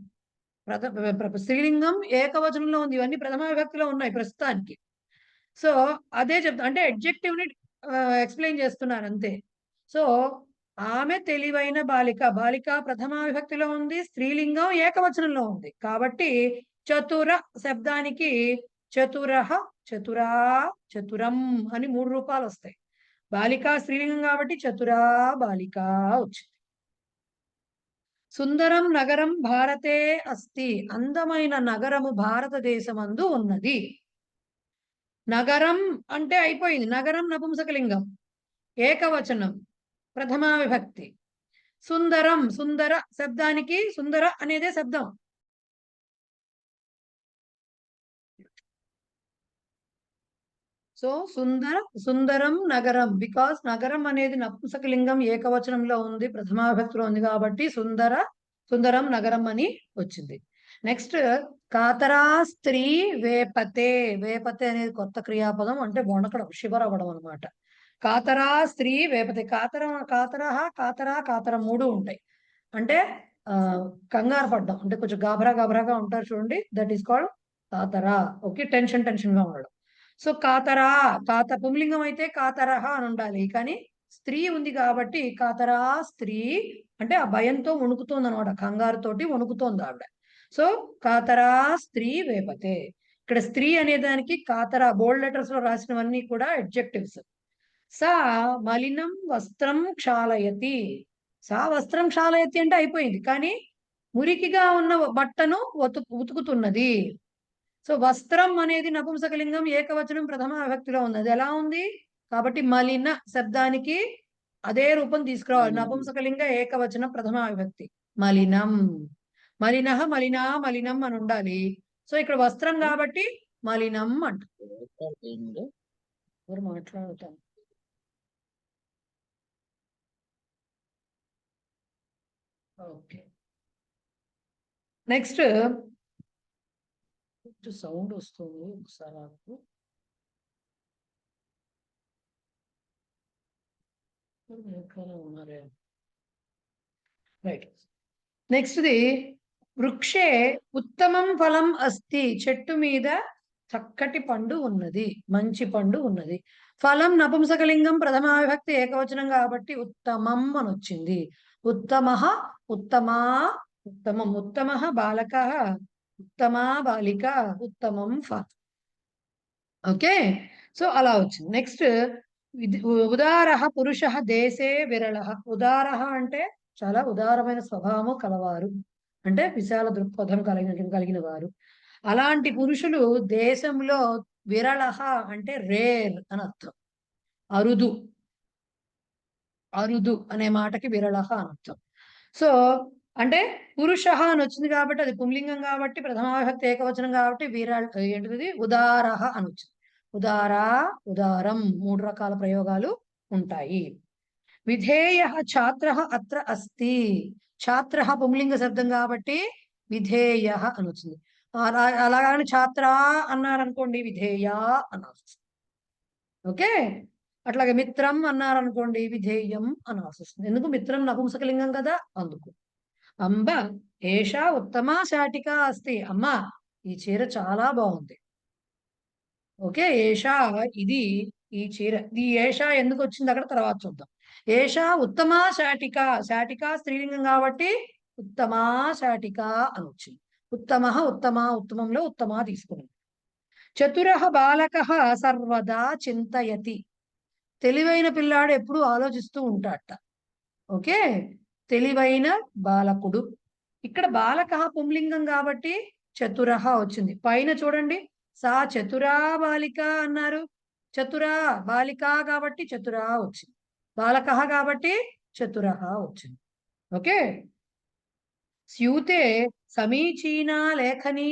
స్త్రీలింగం ఏకవచనంలో ఉంది. ఇవన్నీ ప్రథమ విభక్తిలో ఉన్నాయి ప్రస్తుతానికి. సో అదే చెప్తా, అంటే అడ్జెక్టివ్ ని ఎక్స్ప్లెయిన్ చేస్తున్నారు అంతే. సో ఆమె తెలివైన బాలిక. బాలిక ప్రథమ విభక్తిలో ఉంది, స్త్రీలింగం ఏకవచనంలో ఉంది కాబట్టి చతుర శబ్దానికి చతురః, చతురా, చతురం అని 3 రూపాలు వస్తాయి. బాలిక స్త్రీలింగం కాబట్టి చతురా బాలిక వచ్చింది. సుందరం నగరం భారతే అస్తి. అందమైన నగరము భారతదేశమందు ఉన్నది. నగరం అంటే అయిపోయింది. నగరం నపుంసకలింగం, ఏకవచనం, ప్రథమా విభక్తి. సుందరం, సుందర శబ్దానికి సుందర అనేదే శబ్దం. సో సుందరం నగరం. బికాస్ నగరం అనేది నపుంసకలింగం ఏకవచనంలో ఉంది, ప్రథమా విభక్తిలో ఉంది కాబట్టి సుందరం నగరం అని వచ్చింది. నెక్స్ట్ కాతరా స్త్రీ వేపతే. వేపతే అనేది కొత్త క్రియాపదం, అంటే వణకడం, షివర్ అవ్వడం అనమాట. కాతరా స్త్రీ వేపతే. కాతర 3 ఉంటాయి. అంటే కంగారు పడ్డం, అంటే కొంచెం గాభరాగా ఉంటారు చూడండి, దట్ ఈస్ కాల్డ్ కాతరా. ఓకే. టెన్షన్ గా ఉండడం. సో కాతరా, పుంలింగం అయితే కాతరహ అని ఉండాలి, కానీ స్త్రీ ఉంది కాబట్టి కాతరా స్త్రీ అంటే ఆ భయంతో వణుకుతోంది అనమాట, కంగారుతోటి వణుకుతోంది ఆవిడ. సో కాతరా స్త్రీ వేపతే. ఇక్కడ స్త్రీ అనే దానికి కాతరా బోల్డ్ లెటర్స్ లో రాసినవన్నీ కూడా అడ్జెక్టివ్స్. సా మలినం వస్త్రం క్షాళయతి. సా వస్త్రం క్షాళయతి అంటే అయిపోయింది, కానీ మురికిగా ఉన్న బట్టను ఉతుకుతున్నది. సో వస్త్రం అనేది నపుంసకలింగం, ఏకవచనం, ప్రథమ విభక్తిలో ఉంది. అది ఎలా ఉంది? కాబట్టి మలిన శబ్దానికి అదే రూపం తీసుకురావాలి. నపుంసకలింగ ఏకవచనం ప్రథమ విభక్తి. మలినం. మలినః, మలినా, మలినం అని ఉండాలి. సో ఇక్కడ వస్త్రం కాబట్టి మలినం అంట. ఎవరు మాట్లాడుతాం? ఓకే. నెక్స్ట్ సౌండ్ వస్తుంది ఒకసారి నాకు. ఉన్నారే. రైట్. నెక్స్ట్ది వృక్షే ఉత్తమం ఫలం అస్తి. చెట్టు మీద చక్కటి పండు ఉన్నది, మంచి పండు ఉన్నది. ఫలం నపుంసకలింగం, ప్రథమా విభక్తి, ఏకవచనం కాబట్టి ఉత్తమం అని వచ్చింది. ఉత్తమః, ఉత్తమా, ఉత్తమం. ఉత్తమః బాలకః, ఉత్తమా బాలిక, ఉత్తమం ఫలం. ఓకే. సో అలా వచ్చింది. నెక్స్ట్ ఉదారః పురుషః దేశే విరళః. ఉదారః అంటే చాలా ఉదారమైన స్వభావము కలవారు, అంటే విశాల దృక్పథం కలిగిన వారు. అలాంటి పురుషులు దేశంలో విరళః అంటే రేర్ అని అర్థం. అరుదు. అరుదు అనే మాటకి విరళః అని అర్థం. సో అంటే పురుషః అని వచ్చింది కాబట్టి అది పుంలింగం కాబట్టి ప్రథమా విభక్తి ఏకవచనం కాబట్టి ఏంటిది ఉదారః అని వచ్చింది. ఉదారా, ఉదారం 3 రకాల ప్రయోగాలు ఉంటాయి. విధేయః ఛాత్రః అత్ర అస్తి. ఛాత్రః పుంలింగ శబ్దం కాబట్టి విధేయః అని వచ్చింది. అలాగని ఛాత్ర అన్నారనుకోండి విధేయ అనాల్సి వస్తుంది. ఓకే, అట్లాగే మిత్రం అన్నారనుకోండి విధేయం అనాల్సి వస్తుంది. ఎందుకు? మిత్రం నపుంసకలింగం కదా, అందుకు. అంబ ఏషా ఉత్తమ శాటిక అస్తి. అమ్మ ఈ చీర చాలా బాగుంది. ఓకే, ఏషా ఇది ఈ చీర. ఈ ఏషా ఎందుకు వచ్చింది అక్కడ తర్వాత చూద్దాం. ఏషా ఉత్తమ శాటిక. శాటిక స్త్రీలింగం కాబట్టి ఉత్తమా శాటిక అని వచ్చింది. ఉత్తమ ఉత్తమ ఉత్తమంలో ఉత్తమ తీసుకున్నాం. చతురః బాలకః సర్వదా చింతయతి. తెలివైన పిల్లాడు ఎప్పుడు ఆలోచిస్తూ ఉంటాడట. ఓకే, తెలివైన బాలకుడు. ఇక్కడ బాలకః పుంలింగం కాబట్టి చతురః వచ్చింది. పైన చూడండి, సా చతురా బాలిక అన్నారు. చతురా బాలిక కాబట్టి చతురా వచ్చింది. బాలకః కాబట్టి చతురః వచ్చింది. ఓకే, స్యూతే సమీచీనా లేఖని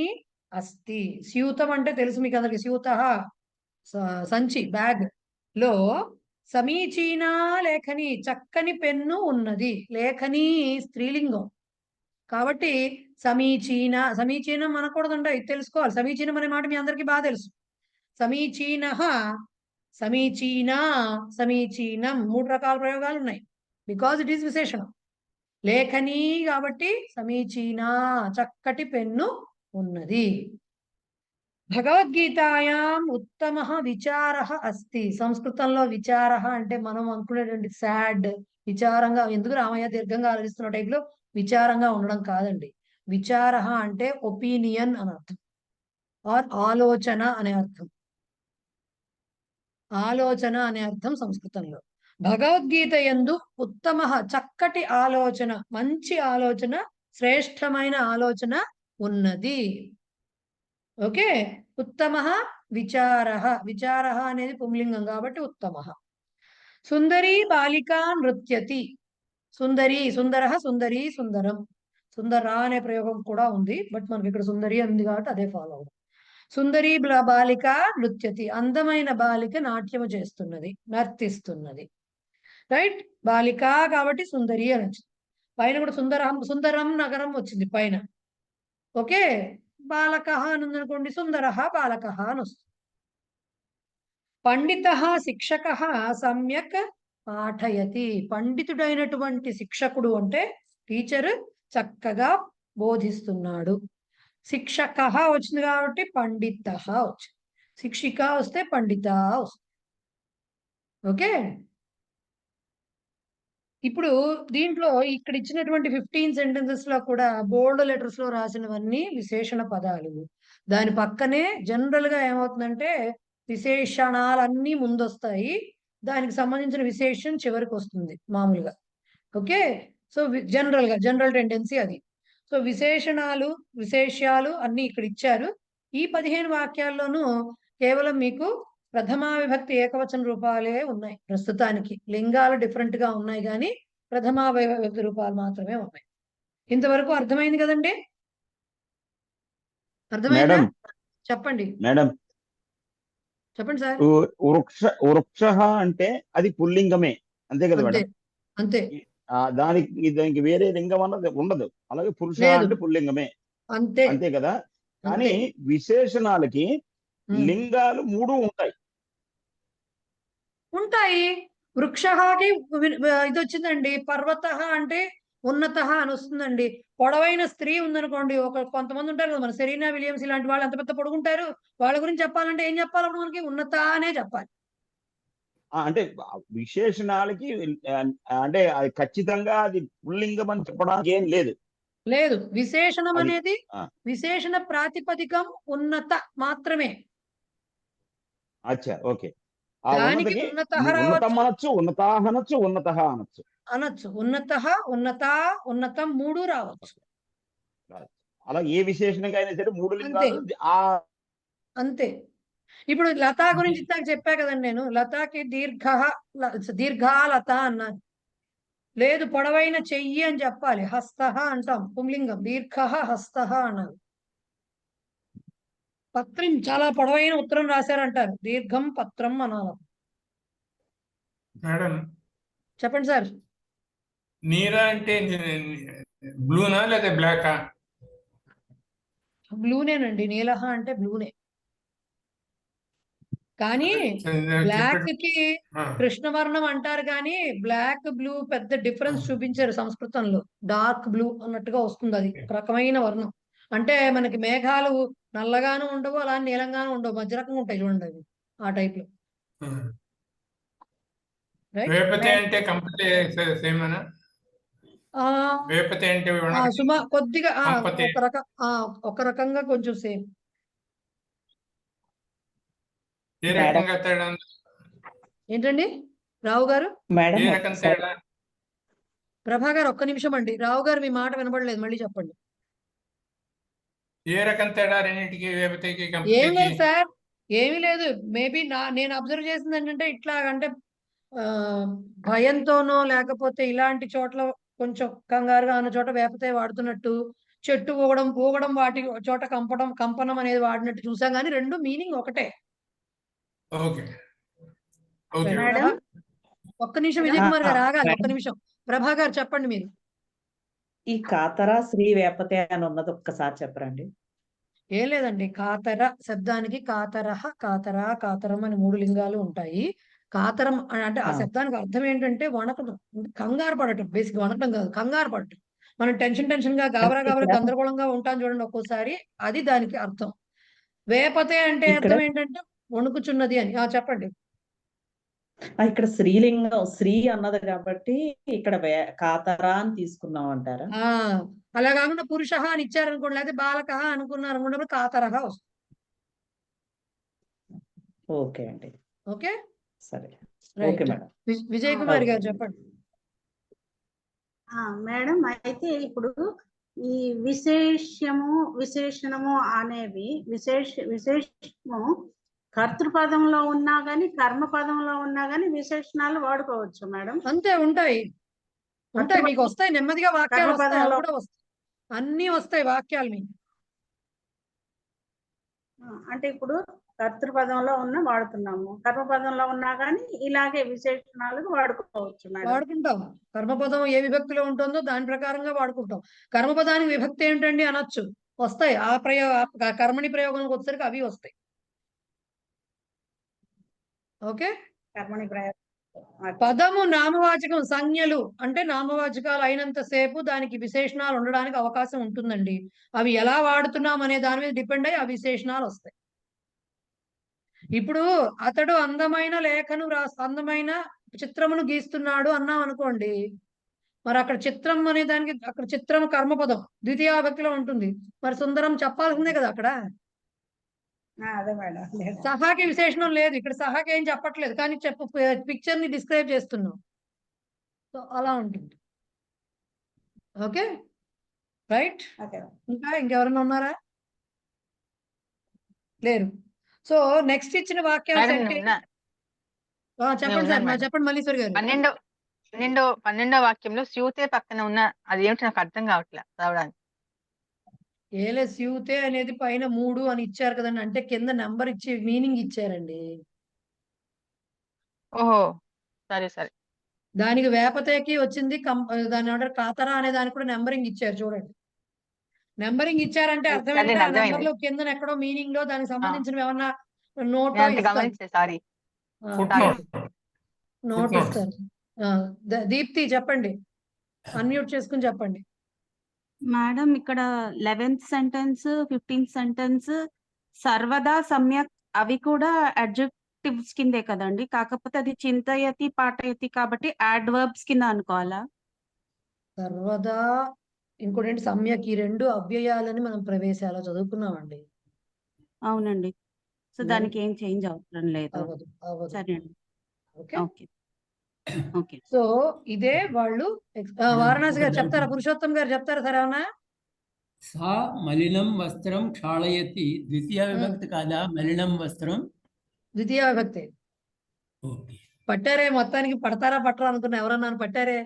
అస్తి. స్యూతం అంటే తెలుసు మీకు అందరికి. స్యూతః సంచి, బ్యాగ్ లో సమీచీనా లేఖని చక్కని పెన్ను ఉన్నది. లేఖని స్త్రీలింగం కాబట్టి సమీచీన. సమీచీనం అనకూడదండి, ఇది తెలుసుకోవాలి. సమీచీనం అనే మాట మీ అందరికీ బాగా తెలుసు. సమీచీనః, సమీచీనా, సమీచీనం 3 రకాల ప్రయోగాలు ఉన్నాయి. బికాజ్ ఇట్ ఈస్ విశేషణం. లేఖని కాబట్టి సమీచీనా, చక్కటి పెన్ను ఉన్నది. భగవద్గీతాయాం ఉత్తమః విచారః అస్తి. సంస్కృతంలో విచారః అంటే మనం అనుకునేటువంటి సాడ్, విచారంగా, ఎందుకు రామయ్య దీర్ఘంగా ఆలోచిస్తున్న టైప్లో విచారంగా ఉండడం కాదండి. విచారః అంటే ఒపీనియన్ అని అర్థం, ఆర్ ఆలోచన అనే అర్థం. ఆలోచన అనే అర్థం సంస్కృతంలో. భగవద్గీత యందు ఉత్తమః చక్కటి ఆలోచన, మంచి ఆలోచన, శ్రేష్టమైన ఆలోచన ఉన్నది. ఓకే, ఉత్తమః విచారః. విచారః అనేది పుంలింగం కాబట్టి ఉత్తమః. సుందరీ బాలికా నృత్యతి. సుందరి, సుందరః, సుందరి, సుందరం. సుందరా అనే ప్రయోగం కూడా ఉంది, బట్ మనకి ఇక్కడ సుందరి ఉంది కాబట్టి అదే ఫాలో అవుతుంది. సుందరి బాలిక నృత్యతి. అందమైన బాలిక నాట్యము చేస్తున్నది, నర్తిస్తున్నది. రైట్, బాలిక కాబట్టి సుందరి అని వచ్చింది. పైన కూడా సుందరం, సుందరం నగరం వచ్చింది పైన. ఓకే, బాలకః అని ఉందనుకోండి, సుందరః బాలకః అని వస్తుంది. పండితః శిక్షకః సమ్యక్ పాఠయతి. పండితుడైనటువంటి శిక్షకుడు అంటే టీచర్ చక్కగా బోధిస్తున్నాడు. శిక్షకః వచ్చింది కాబట్టి పండితః వచ్చింది. శిక్షిక వస్తే పండిత వస్తుంది. ఓకే, ఇప్పుడు దీంట్లో ఇక్కడ ఇచ్చినటువంటి 15 సెంటెన్సెస్ లో కూడా బోల్డ్ లెటర్స్ లో రాసినవన్నీ విశేషణ పదాలు. దాని పక్కనే జనరల్ గా ఏమవుతుందంటే విశేషణాలన్నీ ముందొస్తాయి, దానికి సంబంధించిన విశేషం చివరికి వస్తుంది మామూలుగా. ఓకే, సో జనరల్ టెండెన్సీ అది. సో విశేషణాలు, విశేష్యాలు అన్ని ఇక్కడ ఇచ్చారు. ఈ 15 వాక్యాల్లోనూ కేవలం మీకు ప్రథమా విభక్తి ఏకవచన రూపాలే ఉన్నాయి ప్రస్తుతానికి. లింగాలు డిఫరెంట్ గా ఉన్నాయి కానీ ప్రథమా విభక్తి రూపాలు మాత్రమే ఉన్నాయి. ఇంతవరకు అర్థమైంది కదండి? అర్థమైందా? చెప్పండి మేడం. చెప్పండి సార్. వృక్ష అంటే అది పుల్లింగమే, అంతే కదా మేడం? అంతే. దానికి వేరే లింగం అన్నది ఉండదు. అలాగే పురుష అంటే పుల్లింగమే, అంతే అంతే కదా? కానీ విశేషణాలకి లింగాలు 3 ఉంటాయి. వృక్షకి ఇది వచ్చిందండి. పర్వత అంటే ఉన్నత అని వస్తుందండి. పొడవైన స్త్రీ ఉందనుకోండి, కొంతమంది ఉంటారు కదా, మన సెరీనా విలియమ్స్ ఇలాంటి వాళ్ళు ఎంత పెద్ద పొడుగుంటారు, వాళ్ళ గురించి చెప్పాలంటే ఏం చెప్పాలి? అప్పుడు మనకి ఉన్నత అనే చెప్పాలి. అంటే విశేషణాలకి అంటే అది ఖచ్చితంగా అది పుల్లింగం అని చెప్పడానికి ఏం లేదు. లేదు, విశేషణం అనేది విశేషణ ప్రాతిపదికం ఉన్నత మాత్రమే. అచ్చా, ఓకే. ఉన్నతం అనొచ్చు, ఉన్నతాహ అనొచ్చు, ఉన్నతః అనొచ్చు. ఉన్నతం 3 రావచ్చు. అలా ఏ విశేషణంగా అయినా సరే 3 లింగాలు. అంతే. ఇప్పుడు లత గురించి ఇందాక చెప్పా కదండి నేను. లతకి దీర్ఘ లత అన్నాను. లేదు పొడవైన చెయ్యి అని చెప్పాలి. హస్తః అంటాం పుంలింగం. దీర్ఘ హస్తః అన్నారు. పత్రం చాలా పొడవైన ఉత్తరం రాశారంటారు. దీర్ఘం పత్రం అనాలి. మేడం చెప్పండి సార్. నీరా అంటే బ్లూనా లేదా బ్లాకా? బ్లూనేనండి. నీలహ అంటే బ్లూనే. కానీ బ్లాక్ కి కృష్ణవర్ణం అంటారు కానీ బ్లాక్ బ్లూ పెద్ద డిఫరెన్స్ చూపించారు సంస్కృతంలో. డార్క్ బ్లూ అన్నట్టుగా వస్తుంది. అది ఒక రకమైన వర్ణం. అంటే మనకి మేఘాలు నల్లగాను ఉండవు, అలా నీలంగాను ఉండవు, మధ్య రకంగా ఉంటాయి చూడండి అవి ఆ టైప్ లో. వేపతి అంటే కంపల్సరీ సేమ్ అనా? వేపతి అంటే సుమా కొద్దిగా కంపతి. ఒక రకంగా కొంచెం సేమ్. ఏ రకంగా తేడా? ఏంటండి రావు గారు? ఏ రకం తేడా? ప్రభా గారు ఒక్క నిమిషం అండి. రావు గారు మీ మాట వినబడలేదు, మళ్ళీ చెప్పండి. ఏ రకం తేడా రెండింటికి, వేపతికి ఏం కంపతికి? లేదు సార్, ఏమీ లేదు. మేబీ నేను అబ్జర్వ్ చేసింది ఏంటంటే ఇట్లాగంటే భయంతోనో లేకపోతే ఇలాంటి చోట్ల కొంచెం కంగారుగా ఉన్న చోట వేపతే వాడుతున్నట్టు, చెట్టు ఊగడం వాటి చోట కంపనం అనేది వాడినట్టు చూసాం కానీ రెండు మీనింగ్ ఒకటే. Okay okay. మేడం ఒక్క నిమిషం విజయ్ కుమార్ గారు ఆగాలి. ఒక్క నిమిషం. ప్రభా గారు చెప్పండి మీరు. ఈ కాతర శ్రీ వేపతే అని ఉన్నది ఒక్కసారి చెప్పరండి. ఏం లేదండి, కాతర శబ్దానికి కాతరహ కాతర కాతరం అని 3 లింగాలు ఉంటాయి. కాతరం అంటే ఆ శబ్దానికి అర్థం ఏంటంటే వణకడం, కంగారు పడటం. బేసిక్ వణకడం కాదు, కంగారు పడటం. మనం టెన్షన్ గా గాబరా గందరగోళంగా ఉంటాం చూడండి ఒక్కోసారి, అది దానికి అర్థం. వేపతే అంటే అర్థం ఏంటంటే వణుకుచున్నది అని. చెప్పండి. ఇక్కడ స్త్రీలింగం శ్రీ అన్నది కాబట్టి ఇక్కడ కాతరా అని తీసుకున్నాం అంటారా? అలా కాకుండా పురుష అని ఇచ్చారనుకోండి, లేకపోతే బాలక అనుకున్నారు అనుకున్నప్పుడు కాతరహ వస్తుంది. ఓకే అండి. ఓకే సరే. Right. Okay madam. Vijay Kumar గారు చెప్పండి. మేడం అయితే ఇప్పుడు ఈ విశేషణము అనేవి విశేషము కర్తృపదంలో ఉన్నా గానీ కర్మపదంలో ఉన్నా గానీ విశేషణాలు వాడుకోవచ్చు మేడం. అంతే, ఉంటాయి. మీకు వస్తాయి నెమ్మదిగా వాక్యాలు వస్తాయి, అవి కూడా వస్తాయి. అన్ని వస్తాయి వాక్యాలు మీకు. అంటే ఇప్పుడు కర్తృపదంలో ఉన్న వాడుతున్నాము, కర్మపదంలో ఉన్నా గానీ ఇలాగే విశేషణాలకు వాడుకోవచ్చు మేడం. వాడుకుంటాం. కర్మపదం ఏ విభక్తిలో ఉంటుందో దాని ప్రకారంగా వాడుకుంటాం. కర్మపదానికి విభక్తి ఏంటండి అనొచ్చు, వస్తాయి. ఆ కర్మని ప్రయోగానికి వచ్చేసరికి అవి వస్తాయి. ఓకే. కర్మని ప్రయోగం. పదము నామవాచకం సంజ్ఞలు అంటే నామవాచకాలు అయినంతసేపు దానికి విశేషణాలు ఉండడానికి అవకాశం ఉంటుందండి. అవి ఎలా వాడుతున్నాం అనే దాని మీద డిపెండ్ అయ్యి ఆ విశేషణాలు వస్తాయి. ఇప్పుడు అతడు అందమైన అందమైన చిత్రమును గీస్తున్నాడు అన్నాం అనుకోండి, మరి అక్కడ చిత్రం అనే దానికి అక్కడ చిత్రం కర్మపదం ద్వితీయ విభక్తిలో ఉంటుంది. మరి సుందరం చెప్పాల్సిందే కదా అక్కడ. అదే మేడం. సహాకి విశేషణం లేదు ఇక్కడ, సహాకి ఏం చెప్పట్లేదు కానీ పిక్చర్ ని డిస్క్రైబ్ చేస్తున్నాం. సో అలా ఉంటుంది. Okay right. ఇంకా ఇంకెవరైనా ఉన్నారా? లేరు. సో నెక్స్ట్ ఇచ్చిన వాక్యాలు చెప్పండి సార్. చెప్పండి మల్లీశ్వరి గారు. 12వ వాక్యంలో స్యూతే పక్కన ఉన్న అది ఏమిటి నాకు అర్థం కావట్లేదు చదవడానికి. ఏలే స్యూతే అనేది పైన 3 అని ఇచ్చారు కదండి, అంటే కింద నెంబర్ ఇచ్చి మీనింగ్ ఇచ్చారండి. ఓహో సరే సరే. దానికి వేపతేకి వచ్చింది దాని ఆర్డర్ కాతరా అనే దానికి కూడా నెంబరింగ్ ఇచ్చారు చూడండి. నెంబరింగ్ ఇచ్చారంటే అర్థం ఏంటంటే ఆ నెంబర్ లో కింద ఎక్కడో మీనింగ్ లో దానికి సంబంధించిన ఏమన్నా నోట్ ఇస్తారు. దీప్తి చెప్పండి, అన్మ్యూట్ చేసుకుని చెప్పండి. మేడం ఇక్కడ 11th సెంటెన్స్ 15th సెంటెన్స్ సర్వదా సమ్యక్ అవి కూడా అడ్జెక్టివ్స్ కిందే కదండి, కాకపోతే అది చింతయతి పాఠయతి కాబట్టి యాడ్వర్బ్స్ కింద అనుకోవాలా? సర్వదా ఇంకోటి సమ్యక్, ఈ 2 అవ్యయాలని మనం ప్రవేశాలు చదువుకున్నామండి. అవునండి. సో దానికి ఏం చేంజ్ అవసరం లేదు. సరే అండి. Okay okay. సో ఇదే వాళ్ళు వారణాసి గారు చెప్తారా, పురుషోత్తం గారు చెప్తారా సార్ ఏమన్నా? సా మలినం వస్త్రం క్షాళయతి ద్వితీయ విభక్తి కాదా మలినం వస్త్రం? ద్వితీయ విభక్తి. ఓకే. పట్టారే, మొత్తానికి పడతారా పట్టరా అనుకున్నా, ఎవరన్నా పట్టారే.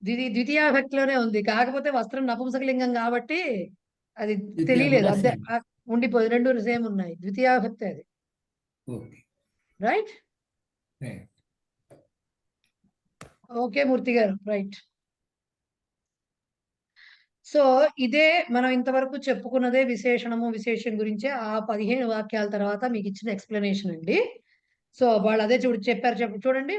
ద్వితీయ విభక్తిలోనే ఉంది, కాకపోతే వస్త్రం నపుంసకలింగం కాబట్టి అది ద్వితీయ తెలియలేదు, కూడా అదే same. ఉండిపోయి రెండు సేమ్ ఉన్నాయి. ద్వితీయ విభక్తి అది, ఓకే. రైట్. రైట్. ఓకే మూర్తి గారు, రైట్. సో ఇదే మనం ఇంతవరకు చెప్పుకున్నదే విశేషణము, విశేషం గురించి ఆ 15 వాక్యాల తర్వాత మీకు ఇచ్చిన ఎక్స్ప్లెనేషన్ అండి. సో వాళ్ళు అదే చెప్పారు చూడండి,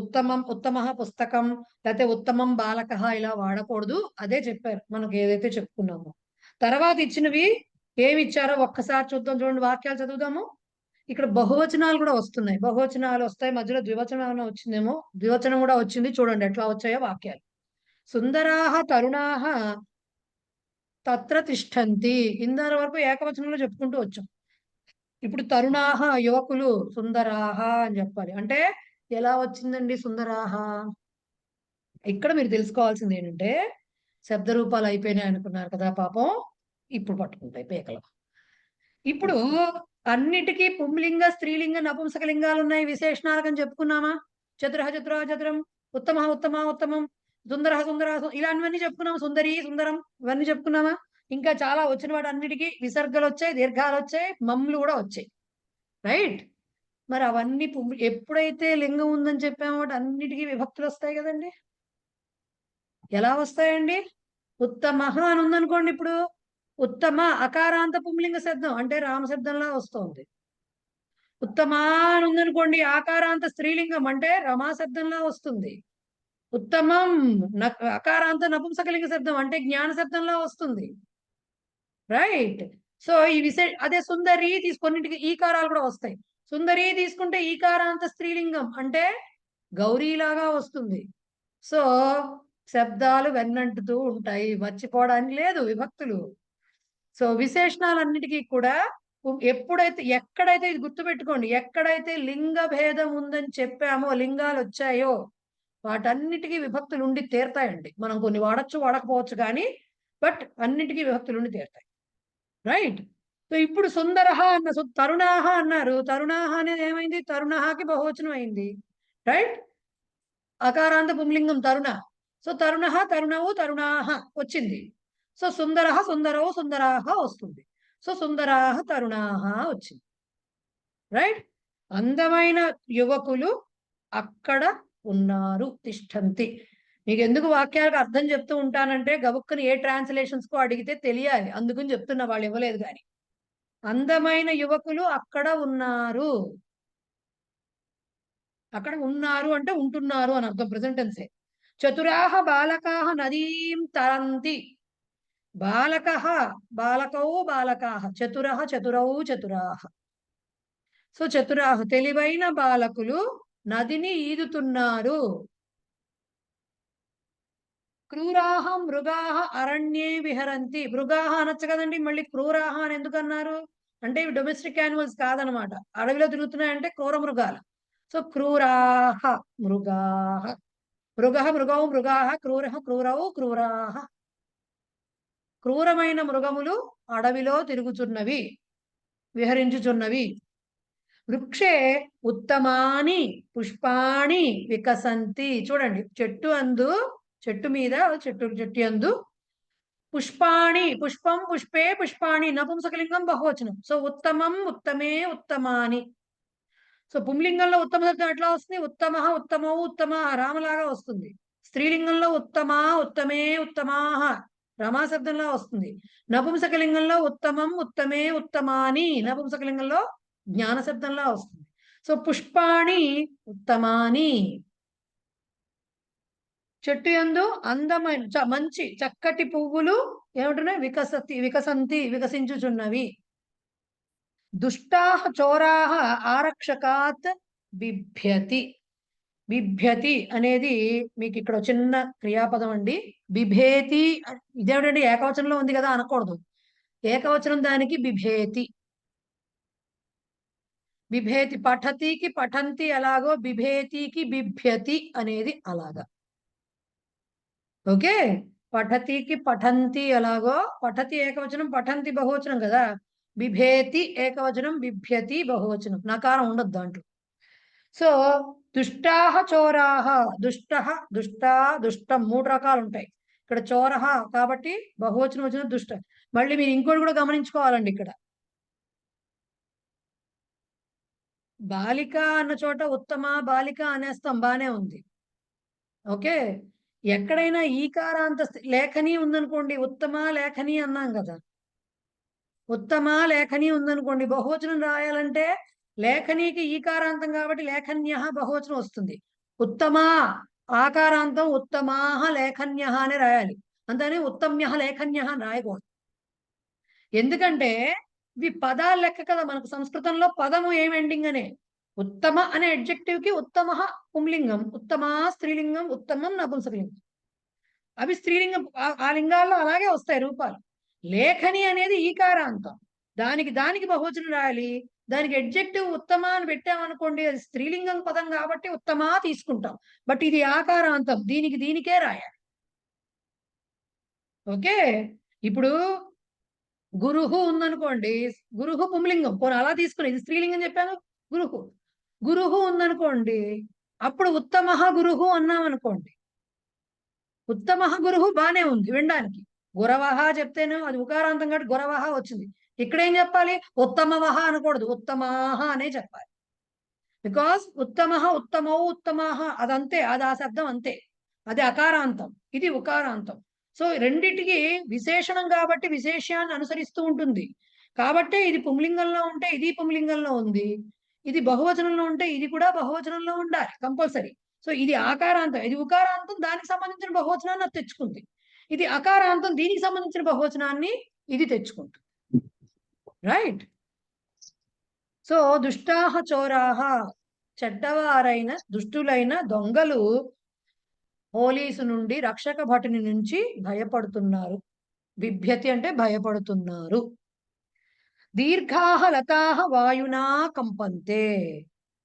ఉత్తమ పుస్తకం లేకపోతే ఉత్తమం బాలక ఇలా వాడకూడదు, అదే చెప్పారు మనకు ఏదైతే చెప్పుకున్నామో. తర్వాత ఇచ్చినవి ఏమి ఇచ్చారో ఒక్కసారి చూద్దాం. చూడండి, వాక్యాలు చదువుదాము. ఇక్కడ బహువచనాలు కూడా వస్తున్నాయి, బహువచనాలు వస్తాయి, మధ్యలో ద్వివచనం వచ్చిందేమో, ద్వివచనం కూడా వచ్చింది. చూడండి ఎట్లా వచ్చాయో వాక్యాలు. సుందరాహ తరుణాహ తత్ర తిష్టంతి, ఇందరి వరకు ఏకవచనంలో చెప్పుకుంటూ వచ్చాం. ఇప్పుడు తరుణాహ యువకులు, సుందరాహ అని చెప్పాలి. అంటే ఎలా వచ్చిందండి సుందరాహ? ఇక్కడ మీరు తెలుసుకోవాల్సింది ఏంటంటే, శబ్ద రూపాలు అయిపోయినాయి అనుకున్నారు కదా పాపం, ఇప్పుడు పట్టుకుంటాయి పేకలు. ఇప్పుడు అన్నిటికీ పుంలింగ, స్త్రీలింగ, నపుంసకలింగాలు ఉన్నాయి, విశేషణాలకు అని చెప్పుకున్నామా? చతురహ చతుర చతురం, ఉత్తమ ఉత్తమ ఉత్తమం, సుందర సుందర ఇలాంటివన్నీ చెప్పుకున్నాం. సుందరి సుందరం ఇవన్నీ చెప్పుకున్నామా? ఇంకా చాలా వచ్చిన వాటి అన్నిటికీ విసర్గలు వచ్చాయి, దీర్ఘాలు వచ్చాయి, మమ్ములు కూడా వచ్చాయి, రైట్. మరి అవన్నీ ఎప్పుడైతే లింగం ఉందని చెప్పామో వాటి అన్నిటికీ విభక్తులు వస్తాయి కదండి. ఎలా వస్తాయండి? ఉత్తమ అని ఉందనుకోండి, ఇప్పుడు ఉత్తమ అకారాంత పుంలింగ శబ్దం అంటే రామశబ్దంలా వస్తుంది. ఉత్తమా అని ఉందనుకోండి, ఆకారాంత స్త్రీలింగం అంటే రమాశబ్దంలా వస్తుంది. ఉత్తమం అకారాంత నపుంసకలింగ శబ్దం అంటే జ్ఞాన శబ్దంలా వస్తుంది, రైట్. సో ఈ అదే సుందరి తీసుకొన్నింటికి ఈకారాలు కూడా వస్తాయి. సుందరి తీసుకుంటే ఈకారాంత స్త్రీలింగం అంటే గౌరీలాగా వస్తుంది. సో శబ్దాలు వెన్నంటుతూ ఉంటాయి, మర్చిపోవడానికి లేదు విభక్తులు. సో విశేషణాలన్నిటికీ కూడా ఎక్కడైతే ఇది గుర్తుపెట్టుకోండి, ఎక్కడైతే లింగ భేదం ఉందని చెప్పామో, లింగాలు వచ్చాయో వాటన్నిటికీ విభక్తులు ఉండి తీరతాయండి. మనం కొన్ని వాడచ్చు వాడకపోవచ్చు కానీ, బట్ అన్నిటికీ విభక్తులు ఉండి తీరతాయి, రైట్. సో ఇప్పుడు సుందరహ తరుణాహ అన్నారు, తరుణాహ అనేది ఏమైంది? తరుణహాకి బహువచనం అయింది, రైట్. అకారాంత పుంలింగం తరుణ. సో తరుణః తరుణవు తరుణాహ వచ్చింది. సో సుందరః సుందరవు సుందరాహ వస్తుంది. సో సుందరాహ తరుణాహ వచ్చింది, రైట్. అందమైన యువకులు అక్కడ ఉన్నారు, తిష్టంతి. మీకు ఎందుకు వాక్యాలకు అర్థం చెప్తూ ఉంటానంటే, గబుక్కుని ఏ ట్రాన్స్లేషన్స్ కో అడిగితే తెలియాలి, అందుకని చెప్తున్నా, వాళ్ళు ఇవ్వలేదు కానీ. అందమైన యువకులు అక్కడ ఉన్నారు, అక్కడ ఉన్నారు అంటే ఉంటున్నారు అని అర్థం, ప్రెసెంట్ టెన్సే. చతురాహ బాలకాహ నదీం తరంతి, బాలకః బాలకౌ బాలకాహ, చతురః చతురౌ చతురాహ. సో చతురాహ తెలివైన బాలకులు నదిని ఈదుతున్నారు. క్రూరాహ మృగాహ అరణ్యే విహరంతి, మృగాహ అనొచ్చు కదండి, మళ్ళీ క్రూరాహ అని ఎందుకు అన్నారు అంటే ఇవి డొమెస్టిక్ యానిమల్స్ కాదనమాట, అడవిలో తిరుగుతున్నాయంటే క్రూర మృగాలు. సో క్రూరాహ మృగాహ, మృగః మృగౌ మృగాహ, క్రూరః క్రూరౌ క్రూరాహ. క్రూరమైన మృగములు అడవిలో తిరుగుచున్నవి, విహరించుచున్నవి. వృక్షే ఉత్తమాని పుష్పాణి వికసంతి, చూడండి చెట్టు మీద చెట్టు అందు పుష్పాణి, పుష్పం పుష్పే పుష్పాణి, నపుంసకలింగం బహువచనం. సో ఉత్తమం ఉత్తమే ఉత్తమాని. సో పుంలింగంలో ఉత్తమ శబ్దం ఎట్లా వస్తుంది? ఉత్తమ ఉత్తమౌ ఉత్తమ రామలాగా వస్తుంది. స్త్రీలింగంలో ఉత్తమా ఉత్తమే ఉత్తమాహ రమాశబ్దంలో వస్తుంది. నపుంసకలింగంలో ఉత్తమం ఉత్తమే ఉత్తమాని నపుంసకలింగంలో జ్ఞాన శబ్దంలో వస్తుంది. సో పుష్పాణి ఉత్తమాని, చెట్టు యందు అందమైన మంచి చక్కటి పువ్వులు ఏమంటున్నాయి? వికసంతి వికసించుచున్నవి. దుష్టాహ చోరాహ ఆరక్షకాత్ బిభ్యతి, బిభ్యతి అనేది మీకు ఇక్కడ చిన్న క్రియాపదం అండి. బిభేతి ఇదేమిటండి, ఏకవచనంలో ఉంది కదా అనకూడదు, ఏకవచనం దానికి బిభేతి. బిభేతి పఠతికి పఠంతి ఎలాగో బిభేతికి బిభ్యతి అనేది అలాగా, ఓకే. పఠతికి పఠంతి ఎలాగో, పఠతి ఏకవచనం పఠంతి బహువచనం కదా, బిభేతి ఏకవచనం, బిభ్యతి బహువచనం, నకారం ఉండదు దాంట్లో. సో దుష్టాహ చోరాహ, దుష్ట, దుష్టా, దుష్టం 3 రకాలు ఉంటాయి. ఇక్కడ చోరహ కాబట్టి బహువచనం వచ్చిన దుష్ట. మళ్ళీ మీరు ఇంకోటి కూడా గమనించుకోవాలండి. ఇక్కడ బాలిక అన్న చోట ఉత్తమ బాలిక అనేస్తాం, బానే ఉంది. ఓకే, ఎక్కడైనా ఈకారాంత లేఖని ఉందనుకోండి, ఉత్తమ లేఖని అన్నాం కదా. ఉత్తమ లేఖని ఉందనుకోండి, బహువచనం రాయాలంటే లేఖనీకి ఈకారాంతం కాబట్టి లేఖన్య బహువచనం వస్తుంది. ఉత్తమ ఆకారాంతం ఉత్తమాహ లేఖన్య అని రాయాలి. అంతనే ఉత్తమ్య లేఖన్య అని రాయకూడదు. ఎందుకంటే ఇవి పదాలు లెక్క కదా. మనకు సంస్కృతంలో పదము ఏం ఎండింగ్ అనే. ఉత్తమ అనే అడ్జెక్టివ్ కి ఉత్తమ పుంలింగం, ఉత్తమ స్త్రీలింగం, ఉత్తమం నపుంసకలింగం. అవి స్త్రీలింగం, ఆ లింగాల్లో అలాగే వస్తాయి రూపాలు. లేఖని అనేది ఈకారాంతం, దానికి బహువచనం రాయాలి. దానికి అడ్జెక్టివ్ ఉత్తమ అని పెట్టామనుకోండి, అది స్త్రీలింగం పదం కాబట్టి ఉత్తమ తీసుకుంటాం. బట్ ఇది ఆకారాంతం, దీనికే రాయాలి. ఓకే, ఇప్పుడు గురుహు ఉందనుకోండి, గురుహు పుంలింగం, పోనీ అలా తీసుకుని ఇది స్త్రీలింగం చెప్పాను. గురుహు ఉందనుకోండి, అప్పుడు ఉత్తమ గురుహు అన్నాం అనుకోండి. ఉత్తమ గురుహు బానే ఉంది వినడానికి. గురవహ చెప్తేనే అది ఉకారాంతం కాబట్టి గురవహ వచ్చింది. ఇక్కడ ఏం చెప్పాలి? ఉత్తమవహ అనకూడదు, ఉత్తమాహ అనే చెప్పాలి. బికాస్ ఉత్తమ, ఉత్తమౌ, ఉత్తమాహ అదంతే, అది ఆ శబ్దం అంతే. అది అకారాంతం, ఇది ఉకారాంతం. సో రెండిటికి విశేషణం కాబట్టి విశేషాన్ని అనుసరిస్తూ ఉంటుంది. కాబట్టి ఇది పుంలింగంలో ఉంటే ఇది పుంలింగంలో ఉంది, ఇది బహువచనంలో ఉంటే ఇది కూడా బహువచనంలో ఉండాలి కంపల్సరీ. సో ఇది ఆకారాంతం, ఇది ఉకారాంతం, దానికి సంబంధించిన బహువచనాన్ని అది తెచ్చుకుంది. ఇది అకారాంతం, దీనికి సంబంధించిన బహువచనాన్ని ఇది తెచ్చుకుంటుంది. రైట్. సో దుష్టాహ చోరాహ, చెడ్డవారైన దుష్టులైన దొంగలు పోలీసు నుండి, రక్షక భటుని నుంచి భయపడుతున్నారు. బిభ్యతి అంటే భయపడుతున్నారు. దీర్ఘాహ లతాహ వాయునా కంపంతే,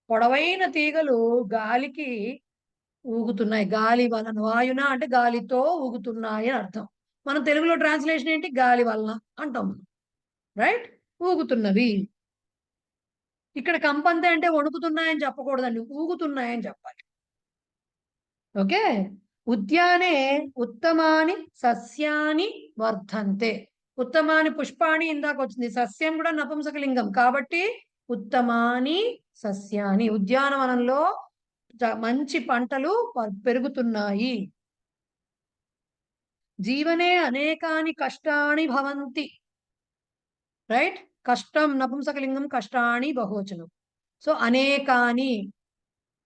పొడవైన తీగలు గాలికి ఊగుతున్నాయి. గాలి వలన, వాయున అంటే గాలితో ఊగుతున్నాయి అని అర్థం. మనం తెలుగులో ట్రాన్స్లేషన్ ఏంటి? గాలి వలన అంటాం మనం. రైట్, ఊగుతున్నవి. ఇక్కడ కంపంతే అంటే వణుకుతున్నాయని చెప్పకూడదండి, ఊగుతున్నాయని చెప్పాలి. ఓకే, ఉద్యానే ఉత్తమాని సస్యాని వర్ధంతే. ఉత్తమాని పుష్పాణి ఇందాక వచ్చింది, సస్యం కూడా నపుంసకలింగం కాబట్టి ఉత్తమాని సస్యాని. ఉద్యానవనంలో మంచి పంటలు పెరుగుతున్నాయి. జీవనే అనేకాని కష్టాని భవంతి. రైట్, కష్టం నపుంసకలింగం, కష్టాని బహువచనం. సో అనేకాని,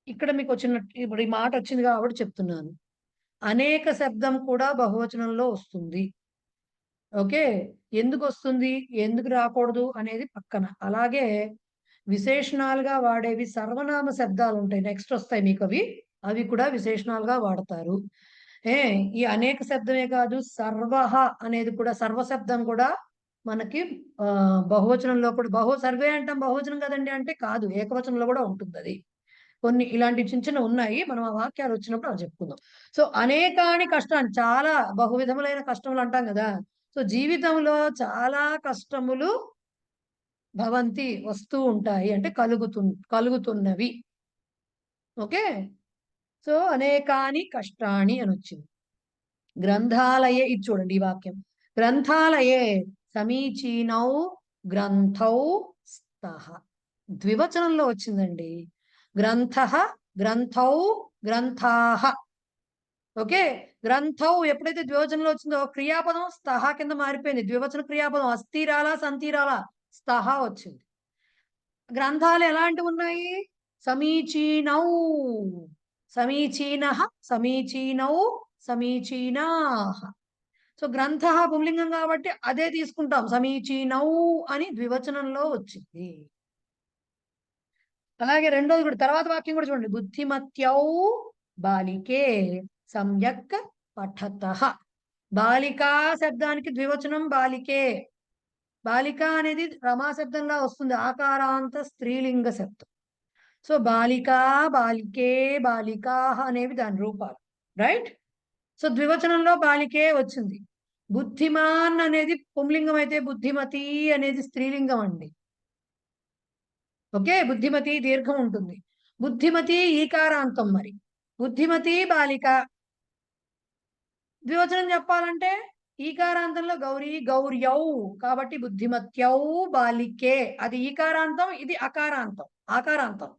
ఇక్కడ మీకు వచ్చిన ఇప్పుడు ఈ మాట వచ్చింది కాబట్టి చెప్తున్నాను. అనేక శబ్దం కూడా బహువచనంలో వస్తుంది. ఓకే, ఎందుకు వస్తుంది, ఎందుకు రాకూడదు అనేది పక్కన. అలాగే విశేషణాలుగా వాడేవి సర్వనామ శబ్దాలు ఉంటాయి, నెక్స్ట్ వస్తాయి మీకు అవి కూడా విశేషణాలుగా వాడతారు. ఈ అనేక శబ్దమే కాదు, సర్వహ అనేది కూడా, సర్వశబ్దం కూడా మనకి బహువచనంలో కూడా, సర్వే అంటాం బహువచనం కదండి అంటే కాదు, ఏకవచనంలో కూడా ఉంటుంది అది. కొన్ని ఇలాంటి చిన్న ఉన్నాయి, మనం ఆ వాక్యాలు వచ్చినప్పుడు అవి చెప్పుకుందాం. సో అనేకాని కష్టాన్ని, చాలా బహువిధములైన కష్టములు అంటాం కదా. సో జీవితంలో చాలా కష్టములు భవంతి వస్తూ ఉంటాయి అంటే కలుగుతున్నవి. ఓకే, సో అనేకాని కష్టాని అని వచ్చింది. గ్రంథాలయే, ఇది చూడండి ఈ వాక్యం, గ్రంథాలయే సమీచీనౌ గ్రంథౌ స్తః. ద్వివచనంలో వచ్చిందండి. గ్రంథ, గ్రంథౌ, గ్రంథాహ. ఓకే, గ్రంథౌ ఎప్పుడైతే ద్వివచనంలో వచ్చిందో క్రియాపదం స్తః కింద మారిపోయింది. ద్వివచన క్రియాపదం అస్థిరాల సంతీరాల, స్తః వచ్చింది. గ్రంథాలు ఎలాంటివి ఉన్నాయి? సమీచీనౌ, సమీచీనః, సమీచీనౌ, సమీచీనాః. సో గ్రంథ పుంలింగం కాబట్టి అదే తీసుకుంటాం, సమీచీనౌ అని ద్వివచనంలో వచ్చింది. అలాగే రెండోది కూడా, తర్వాత వాక్యం కూడా చూడండి, బుద్ధిమత్యౌ బాలికే సమ్యక్ పఠతః. బాలికా శబ్దానికి ద్వివచనం బాలికే. బాలిక అనేది రమా శబ్దంలా వస్తుంది, ఆకారాంత స్త్రీలింగ శబ్దం. సో బాలికా, బాలికే, బాలికా అనేవి దాని రూపాలు. రైట్, సో ద్వివచనంలో బాలికే వచ్చింది. బుద్ధిమాన్ అనేది పుంలింగం అయితే బుద్ధిమతి అనేది స్త్రీలింగం అండి. ఓకే, బుద్ధిమతి దీర్ఘం ఉంటుంది. బుద్ధిమతి ఈకారాంతం. మరి బుద్ధిమతి బాలిక ద్వివచనం చెప్పాలంటే ఈకారాంతంలో గౌరీ గౌర్యౌ, కాబట్టి బుద్ధిమత్యౌ బాలికే. అది ఈకారాంతం, ఇది అకారాంతం, ఆకారాంతం.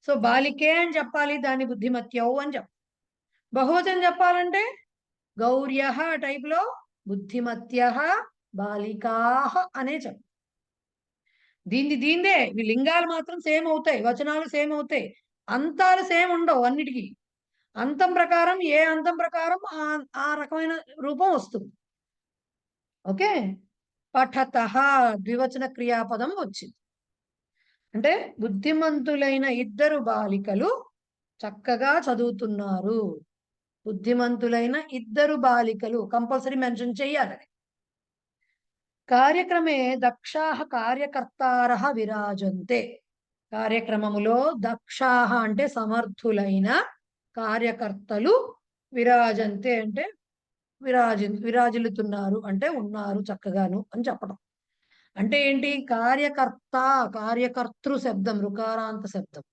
సో బాలికే అని చెప్పాలి, దాన్ని బుద్ధిమత్యౌ అని చెప్పాలి. బహువచనం చెప్పాలంటే గౌర్య టైప్ లో బుద్ధిమత్య బాలికా అనే చెప్పాలి. దీందే ఈ లింగాలు మాత్రం సేమ్ అవుతాయి, వచనాలు సేమ్ అవుతాయి, అంతాలు సేమ్ ఉండవు. అన్నిటికీ అంతం ప్రకారం, ఏ అంతం ప్రకారం ఆ రకమైన రూపం వస్తుంది. ఓకే, పఠతః ద్వివచన క్రియాపదం వచ్చింది. అంటే బుద్ధిమంతులైన ఇద్దరు బాలికలు చక్కగా చదువుతున్నారు. బుద్ధిమంతులైన ఇద్దరు బాలికలు కంపల్సరీ మెన్షన్ చేయాలని. కార్యక్రమే దక్షాః కార్యకర్తారః విరాజంతే. కార్యక్రమములో దక్షాః అంటే సమర్థులైన, కార్యకర్తలు విరాజంతే అంటే విరాజిల్లుతున్నారు అంటే ఉన్నారు చక్కగాను అని చెప్పడం. అంటే ఏంటి? కార్యకర్త, కార్యకర్తృ శబ్దం రుకారాంత శబ్దం.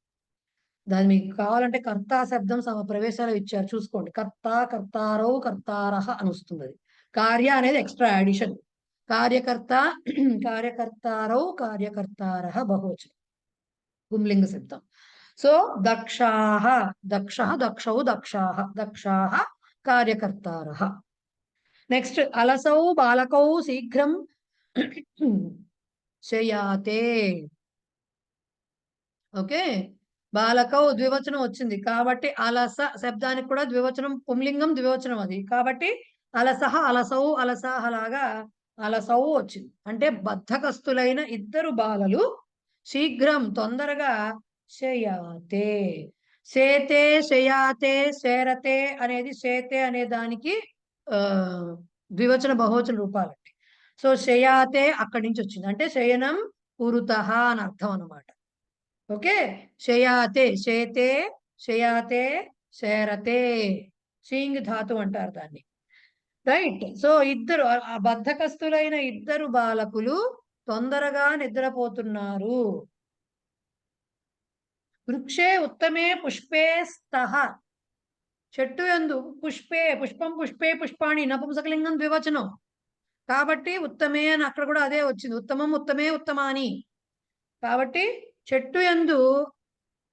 దాని మీకు కావాలంటే కర్తా శబ్దం ప్రవేశాలు ఇచ్చారు చూసుకోండి. కర్త, కర్తారౌ, కర్తారః అని వస్తుంది. అది కార్య అనేది ఎక్స్ట్రా అడిషన్. కార్యకర్త, కార్యకర్తారౌ, కార్యకర్తారః బహువచనం, పుంలింగ శబ్దం. సో దక్షాః, దక్షః, దక్షౌ, దక్షాః, దక్షాః కార్యకర్తారః. నెక్స్ట్ అలసౌ బాలకౌ శీఘ్రం శయాతే. ఓకే, బాలకౌ ద్వివచనం వచ్చింది కాబట్టి అలస శబ్దానికి కూడా ద్వివచనం, పుంలింగం ద్వివచనం అది కాబట్టి అలసః, అలసౌ, అలసాహ లాగా అలసౌ వచ్చింది. అంటే బద్ధకస్తులైన ఇద్దరు బాలలు శీఘ్రం తొందరగా శయాతే. శేతే, శయాతే, శేరతే అనేది శేతే అనే దానికి ద్వివచన బహువచన రూపాలండి. సో శయాతే అక్కడి నుంచి వచ్చింది, అంటే శయనం కురుతః అని అర్థం అన్నమాట. ఓకే, శయాతే, శేతే, శయాతే, శేరతే, సింగ్ ధాతు అంటారు దాన్ని. రైట్. సో ఇద్దరు బద్ధకస్తులైన ఇద్దరు బాలకులు తొందరగా నిద్రపోతున్నారు. వృక్షే ఉత్తమే పుష్పే స్తః. చెట్టు యందు పుష్పే, పుష్పం, పుష్పే, పుష్పాణి నపుంసకలింగం ద్వివచనం కాబట్టి ఉత్తమే అని అక్కడ కూడా అదే వచ్చింది. ఉత్తమం, ఉత్తమే, ఉత్తమాని. కాబట్టి చెట్టు యందు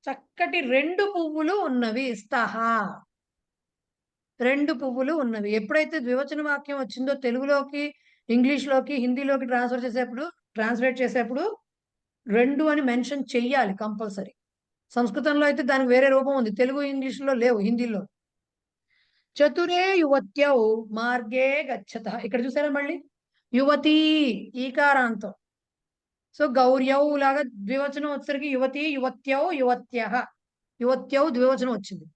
చక్కటి 2 పువ్వులు ఉన్నవి. స్తః, 2 పువ్వులు ఉన్నవి. ఎప్పుడైతే ద్వివచన వాక్యం వచ్చిందో తెలుగులోకి, ఇంగ్లీష్లోకి, హిందీలోకి ట్రాన్స్లేట్ చేసేప్పుడు 2 అని మెన్షన్ చెయ్యాలి కంపల్సరీ. సంస్కృతంలో అయితే దానికి వేరే రూపం ఉంది, తెలుగు ఇంగ్లీష్లో లేవు, హిందీలో. చతురే యువత్యౌ మార్గే గచ్చతః. ఇక్కడ చూసారా మళ్ళీ యువతి ఈకారాంతం. సో గౌర్యౌ లాగా ద్వివచనం వచ్చేసరికి యువతి, యువత్యౌ, యువత్యః. యువత్యౌ ద్వివచనం వచ్చింది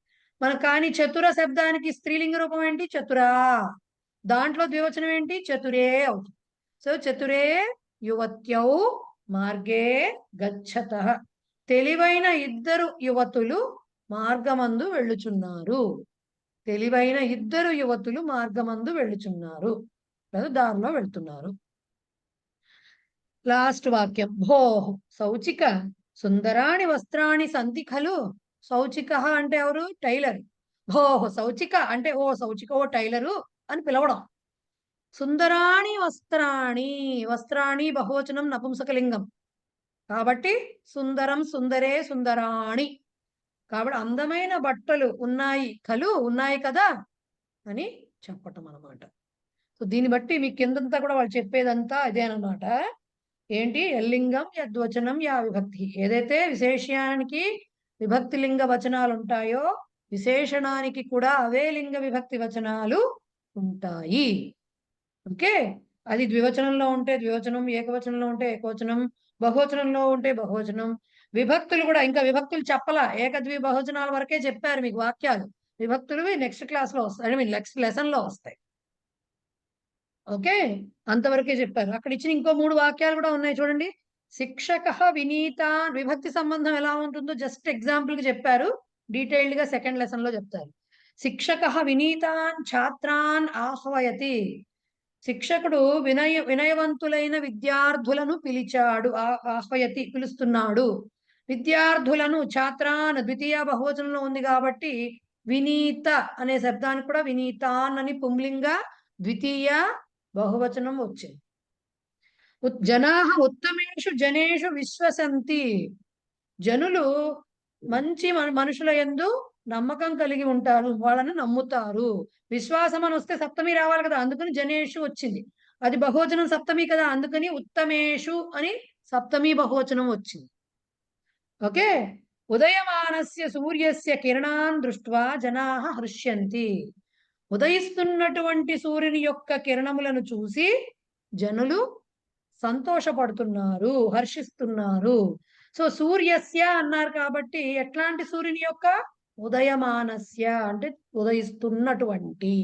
మనకు. కానీ చతుర శబ్దానికి స్త్రీలింగ రూపం ఏంటి? చతురా. దాంట్లో ద్వివచనం ఏంటి? చతురే అవుతుంది. సో చతురే యువత్యౌ మార్గే గచ్చతః. తెలివైన ఇద్దరు యువతులు మార్గమందు వెళ్ళుచున్నారు. తెలివైన ఇద్దరు యువతులు మార్గమందు వెళ్ళుచున్నారు, లేదా దారిలో వెళ్తున్నారు. లాస్ట్ వాక్యం. భో శౌచిక సుందరాణి వస్త్రాణి సంతి ఖలు. శౌచిక అంటే ఎవరు? టైలర్. భో శౌచిక అంటే ఓ శౌచిక, ఓ టైలరు అని పిలవడం. సుందరాణి వస్త్రాణి, వస్త్రాణి బహువచనం నపుంసకలింగం కాబట్టి సుందరం, సుందరే, సుందరాణి. కాబట్టి అందమైన బట్టలు ఉన్నాయి, ఖలు ఉన్నాయి కదా అని చెప్పటం అన్నమాట. సో దీన్ని బట్టి మీకు కిందంతా కూడా వాళ్ళు చెప్పేదంతా ఇదేనమాట. ఏంటి? యల్లింగం యద్వచనం యా విభక్తి. ఏదైతే విశేషానికి విభక్తి లింగ వచనాలు ఉంటాయో విశేషణానికి కూడా అవే లింగ విభక్తి వచనాలు ఉంటాయి. ఓకే, అది ద్వివచనంలో ఉంటే ద్వివచనం, ఏకవచనంలో ఉంటే ఏకవచనం, బహువచనంలో ఉంటే బహువచనం. విభక్తులు కూడా ఇంకా విభక్తులు చెప్పలా, ఏకద్వి బహువచనాల వరకే చెప్పారు మీకు వాక్యాలు. విభక్తులు నెక్స్ట్ క్లాస్ లో వస్తాయి, ఐ మీన్ నెక్స్ట్ లెసన్ లో వస్తాయి. ఓకే, అంతవరకే చెప్పారు. అక్కడ ఇచ్చిన ఇంకో 3 వాక్యాలు కూడా ఉన్నాయి చూడండి. శిక్షక వినీతాన్. విభక్తి సంబంధం ఎలా ఉంటుందో జస్ట్ ఎగ్జాంపుల్ కి చెప్పారు, డీటెయిల్డ్ గా సెకండ్ లెసన్ లో చెప్తారు. శిక్షక వినీతాన్ ఛాత్రాన్ ఆహ్వయతి. శిక్షకుడు వినయవంతులైన విద్యార్థులను పిలిచాడు. ఆహ్వయతి పిలుస్తున్నాడు. విద్యార్థులను ఛాత్రాన్ ద్వితీయ బహువచనంలో ఉంది కాబట్టి వినీత అనే శబ్దానికి కూడా వినీతాన్ అని పుంలింగ ద్వితీయ బహువచనం వచ్చింది. జనాః ఉత్తమేషు జనేషు విశ్వసంతి. జనులు మంచి మనుషుల యందు నమ్మకం కలిగి ఉంటారు, వాళ్ళని నమ్ముతారు. విశ్వాసం అని వస్తే సప్తమి రావాలి కదా, అందుకని జనేషు వచ్చింది. అది బహువచనం సప్తమి కదా, అందుకని ఉత్తమేషు అని సప్తమి బహువచనం వచ్చింది. ఓకే. ఉదయమానస్య సూర్యస్య కిరణాన్ దృష్ట్వా జనాః హృష్యంతి. ఉదయిస్తున్నటువంటి సూర్యుని యొక్క కిరణములను చూసి జనులు సంతోషపడుతున్నారు, హర్షిస్తున్నారు. సో సూర్యస్య అన్నారు కాబట్టి ఎట్లాంటి సూర్యుని యొక్క? ఉదయమానస్య అంటే ఉదయిస్తున్నటువంటి.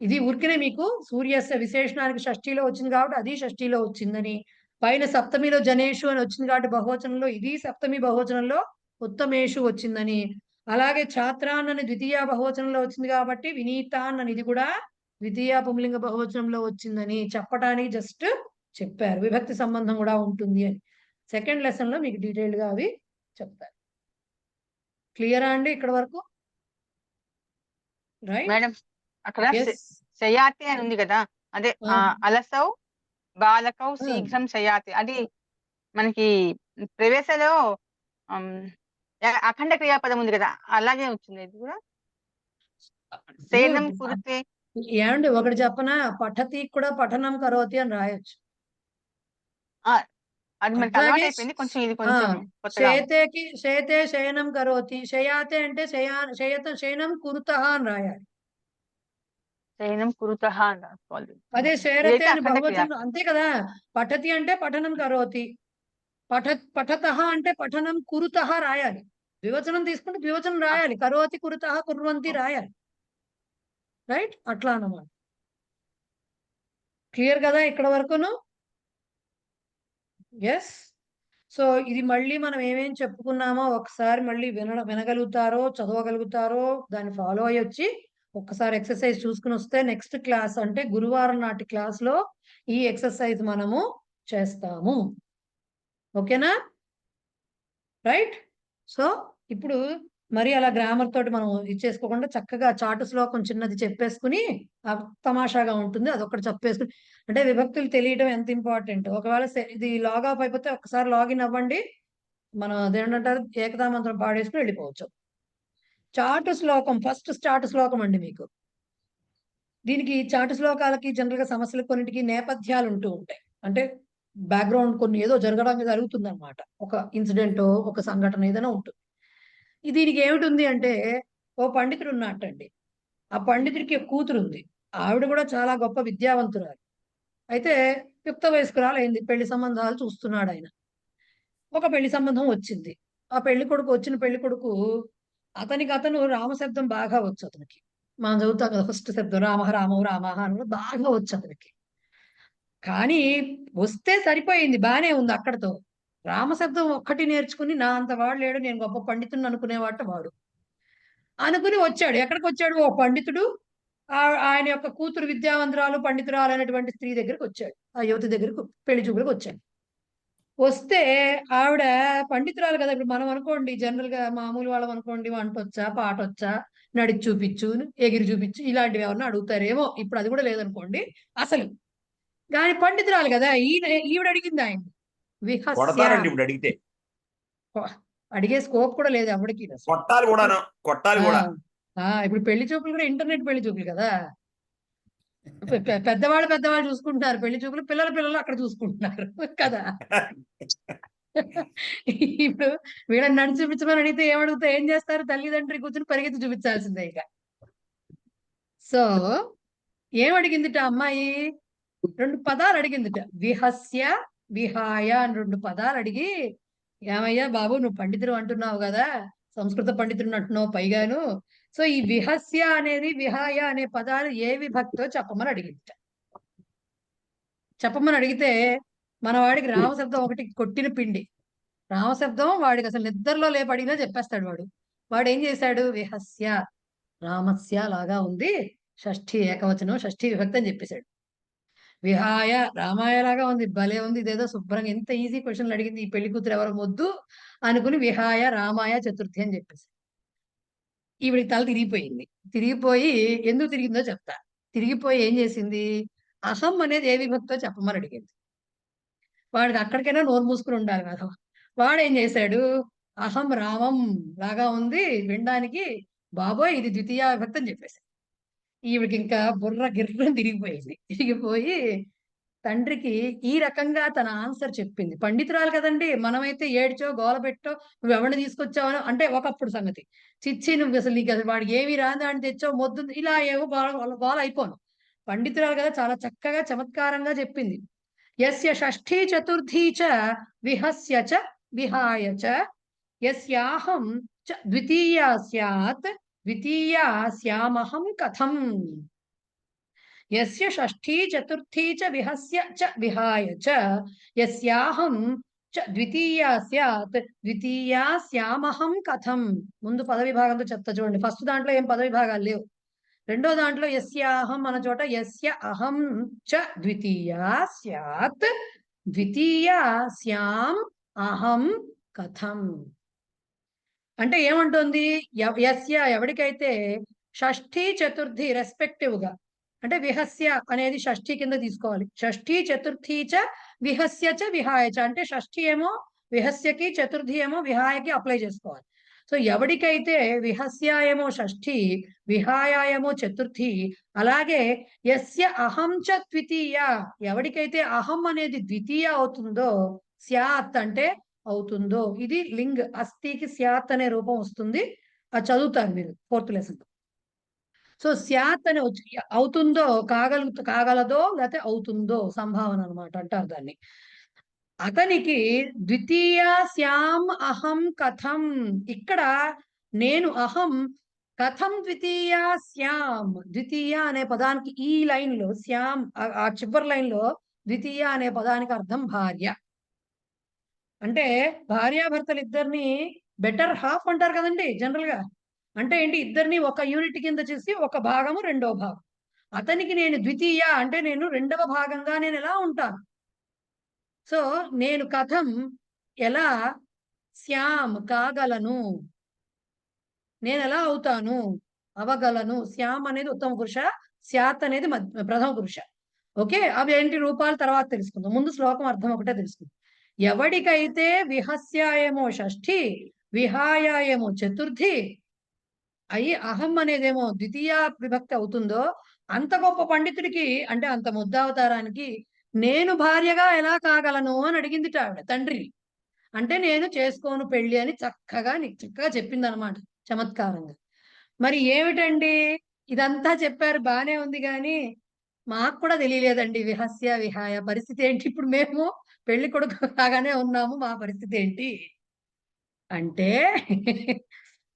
ఇది ఊరికనే మీకు సూర్యస్య విశేషణానికి షష్ఠిలో వచ్చింది కాబట్టి అది షష్ఠిలో వచ్చిందని, పైన సప్తమిలో జనేషు అని వచ్చింది కాబట్టి బహువచనంలో ఇది సప్తమి బహువచనంలో ఉత్తమేషు వచ్చిందని, అలాగే ఛాత్రాన్ అని ద్వితీయ బహువచనంలో వచ్చింది కాబట్టి వినీతాన్ అని ఇది కూడా ద్వితీయ పుంలింగ బహువచనంలో వచ్చిందని చెప్పడానికి జస్ట్ చెప్పారు. విభక్తి సంబంధం కూడా ఉంటుంది అని సెకండ్ లెసన్ లో మీకు డీటెయిల్డ్ గా అవి చెప్తారు. క్లియరా అండి ఇక్కడ వరకు? రైట్ మేడం అక్కడ శయాతి అని ఉంది కదా, అదే అలసౌ బాలకౌ శీఘ్రం శయాతి, అది మనకి ప్రవేశలో అఖండ క్రియాపదం ఉంది కదా, అలాగే వచ్చింది ఇది కూడా. శయనం కురితే ఏమండి ఒకటి చెప్పనా, పఠతి కూడా పఠనం కరోతి అని రాయొచ్చు. అది మనకి అలవాటు అయిపోయింది, కొంచెం ఇది కొంచెం శయతేకి శయతే శయనం కరోతి, శయాతే అంటే శయనం కురుతః అని రాయాలి. శయనం కురుతః అని రాసుకోవాలి. అదే శయరతే అని బహువచనం అంతే కదా. పఠతి అంటే పఠనం కరోతి, పఠతః అంటే పఠనం కురుతః రాయాలి. ద్వివచనం తీసుకుంటే ద్వివచనం రాయాలి, కరోతి కురుతః కుర్వంతి రాయాలి. రైట్, అట్లా అన్నమాట. క్లియర్ కదా ఇక్కడ వరకును? ఎస్. సో ఇది మళ్ళీ మనం ఏమేం చెప్పుకున్నామో ఒకసారి మళ్ళీ వినగలుగుతారో చదవగలుగుతారో దాన్ని ఫాలో అయ్యి వచ్చి ఒక్కసారి ఎక్సర్సైజ్ చూసుకుని వస్తే నెక్స్ట్ క్లాస్ అంటే గురువారం నాటి క్లాస్ లో ఈ ఎక్సర్సైజ్ మనము చేస్తాము. ఓకేనా? రైట్. సో ఇప్పుడు మరి అలా గ్రామర్ తోటి మనం ఇచ్చేసుకోకుండా చక్కగా చాటు శ్లోకం చిన్నది చెప్పేసుకుని తమాషాగా ఉంటుంది అదొకటి చెప్పేసుకుని, అంటే విభక్తులు తెలియడం ఎంత ఇంపార్టెంట్. ఒకవేళ ఇది లాగ్ ఆఫ్ అయిపోతే ఒకసారి లాగిన్ అవ్వండి, మనం అదేంటంటారు ఏకతామంత్రం పాడేసుకుని వెళ్ళిపోవచ్చు. చాటు శ్లోకం ఫస్ట్ చాటు శ్లోకం అండి మీకు. దీనికి చాటు శ్లోకాలకి జనరల్ గా సమస్యలు కొన్నిటికి నేపథ్యాలు ఉంటూ ఉంటాయి. అంటే బ్యాక్గ్రౌండ్ కొన్ని ఏదో జరుగుతుంది అనమాట, ఒక ఇన్సిడెంట్ ఒక సంఘటన ఏదైనా ఉంటుంది. దీనికి ఏమిటి అంటే ఓ పండితుడు ఉన్నట్టండి. ఆ పండితుడికి కూతురు ఉంది, ఆవిడ కూడా చాలా గొప్ప విద్యావంతురాలు. అయితే యుక్త వయస్కురాలు అయింది, పెళ్లి సంబంధాలు చూస్తున్నాడు ఆయన. ఒక పెళ్లి సంబంధం వచ్చింది. ఆ పెళ్లి కొడుకు అతను రామశబ్దం బాగా వచ్చు. అతనికి మనం చదువుతాం కదా ఫస్ట్ శబ్దం రామ రామ రామ అని బాగా వచ్చు అతనికి. కానీ వస్తే సరిపోయింది, బానే ఉంది అక్కడతో. రామశబ్దం ఒక్కటి నేర్చుకుని నా అంత వాడు లేడు, నేను గొప్ప పండితుడిని అనుకునేవాట వాడు. అనుకుని వచ్చాడు. ఎక్కడికి వచ్చాడు? ఓ పండితుడు ఆయన యొక్క కూతురు విద్యావంతురాలు పండితురాలు అనేటువంటి స్త్రీ దగ్గరికి వచ్చాడు, ఆ యువతి దగ్గరకు పెళ్లి చూపులకు వచ్చాడు. వస్తే ఆవిడ పండితురాలు కదా. ఇప్పుడు మనం అనుకోండి జనరల్ గా మామూలు వాళ్ళం అనుకోండి, వంట వచ్చా పాట వచ్చా నడిచి చూపించు ఎగిరి చూపించు ఇలాంటివి ఏమన్నా అడుగుతారేమో. ఇప్పుడు అది కూడా లేదనుకోండి అసలు. కానీ పండితురాలు కదా, ఈవిడ అడిగింది ఆయన అడిగే స్కోప్ కూడా లేదు ఎవరికి. ఇప్పుడు పెళ్లి చూపులు కూడా ఇంటర్నెట్ పెళ్లి చూపులు కదా, పెద్దవాళ్ళు చూసుకుంటున్నారు పెళ్లి చూపులు, పిల్లలు అక్కడ చూసుకుంటున్నారు కదా. ఇప్పుడు వీళ్ళని నడిచి చూపించమని అడిగితే ఏమడుగుతా ఏం చేస్తారు? తల్లిదండ్రి కూర్చొని పరిగెత్తి చూపించాల్సిందే ఇక. సో ఏమడిగిందిట అమ్మాయి? 2 పదాలు అడిగిందిట. విహస్య విహాయ అని 2 పదాలు అడిగి, ఏమయ్యా బాబు నువ్వు పండితుడు అంటున్నావు కదా, సంస్కృత పండితుడు అంటున్నావు పైగాను. సో ఈ విహస్య అనేది విహాయ అనే పదాలు ఏ విభక్తో చెప్పమని అడిగిందిట. చెప్పమని అడిగితే మన వాడికి రామశబ్దం ఒకటి కొట్టిన పిండి. రామశబ్దం వాడికి అసలు నిద్రలో లేపడినా చెప్పేస్తాడు. వాడు ఏం చేశాడు? విహస్య రామస్య లాగా ఉంది, షష్ఠి ఏకవచనం షష్ఠి విభక్తి అని చెప్పేశాడు. విహాయ రామాయ లాగా ఉంది, భలే ఉంది, ఇదేదో శుభ్రంగా ఎంత ఈజీ క్వశ్చన్లు అడిగింది ఈ పెళ్లి కూతురు ఎవరు మొద్దు అనుకుని విహాయ రామాయ చతుర్థి అని చెప్పేసి ఈవిడికి తల తిరిగిపోయింది. తిరిగిపోయి ఎందుకు తిరిగిందో చెప్తా. తిరిగిపోయి ఏం చేసింది, అహం అనేది ఏ విభక్తో చెప్పమని అడిగింది. వాడికి అక్కడికైనా నోరు మూసుకుని ఉండాలి కదా. వాడు ఏం చేశాడు, అహం రామం లాగా ఉంది వినడానికి, బాబోయ్ ఇది ద్వితీయ విభక్తి అని చెప్పేసి ఈవిడికి ఇంకా బుర్ర గిర్రని తిరిగిపోయింది. తిరిగిపోయి తండ్రికి ఈ రకంగా తన ఆన్సర్ చెప్పింది. పండితురాలు కదండి, మనమైతే ఏడ్చో గోల పెట్టో నువ్వు ఎవరిని తీసుకొచ్చావో అంటే ఒకప్పుడు సంగతి. చిచ్చి నువ్వు అసలు నీకు అసలు వాడికి ఏమి రాదు అని తెచ్చో మొద్దు ఇలా ఏవో గోల అయిపోను. పండితురాలు కదా చాలా చక్కగా చమత్కారంగా చెప్పింది. యస్య షష్ఠీ చతుర్థీ చ విహస్య చ విహాయ చ యస్యాహం చ ద్వితీయా స్యాత్ ద్వితీయా స్యామహం కథం. యస్య షష్ఠీ చతుర్థీ చ విహస్య చ విహాయ చ యస్యాహం చ ద్వితీయా స్యాత్ ద్వితీయా స్యామహం కథం. ముందు పదవిభాగంతో చెప్తా చూడండి. ఫస్ట్ దాంట్లో ఏం పదవిభాగాలు లేవు. రెండో దాంట్లో యస్యాహం అన్న చోట యస్య అహం చ ద్వితీయా స్యాత్ ద్వితీయా స్యాం అహం కథం. అంటే ఏమంటుంది, యస్య ఎవరికైతే షష్ఠీ చతుర్థి రెస్పెక్టివ్ గా, అంటే విహస్య అనేది షష్ఠీ కింద తీసుకోవాలి. షష్ఠీ చతుర్థీ చ విహస్య చ విహాయ చ అంటే షష్ఠీ ఏమో విహస్యకి, చతుర్థి ఏమో విహాయకి అప్లై చేసుకోవాలి. సో ఎవడికైతే విహస్య ఏమో షష్ఠి, విహాయ ఏమో చతుర్థి, అలాగే యస్య అహం చ ద్వితీయ ఎవడికైతే అహం అనేది ద్వితీయ అవుతుందో, స్యాత్ అంటే అవుతుందో, ఇది లింగ్ అస్థికి స్యాత్ అనే రూపం వస్తుంది. అది చదువుతారు మీరు 4th లెసన్. సో స్యాత్ అని అవుతుందో, కాగలదో లేకపోతే అవుతుందో సంభావన అనమాట అంటారు దాన్ని. అతనికి ద్వితీయ శ్యాం అహం కథం. ఇక్కడ నేను అహం కథం ద్వితీయ శ్యాం. ద్వితీయ అనే పదానికి ఈ లైన్ లో శ్యాం, ఆ చివరి లైన్ లో ద్వితీయ అనే పదానికి అర్థం భార్య. అంటే భార్యాభర్తలు ఇద్దరిని బెటర్ హాఫ్ అంటారు కదండి జనరల్ గా. అంటే ఏంటి, ఇద్దరిని ఒక యూనిట్ కింద చేసి ఒక భాగము రెండవ భాగం. అతనికి నేను ద్వితీయ అంటే నేను రెండవ భాగంగా నేను ఎలా ఉంటాను. సో నేను కథం ఎలా శ్యామ్ కాగలను, నేను ఎలా అవుతాను అవగలను. శ్యామ్ అనేది ఉత్తమ పురుష, స్యాత్ అనేది ప్రథమ పురుష. ఓకే, అవి ఏంటి రూపాలు తర్వాత తెలుసుకుందాం. ముందు శ్లోకం అర్థం ఒకటే తెలుసుకుందాం. ఎవడికైతే విహస్యాయేమో షష్ఠి, విహాయాయేమో చతుర్థి అయి అహం అనేదేమో ద్వితీయ విభక్తి అవుతుందో, అంత గొప్ప పండితుడికి అంటే అంత ముద్దావతారానికి నేను భార్యగా ఎలా కాగలను అని అడిగింది ఆవిడ తండ్రి. అంటే నేను చేసుకోను పెళ్లి అని చక్కగా చెప్పింది అనమాట చమత్కారంగా. మరి ఏమిటండి ఇదంతా చెప్పారు, బానే ఉంది కానీ మాకు కూడా తెలియలేదండి విహస్య విహాయ పరిస్థితి ఏంటి. ఇప్పుడు మేము పెళ్లి కొడుకు లాగానే ఉన్నాము, మా పరిస్థితి ఏంటి అంటే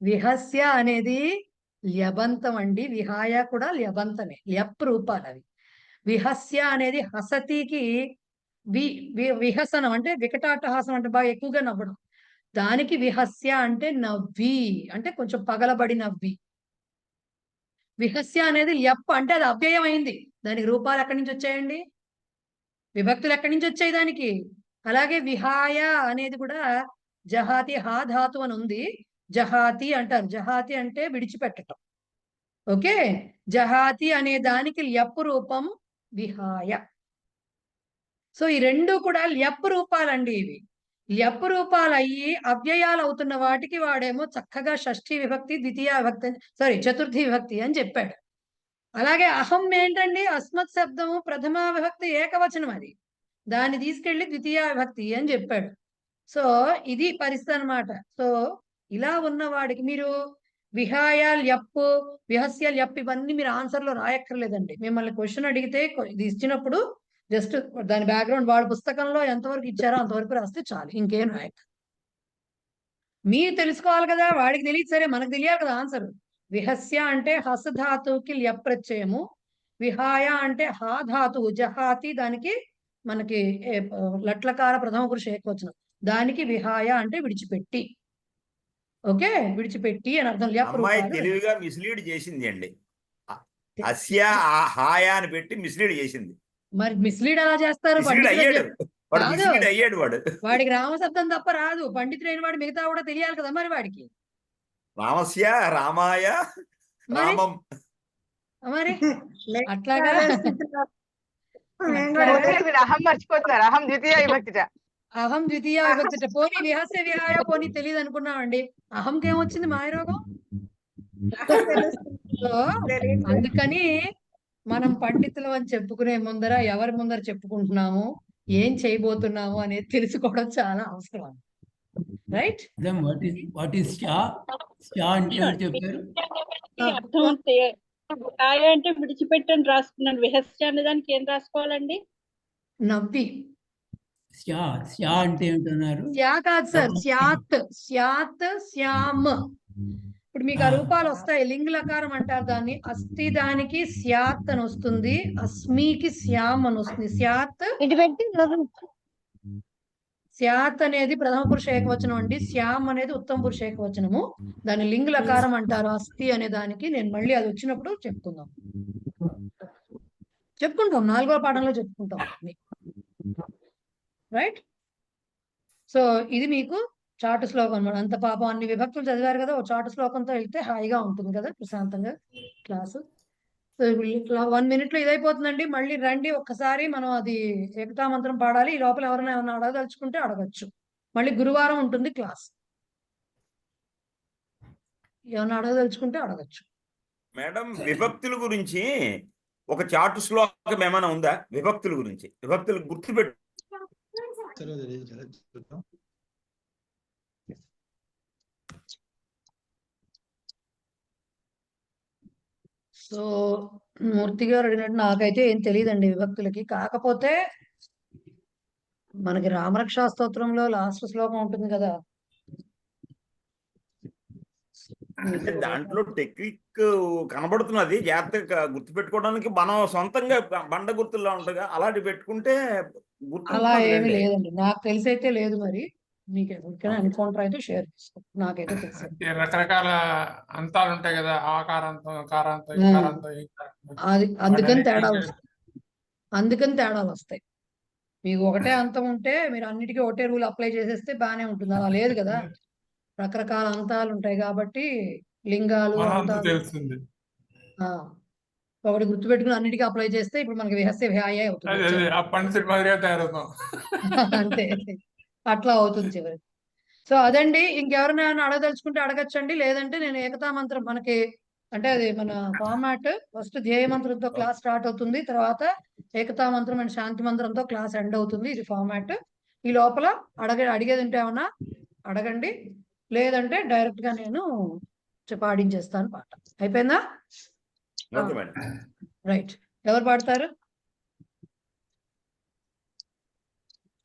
విహస్య అనేది ల్యబంతం అండి, విహాయ కూడా ల్యబంతమే, ల్యప్ రూపాలు అవి. విహస్య అనేది హసతికి విహసనం అంటే వికటాటహాసం అంటే బాగా ఎక్కువగా నవ్వడం, దానికి విహస్య అంటే నవ్వి, అంటే కొంచెం పగలబడి నవ్వి. విహస్య అనేది ల్యప్ అంటే అది అవ్యయం అయింది, దానికి రూపాలు ఎక్కడి నుంచి వచ్చాయండి, విభక్తులు ఎక్కడి నుంచి వచ్చాయి దానికి. అలాగే విహాయ అనేది కూడా జహాతి హా ధాతు అని ఉంది, జహాతి అంటారు. జహాతి అంటే విడిచిపెట్టటం. ఓకే, జహాతి అనే దానికి ల్యప్ రూపం విహాయ. సో ఈ రెండు కూడా ల్యప్ రూపాలండి. ఇవి ల్యప్ రూపాలు అయ్యి అవ్యయాలు అవుతున్న వాటికి వాడేమో చక్కగా షష్ఠీ విభక్తి ద్వితీయ విభక్తి చతుర్థి విభక్తి అని చెప్పాడు. అలాగే అహం ఏంటండి, అస్మత్ శబ్దము ప్రథమ విభక్తి ఏకవచనం, అది దాన్ని తీసుకెళ్లి ద్వితీయ విభక్తి అని చెప్పాడు. సో ఇది పరిస్థితి అనమాట. సో ఇలా ఉన్న వాడికి మీరు విహాయ ల్యప్, విహస్య ల్యప్ ఇవన్నీ మీరు ఆన్సర్ లో రాయక్కర్లేదండి. మిమ్మల్ని క్వశ్చన్ అడిగితే ఇది ఇచ్చినప్పుడు జస్ట్ దాని బ్యాక్గ్రౌండ్ వాడు పుస్తకంలో ఎంతవరకు ఇచ్చారో అంతవరకు రాస్తే చాలు, ఇంకేం రాయక. మీరు తెలుసుకోవాలి కదా, వాడికి తెలియదు సరే, మనకు తెలియాలి కదా ఆన్సర్. విహస్య అంటే హస ధాతువుకి ల్యప్ ప్రత్యయము, విహాయ అంటే హా ధాతువు జహాతి దానికి మనకి లట్లకార ప్రథమ పురుష ఏకవచనం, దానికి విహాయ అంటే విడిచిపెట్టి. ఓకే, విడిచిపెట్టి అని అర్థం. అమ్మాయి తెలివిగా మిస్లీడ్ చేసింది అండి, అస్య హాయ అని పెట్టి మిస్లీడ్ చేసింది. మరి మిస్లీడ్ అలా చేస్తారు మిస్లీడ్ పండితులు అని అయ్యాడు చెప్పి. వాడు, కాదు, మిస్లీడ్ అయ్యాడు వాడు. వాడికి రామశబ్దం తప్ప రాదు. పండితుడైన వాడు మిగతా కూడా తెలియాలి కదా మరి వాడికి. రామస్య రామాయ మరి రామం. మరి అట్లాగా మీరు అహం మర్చిపోతున్నారు. అహం ద్వితీయ విభక్తిట. అహం ద్వితీయ విభక్తి. పోనీ విహస్య విహాయ పోనీ తెలియదు అనుకున్నామండి. అహంకి ఏమొచ్చింది మాయరోగం. సో అందుకని మనం పండితులు అని చెప్పుకునే ముందర ఎవరి ముందర చెప్పుకుంటున్నాము, ఏం చేయబోతున్నాము అనేది తెలుసుకోవడం చాలా అవసరం. Right? What is Shah? Shah అంటే ఎవరు చెప్పారు? అంటే విడిచిపెట్టని రాసుకున్నాను. విహస్య అనే దానికి ఏం రాసుకోవాలండి? నవ్వి. షా షా అంటే ఏమిటన్నారు? శ్యా కాదు సార్, స్యాత్, స్యాత్, శ్యామ్. ఇప్పుడు మీకు ఆ రూపాలు వస్తాయి. లింగ లకారం అంటారు దాన్ని. అస్థి దానికి స్యాత్ అని వస్తుంది, అస్మికి శ్యామ్ అని వస్తుంది. స్యాత్ అనేది ప్రథమ పురుష ఏకవచనం అండి. శ్యామ్ అనేది ఉత్తమ పురుష ఏకవచనము. దాన్ని లింగ లకారం అంటారు. అస్థి అనే దానికి నేను మళ్ళీ అది వచ్చినప్పుడు చెప్పుకుంటాం. 4వ పాఠంలో చెప్పుకుంటాం. రైట్? సో ఇది మీకు చాటు శ్లోకం అన్నమాట. అంత పాపం అన్ని విభక్తులు చదివారు కదా, ఓ చాటు శ్లోకంతో వెళ్తే హాయిగా ఉంటుంది కదా, ప్రశాంతంగా క్లాసు. సో 1 minute లో ఇదైపోతుందండి. మళ్ళీ రండి ఒక్కసారి మనం అది ఏకతా మంత్రం పాడాలి. ఈ లోపల ఎవరైనా ఏమైనా అడగదలుచుకుంటే అడగచ్చు. మళ్ళీ గురువారం ఉంటుంది క్లాస్. ఏమైనా అడగదలుచుకుంటే అడగచ్చు. మేడం, విభక్తుల గురించి ఒక చాటు శ్లోకం ఏమైనా ఉందా? విభక్తుల గురించి, విభక్తులు గుర్తుపెట్టు. సో మూర్తి గారు అడిగినట్టు నాకైతే ఏం తెలియదండి విభక్తులకి. కాకపోతే మనకి రామరక్షా స్తోత్రంలో లాస్ట్ శ్లోకం ఉంటుంది కదా, అంటే దాంట్లో టెక్నిక్ కనబడుతున్నది. జాగ్రత్తగా గుర్తుపెట్టుకోవడానికి మనం సొంతంగా బండ గుర్తుల్లో ఉంటగా అలాంటి పెట్టుకుంటే అలా ఏమీ గుర్తు. లేదండి. నాకు తెలిసి అయితే లేదు. మరి మీకు ఎవరికైనా ఎన్కౌంటర్ అయితే షేర్ చేసుకో. నాకైతే తెలుసు. రకరకాల అంతాలు ఉంటాయి కదా, ఆకారంతో, కారంతో, ఈకారంతో, అది అందుకని తేడాలు వస్తాయి. మీకు ఒకటే అంతం ఉంటే మీరు అన్నిటికీ ఒకటే రూల్ అప్లై చేసేస్తే బాగానే ఉంటుంది. అలా లేదు కదా, రకరకాల అంతాలు ఉంటాయి కాబట్టి లింగాలు అంతాలు తెలుస్తుంది. ఒకటి గుర్తుపెట్టుకుని అన్నిటికీ అప్లై చేస్తే ఇప్పుడు మనకి విహస్య విహాయ అవుతుంది. అంతే, అట్లా అవుతుంది చివరికి. సో అదండి. ఇంకెవరైనా అడగదలుచుకుంటే అడగచ్చండి. లేదంటే నేను ఏకతా మంత్రం మనకి అంటే అది మన ఫార్మాట్. ఫస్ట్ ధ్యేయ మంత్రంతో క్లాస్ స్టార్ట్ అవుతుంది, తర్వాత ఏకతా మంత్రం అండ్ శాంతి మంత్రంతో క్లాస్ ఎండ్ అవుతుంది. ఇది ఫార్మాట్. ఈ లోపల అడిగేది ఉంటే ఏమన్నా అడగండి, లేదంటే డైరెక్ట్ గా నేను పాడించేస్తాను పాట. అయిపోయిందా? రైట్. ఎవరు పాడతారు?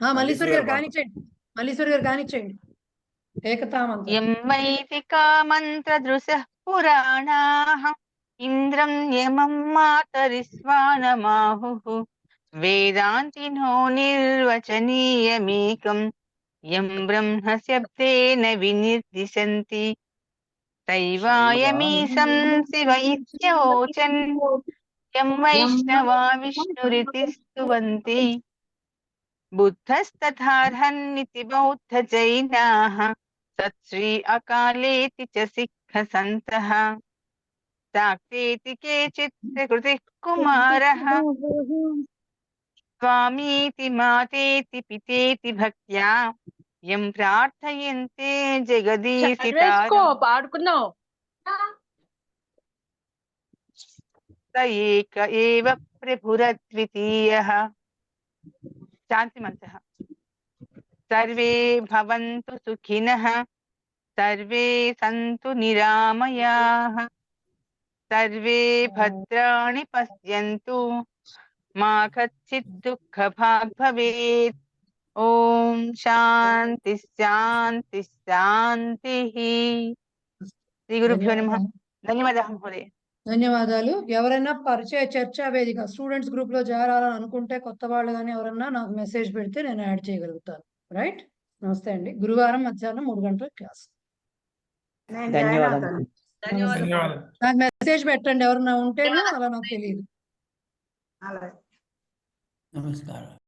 మల్లీశ్వరి గారు కానిచ్చేయండి. ఏకతా మంత్రం. మంత్ర దృశ్య పురాణాః ఇంద్రం యమం మాతరిస్వానమాహుః వేదాంతినో నిర్వచనీయమేకం యం బ్రహ్మ శబ్దేన వినిర్దిశంతి దైవాయమీశం శివ ఇత్యోచన్ యం వైష్ణవా విష్ణురితి స్తువంతి బుద్ధస్తథార్హన్నితి బౌద్ధ జైనాః సత్శ్రీ అకాలేతి చ సిక్ఖ సంతః శాక్తేతి కేచిత్ ప్రకృతిః కుమారః స్వామీతి మాతేతి పితేతి భక్త్యా యం ప్రార్థయంతే జగదీశితారం పాడుకున్నావు. స ఏక ఏవ ప్రభురద్వితీయః. శాంతి మంత్రః. సర్వే భవంతు సుఖినః, సర్వే సంతు నిరామయాః, సర్వే భద్రాణి పశ్యంతు, మా కచ్చిత్ దుఃఖభాగ్ భవేత్. ఓం శాంతి శాంతి శాంతి. శ్రీ గురుభ్యో నమః. ధన్యవాదాలు మహోదయ. ధన్యవాదాలు. ఎవరైనా పరిచయ చర్చా వేదిక స్టూడెంట్స్ గ్రూప్ లో చేరాలని అనుకుంటే కొత్త వాళ్ళు కానీ ఎవరన్నా నాకు మెసేజ్ పెడితే నేను యాడ్ చేయగలుగుతాను. రైట్? నమస్తే అండి. గురువారం మధ్యాహ్నం 3 గంటల క్లాస్. నాకు మెసేజ్ పెట్టండి ఎవరన్నా ఉంటేనో, అలా నాకు తెలియదు. నమస్కారం.